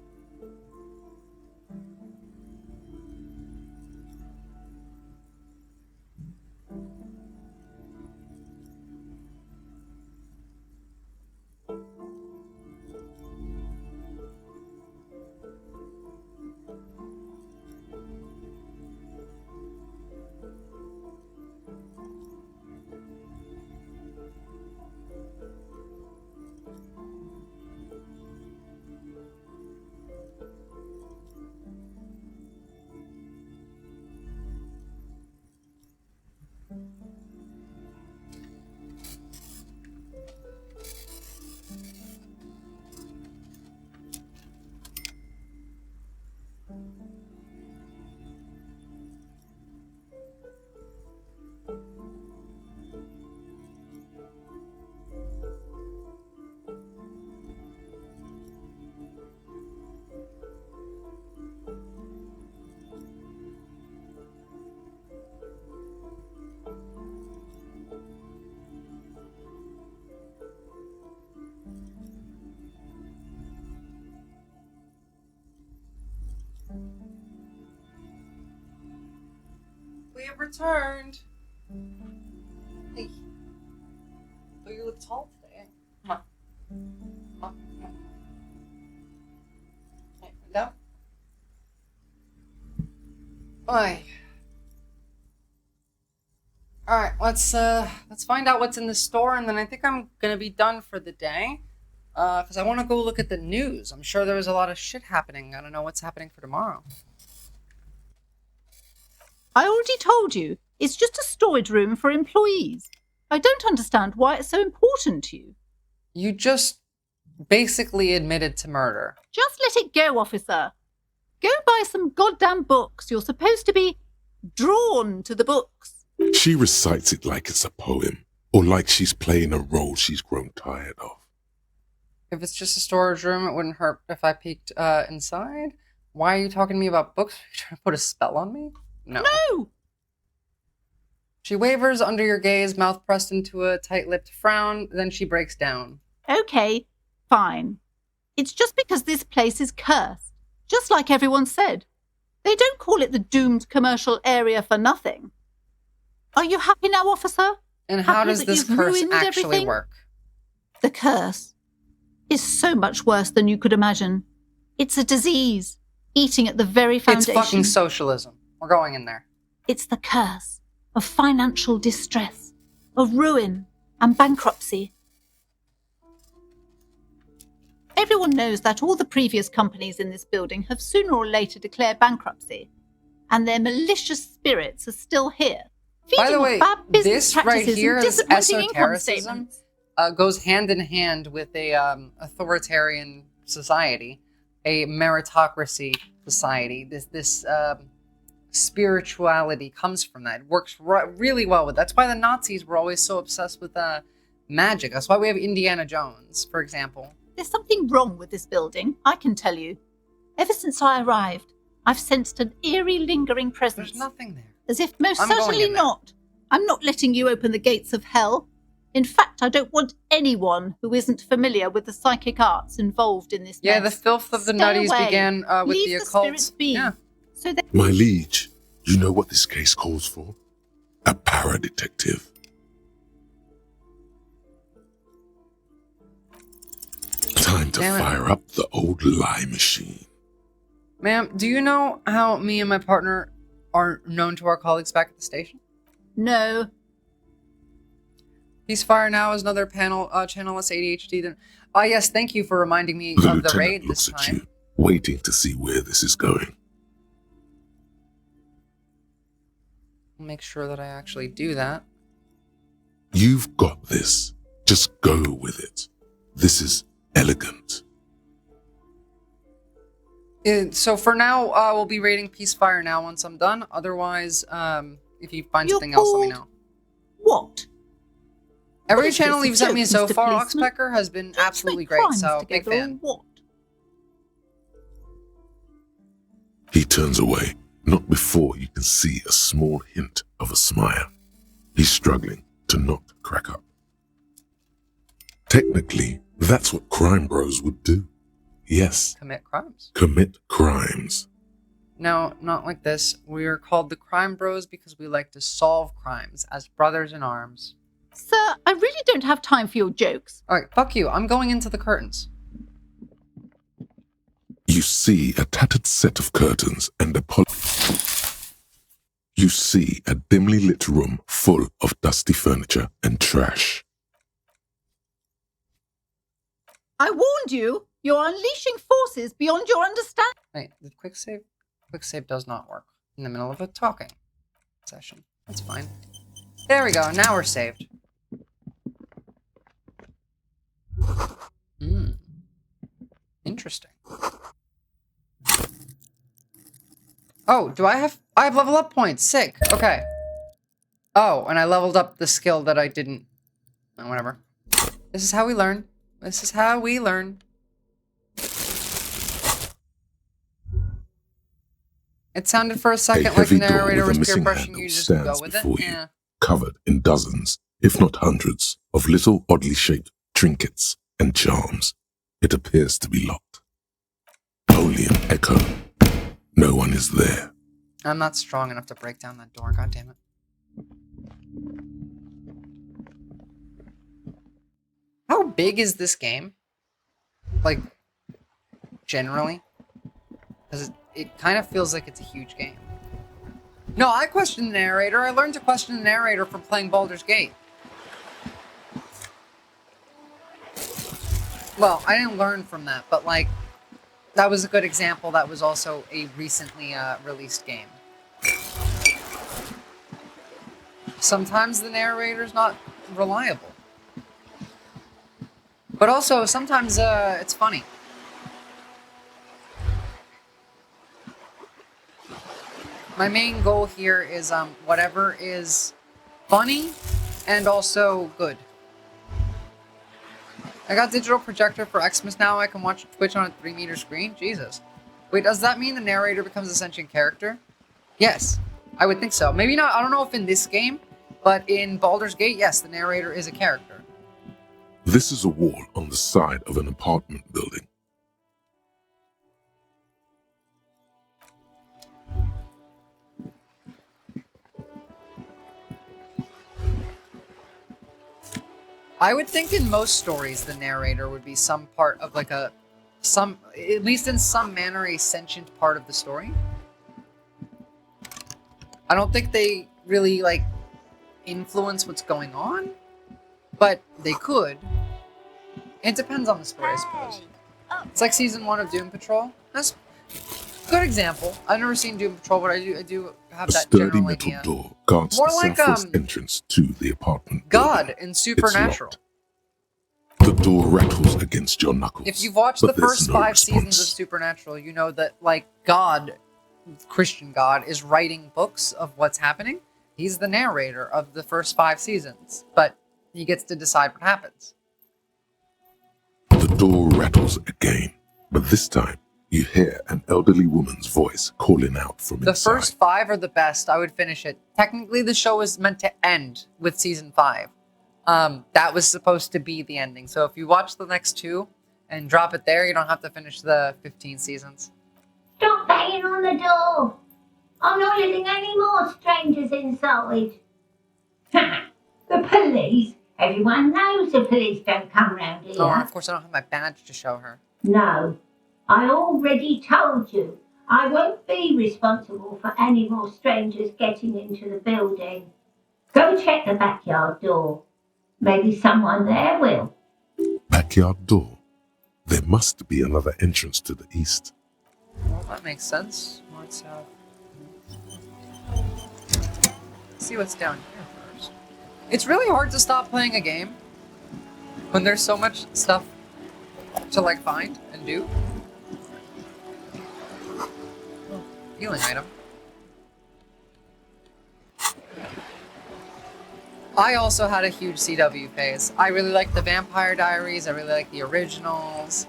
A: returned. Hey. Oh, you look tall today. Come on. Come on. Come on. Okay, down. Oi. Alright, let's find out what's in the store, and then I think I'm gonna be done for the day. Because I want to go look at the news. I'm sure there was a lot of shit happening. I don't know what's happening for tomorrow.
D: I already told you, it's just a storage room for employees. I don't understand why it's so important to you.
A: You just basically admitted to murder.
D: Just let it go, officer. Go buy some goddamn books. You're supposed to be drawn to the books.
C: She recites it like it's a poem, or like she's playing a role she's grown tired of.
A: If it's just a storage room, it wouldn't hurt if I peeked inside. Why are you talking to me about books? Are you trying to put a spell on me? No.
D: No!
A: She wavers under your gaze, mouth pressed into a tight-lipped frown, then she breaks down.
D: Okay, fine. It's just because this place is cursed, just like everyone said. They don't call it the doomed commercial area for nothing. Are you happy now, officer?
A: And how
D: Happy
A: does
D: that
A: this
D: you've
A: curse
D: ruined
A: actually
D: everything?
A: work?
D: The curse is so much worse than you could imagine. It's a disease, eating at the very foundation.
A: It's fucking socialism. We're going in there.
D: It's the curse of financial distress, of ruin and bankruptcy. Everyone knows that all the previous companies in this building have sooner or later declared bankruptcy, and their malicious spirits are still here.
A: By the way,
D: bad business
A: this right
D: practices
A: here,
D: and
A: this
D: disappointing income
A: esotericism,
D: statements.
A: goes hand in hand with a authoritarian society, a meritocracy society. This spirituality comes from that. It works really well with. That's why the Nazis were always so obsessed with magic. That's why we have Indiana Jones, for example.
D: There's something wrong with this building, I can tell you. Ever since I arrived, I've sensed an eerie, lingering presence.
A: There's nothing there.
D: As if most
A: I'm going
D: certainly
A: in there.
D: not. I'm not letting you open the gates of hell. In fact, I don't want anyone who isn't familiar with the psychic arts involved in this
A: Yeah,
D: mess.
A: the filth of the
D: Stay
A: nutties
D: away.
A: began with
D: Leave
A: the
D: the
A: occult.
D: spirits be.
A: Yeah.
D: So that
C: My liege, you know what this case calls for? A para-detective. Time to
A: Damn it.
C: fire up the old lie machine.
A: Ma'am, do you know how me and my partner are known to our colleagues back at the station?
D: No.
A: Ceasefire Now is another channelless ADHD. Then, yes, thank you for reminding me
C: The
A: of the
C: lieutenant
A: raid
C: looks
A: this
C: at
A: time.
C: you, waiting to see where this is going.
A: I'll make sure that I actually do that.
C: You've got this. Just go with it. This is elegant.
A: So for now, we'll be raiding Peacefire Now once I'm done. Otherwise, if you find something else, let me know.
D: What?
A: Every
D: is
A: channel
D: this, a
A: you've sent
D: joke,
A: me so
D: Mr.
A: far,
D: Policeman?
A: Oxpecker, has been absolutely
D: make
A: great.
D: crimes
A: So big
D: together,
A: fan.
D: or what?
C: He turns away, not before you can see a small hint of a smile. He's struggling to not crack up. Technically, that's what crime bros would do. Yes,
A: Commit crimes.
C: commit crimes.
A: No, not like this. We are called the Crime Bros because we like to solve crimes as brothers in arms.
D: Sir, I really don't have time for your jokes.
A: All right, fuck you. I'm going into the curtains.
C: You see a tattered set of curtains and a You see a dimly lit room full of dusty furniture and trash.
D: I warned you. You're unleashing forces beyond your understanding.
A: Wait, the quick save does not work in the middle of a talking session. That's fine. There we go. Now we're saved. Interesting. Oh, do I have level up points? Sick. Okay. Oh, and I leveled up the skill that I didn't. Oh, whatever. This is how we learn. This is how we learn. It sounded for a second like the
C: heavy door
A: narrator
C: with
A: was
C: a
A: peer
C: missing
A: pressuring
C: handle
A: you just to go
C: stands
A: with
C: before
A: it.
C: you,
A: Yeah.
C: covered in dozens, if not hundreds, of little oddly shaped trinkets and charms. It appears to be locked. Only an echo. No one is there.
A: I'm not strong enough to break down that door. God damn it. How big is this game? Like, generally? Because it kind of feels like it's a huge game. No, I questioned the narrator. I learned to question the narrator from playing Baldur's Gate. Well, I didn't learn from that, but like, that was a good example. That was also a recently released game. Sometimes the narrator's not reliable. But also, sometimes it's funny. My main goal here is whatever is funny and also good. I got digital projector for Xmas now. I can watch Twitch on a 3-meter screen. Jesus. Wait, does that mean the narrator becomes a sentient character? Yes, I would think so. Maybe not. I don't know if in this game, but in Baldur's Gate, yes, the narrator is a character.
C: This is a wall on the side of an apartment building.
A: I would think in most stories the narrator would be some part of like at least in some manner, a sentient part of the story. I don't think they really like influence what's going on, but they could. It depends on the story, I suppose. It's like season 1 of Doom Patrol. That's a good example. I've never seen Doom Patrol, but I do have
C: A
A: that
C: sturdy
A: general
C: metal
A: idea.
C: door guards
A: More
C: the
A: like,
C: southwest entrance to the apartment
A: God
C: building.
A: in Supernatural.
C: The door rattles against your knuckles.
A: If you've watched
C: but
A: the
C: there's
A: first
C: no
A: 5 seasons of
C: response.
A: Supernatural, you know that, like, God, Christian God, is writing books of what's happening. He's the narrator of the first 5 seasons, but he gets to decide what happens.
C: The door rattles again, but this time you hear an elderly woman's voice calling out from
A: The
C: inside.
A: first 5 are the best. I would finish it. Technically, the show is meant to end with season 5. That was supposed to be the ending. So if you watch the next 2 and drop it there, you don't have to finish the 15 seasons.
L: Stop banging on the door. I'm not letting any more strangers inside. The police? Everyone knows the police don't come round here.
A: Oh, and of course I don't have my badge to show her.
L: No, I already told you. I won't be responsible for any more strangers getting into the building. Go check the backyard door. Maybe someone there will.
C: Backyard door. There must be another entrance to the east.
A: Well, that makes sense. Let's see what's down here first. It's really hard to stop playing a game when there's so much stuff to like find and do. Oh, healing item. I also had a huge CW phase. I really like the Vampire Diaries. I really like the originals.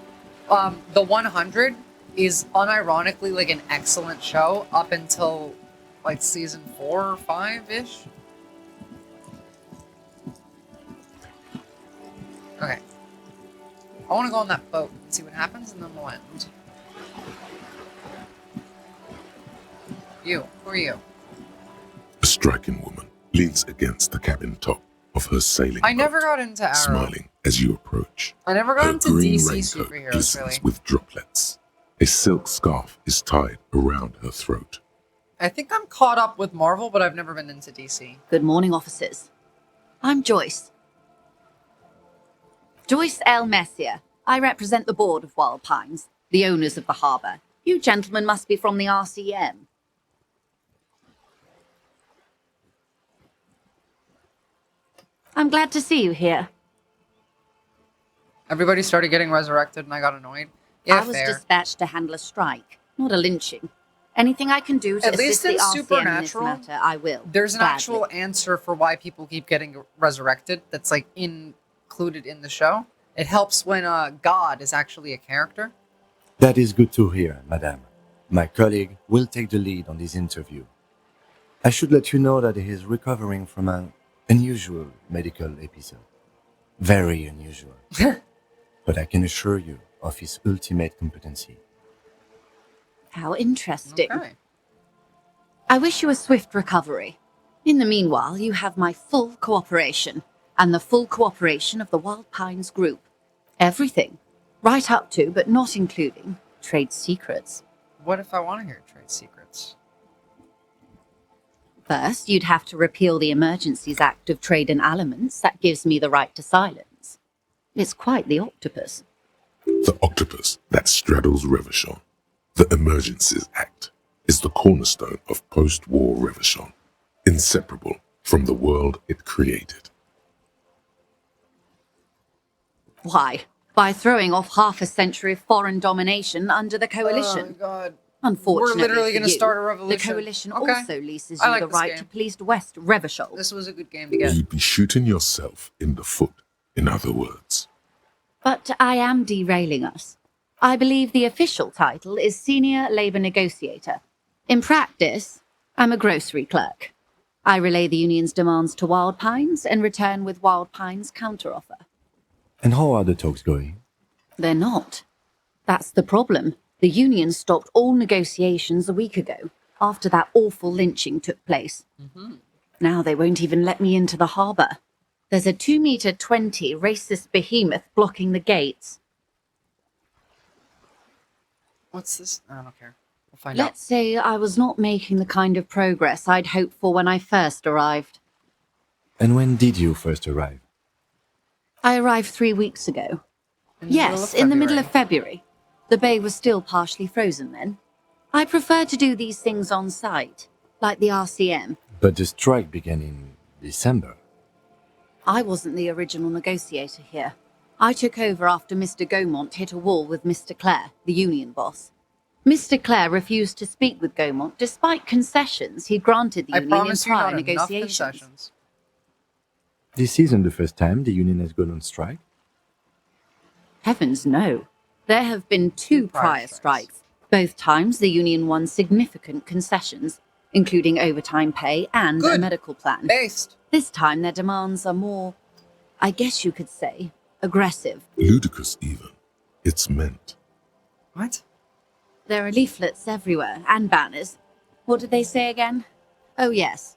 A: The 100 is unironically like an excellent show up until like season 4 or 5-ish. Okay. I want to go on that boat and see what happens, and then we'll end. You. Who are you?
C: A striking woman leans against the cabin top of her sailing
A: I
C: boat,
A: never got into Arrow.
C: smiling as you approach.
A: I never got
C: Her
A: into
C: green
A: DC
C: raincoat
A: superheroes,
C: glistens
A: really.
C: with droplets. A silk scarf is tied around her throat.
A: I think I'm caught up with Marvel, but I've never been into DC.
V: Good morning, officers. I'm Joyce. Joyce L. Messier. I represent the board of Wild Pines, the owners of the harbour. You gentlemen must be from the RCM. I'm glad to see you here.
A: Everybody started getting resurrected, and I got annoyed. Yeah,
V: I was
A: fair.
V: dispatched to handle a strike, not a lynching. Anything I can do to
A: At
V: assist
A: least
V: the
A: in
V: RCM in this
A: Supernatural,
V: matter, I will.
A: There's an
V: gladly.
A: actual answer for why people keep getting resurrected that's like included in the show. It helps when God is actually a character.
G: That is good to hear, madame. My colleague will take the lead on this interview. I should let you know that he is recovering from an unusual medical episode. Very unusual. But I can assure you of his ultimate competency.
V: How interesting.
A: Okay.
V: I wish you a swift recovery. In the meanwhile, you have my full cooperation. and the full cooperation of the Wild Pines Group. Everything. Right up to, but not including, trade secrets.
A: What if I want to hear trade secrets?
V: First, you'd have to repeal the Emergencies Act of Trade in Aliments. That gives me the right to silence. It's quite the octopus.
C: The octopus that straddles Revachol. The Emergencies Act is the cornerstone of post-war Revachol, inseparable from the world it created.
V: Why? By throwing off half a century of foreign domination under the coalition.
A: Oh, God.
V: Unfortunately,
A: We're literally
V: going
A: gonna
V: to
A: start a revolution.
V: The coalition
A: Okay.
V: also leases
A: I
V: you
A: like
V: the
A: this
V: right
A: game.
V: to police West Revachol.
A: This was a good game to get.
C: You'd be shooting yourself in the foot, in other words.
V: But I am derailing us. I believe the official title is Senior Labour Negotiator. In practice, I'm a grocery clerk. I relay the union's demands to Wild Pines and return with Wild Pines' counteroffer.
G: And how are the talks going?
V: They're not. That's the problem. The union stopped all negotiations a week ago, after that awful lynching took place. Now they won't even let me into the harbour. There's a 2-meter-20 racist behemoth blocking the gates.
A: What's this? I don't care. We'll find out.
V: Let's say I was not making the kind of progress I'd hoped for when I first arrived.
G: And when did you first arrive?
V: I arrived 3 weeks ago. Yes, in the middle of February. The bay was still partially frozen then. I prefer to do these things on site, like the RCM.
G: But the strike began in December.
V: I wasn't the original negotiator here. I took over after Mr. Gaumont hit a wall with Mr. Clare, the union boss. Mr. Clare refused to speak with Gaumont despite concessions he'd granted the union in prior negotiations.
G: This isn't the first time the union has gone on strike?
V: Heavens no. There have been 2 prior strikes. Both times the union won significant concessions, including overtime pay and a medical plan. This time their demands are more, I guess you could say, aggressive.
C: Ludicrous even. It's meant.
A: What?
V: There are leaflets everywhere, and banners. What did they say again? Oh yes.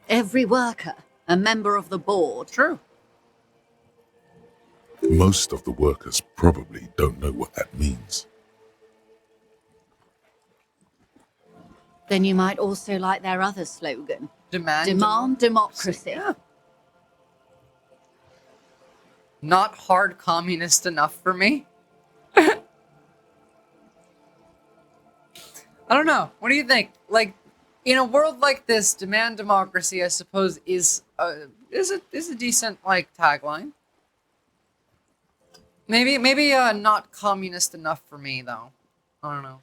V: Every worker, a member of the board.
A: True.
C: Most of the workers probably don't know what that means.
V: Then you might also like their other slogan.
A: Demand
V: democracy.
A: Yeah. Not hard communist enough for me. I don't know. What do you think? Like, in a world like this, demand democracy, I suppose, is a decent like tagline. Maybe not communist enough for me though. I don't know.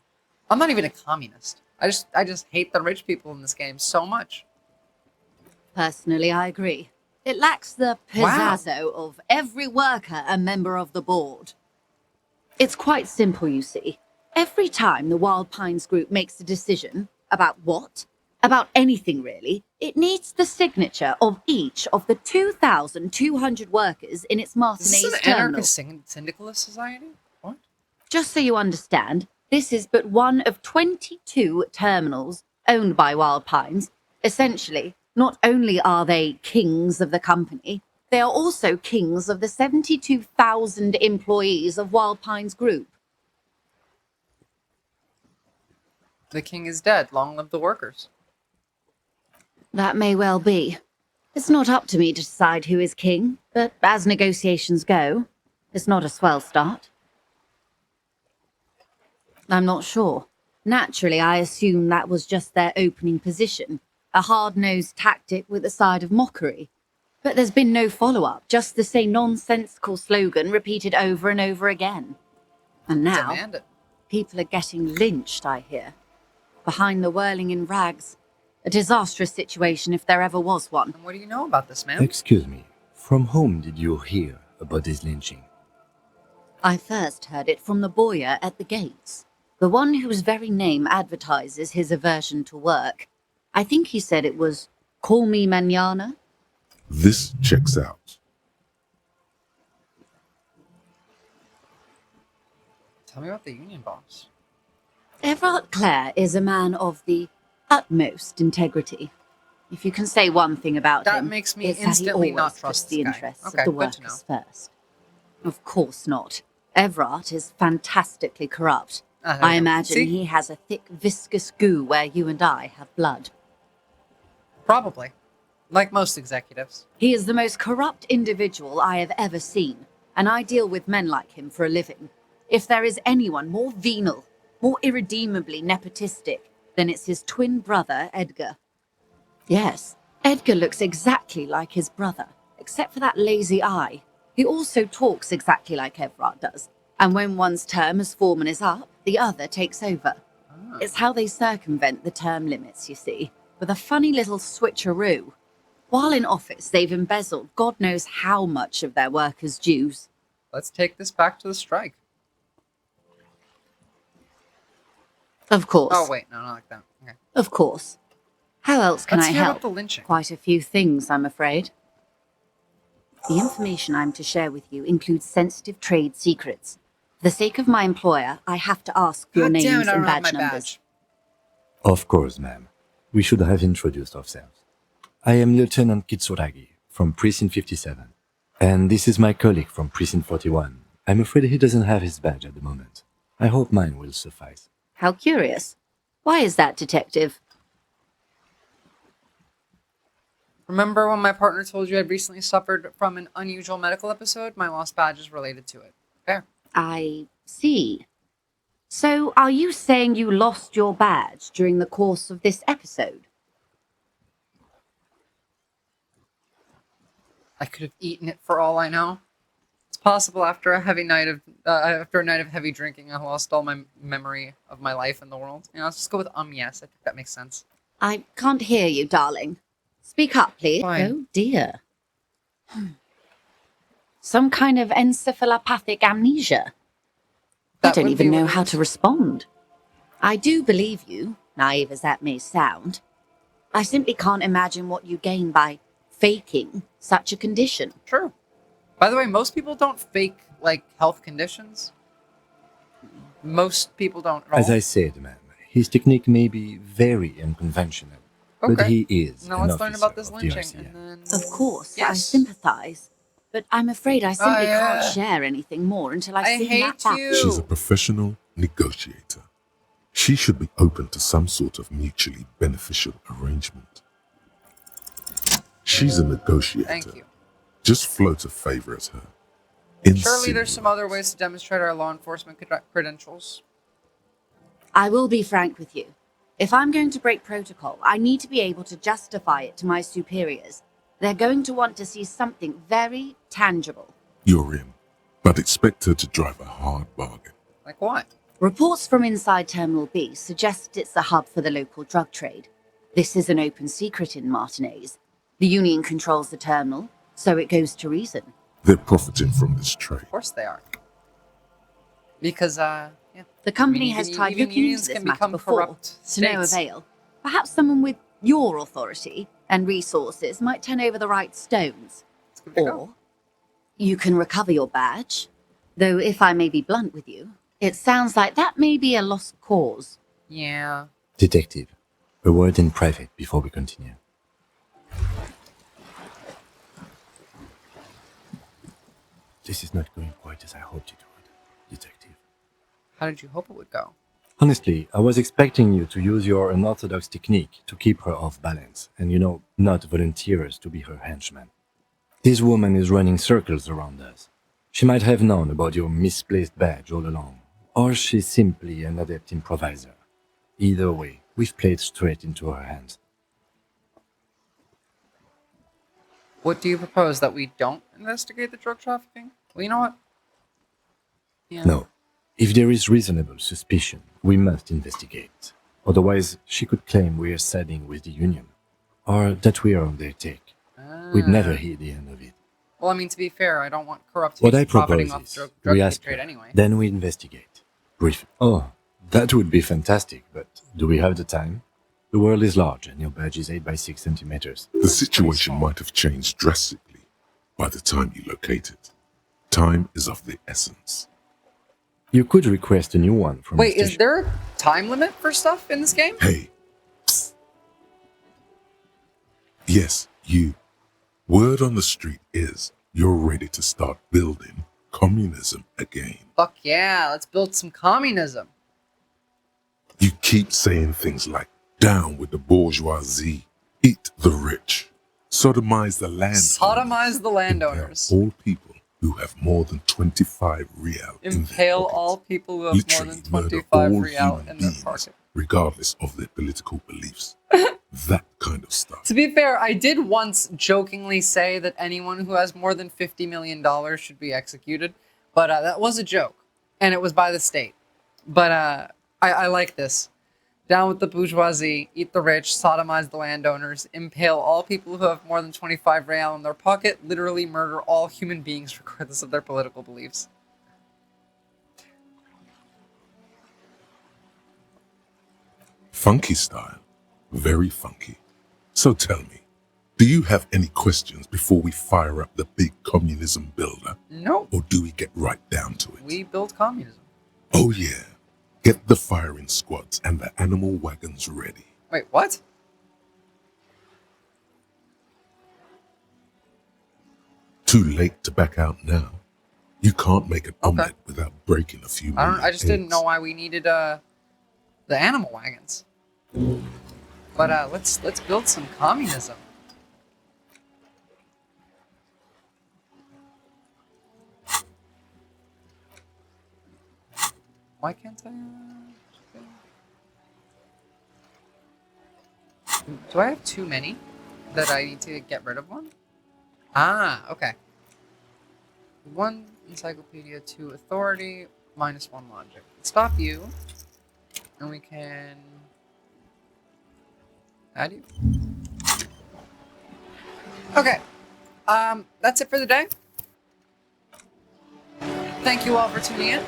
A: I'm not even a communist. I just hate the rich people in this game so much.
V: Personally, I agree. It lacks the pizazzo of every worker a member of the board. It's quite simple, you see. Every time the Wild Pines Group makes a decision about what? About anything really, it needs the signature of each of the 2,200 workers in its Martinez
A: Is this an
V: terminal.
A: anarchist syndicalist society? What?
V: Just so you understand, this is but one of 22 terminals owned by Wild Pines. Essentially, not only are they kings of the company, they are also kings of the 72,000 employees of Wild Pines Group.
A: The king is dead. Long live the workers.
V: That may well be. It's not up to me to decide who is king, but as negotiations go, it's not a swell start. I'm not sure. Naturally, I assume that was just their opening position, a hard-nosed tactic with a side of mockery. But there's been no follow-up, just the same nonsensical slogan repeated over and over again. And now,
A: Demand it.
V: people are getting lynched, I hear. Behind the whirling in rags. A disastrous situation if there ever was one.
A: And what do you know about this, man?
G: Excuse me, from whom did you hear about this lynching?
V: I first heard it from the bowyer at the gates, the one whose very name advertises his aversion to work. I think he said it was, "Call me mañana."
C: This checks out.
A: Tell me about the union boss.
V: Everard Clare is a man of the utmost integrity. If you can say one thing about
A: That
V: him,
A: makes me
V: it's that he
A: instantly
V: always
A: not
V: puts
A: trust
V: the
A: this guy.
V: interests
A: Okay,
V: of the
A: good to know.
V: workers first. Of course not. Everard is fantastically corrupt. I imagine
A: See?
V: he has a thick, viscous goo where you and I have blood.
A: Probably. Like most executives.
V: He is the most corrupt individual I have ever seen, and I deal with men like him for a living. If there is anyone more venal, more irredeemably nepotistic, then it's his twin brother, Edgar. Yes, Edgar looks exactly like his brother, except for that lazy eye. He also talks exactly like Everard does, and when one's term as foreman is up, the other takes over. It's how they circumvent the term limits, you see, with a funny little switcheroo. While in office, they've embezzled God knows how much of their workers' dues.
A: Let's take this back to the strike.
V: Of course.
A: Oh, wait, no, not like that. Okay.
V: Of course. How else can
A: Let's
V: I
A: hear
V: help?
A: about the lynching.
V: Quite a few things, I'm afraid. The information I'm to share with you includes sensitive trade secrets. For the sake of my employer, I have to ask for your
A: God damn
V: names
A: it, I
V: and
A: don't have
V: badge
A: my
V: numbers.
G: Of course, ma'am. We should have introduced ourselves. I am Lieutenant Kitsuragi from Precinct 57. And this is my colleague from Precinct 41. I'm afraid he doesn't have his badge at the moment. I hope mine will suffice.
V: How curious. Why is that, Detective?
A: Remember when my partner told you I'd recently suffered from an unusual medical episode? My lost badge is related to it. Fair.
V: I see. So, are you saying you lost your badge during the course of this episode?
A: I could have eaten it for all I know. It's possible after a night of heavy drinking, I lost all my memory of my life in the world. You know, let's just go with yes. I think that makes sense.
V: I can't hear you, darling. Speak up, please.
A: Fine.
V: Oh, dear. Some kind of encephalopathic amnesia. I don't even know how to respond. I do believe you, naive as that may sound. I simply can't imagine what you gain by faking such a condition.
A: True. By the way, most people don't fake, health conditions. Most people don't at all.
G: As I said, ma'am, his technique may be very unconventional, but he is
A: Now
G: an
A: let's learn
G: officer
A: about this
G: of the
A: lynching.
G: RCM.
A: And then...
V: Of course, I
A: Yes.
V: sympathize. But I'm afraid I simply can't share anything more until I've seen that back.
C: She's a professional negotiator. She should be open to some sort of mutually beneficial arrangement. She's a negotiator.
A: Thank you.
C: Just float a favor at her.
A: Surely there's some other ways to demonstrate our law enforcement credentials.
V: I will be frank with you. If I'm going to break protocol, I need to be able to justify it to my superiors. They're going to want to see something very tangible.
C: You're in, but expect her to drive a hard bargain.
A: Like what?
V: Reports from inside Terminal B suggest it's a hub for the local drug trade. This is an open secret in Martinez. The Union controls the terminal, so it goes to reason.
C: They're profiting from this trade.
A: Of course they are. Because, yeah.
V: The company
A: I mean,
V: has
A: even
V: tried looking
A: unions
V: into this
A: can
V: matter
A: become
V: before,
A: corrupt
V: to no
A: states.
V: avail. Perhaps someone with your authority and resources might turn over the right stones. Or you can recover your badge. Though if I may be blunt with you, it sounds like that may be a lost cause.
A: Yeah.
G: Detective, a word in private before we continue. This is not going quite as I hoped it would, Detective.
A: How did you hope it would go?
G: Honestly, I was expecting you to use your unorthodox technique to keep her off balance and, not volunteer us to be her henchman. This woman is running circles around us. She might have known about your misplaced badge all along, or she's simply an adept improviser. Either way, we've played straight into her hands.
A: What do you propose, that we don't investigate the drug trafficking? Well, you know what? Yeah.
G: No. If there is reasonable suspicion, we must investigate. Otherwise, she could claim we are siding with the Union, or that we are on their take. We'd never hear the end of it.
A: Well, I mean, to be fair, I don't want corrupt
G: What I
A: profiting
G: propose
A: off
G: is,
A: drug
G: we ask
A: trade
G: her,
A: anyway.
G: then we investigate. Brief. Oh, that would be fantastic, but do we have the time? The world is large, and your badge is 8 by 6 centimeters.
C: The situation might have changed drastically by the time you locate it. Time is of the essence.
G: You could request a new one from
A: Wait,
G: the
A: is
G: station.
A: there a time limit for stuff in this game?
C: Hey. Yes, you. Word on the street is you're ready to start building communism again.
A: Fuck yeah, let's build some communism.
C: You keep saying things like, down with the bourgeoisie, eat the rich, sodomize the landowners.
A: Sodomize the landowners.
C: All people who have more than 25 real in their
A: Impale
C: pocket.
A: all people who have more
C: Literally
A: than
C: murder
A: 25
C: all
A: real
C: human
A: in their
C: beings,
A: pocket.
C: regardless of their political beliefs. That kind of stuff.
A: To be fair, I did once jokingly say that anyone who has more than $50 million should be executed, but that was a joke, and it was by the state. But I like this. Down with the bourgeoisie, eat the rich, sodomize the landowners, impale all people who have more than 25 real in their pocket, literally murder all human beings regardless of their political beliefs.
C: Funky style. Very funky. So tell me, do you have any questions before we fire up the big communism builder?
A: No.
C: Or do we get right down to it?
A: We build communism.
C: Oh yeah. Get the firing squads and the animal wagons ready.
A: Wait, what?
C: Too late to back out now. You can't make an omelet without breaking a few million
A: I just didn't know why we needed the animal wagons. But let's build some communism. Why can't I? Do I have too many that I need to get rid of one? Ah, okay. 1 encyclopedia, 2 authority, -1 logic. Stop you, and we can add you. Okay, that's it for the day. Thank you all for tuning in.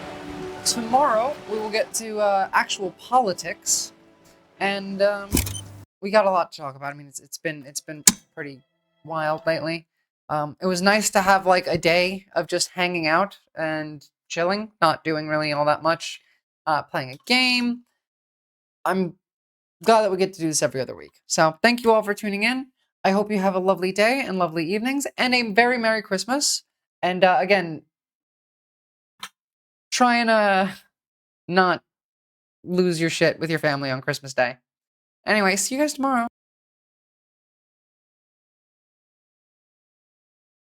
A: Tomorrow we will get to actual politics, and we got a lot to talk about. I mean, it's been pretty wild lately. It was nice to have like a day of just hanging out and chilling, not doing really all that much, playing a game. I'm glad that we get to do this every other week. So thank you all for tuning in. I hope you have a lovely day and lovely evenings and a very Merry Christmas. And again, try and not lose your shit with your family on Christmas Day. Anyway, see you guys tomorrow.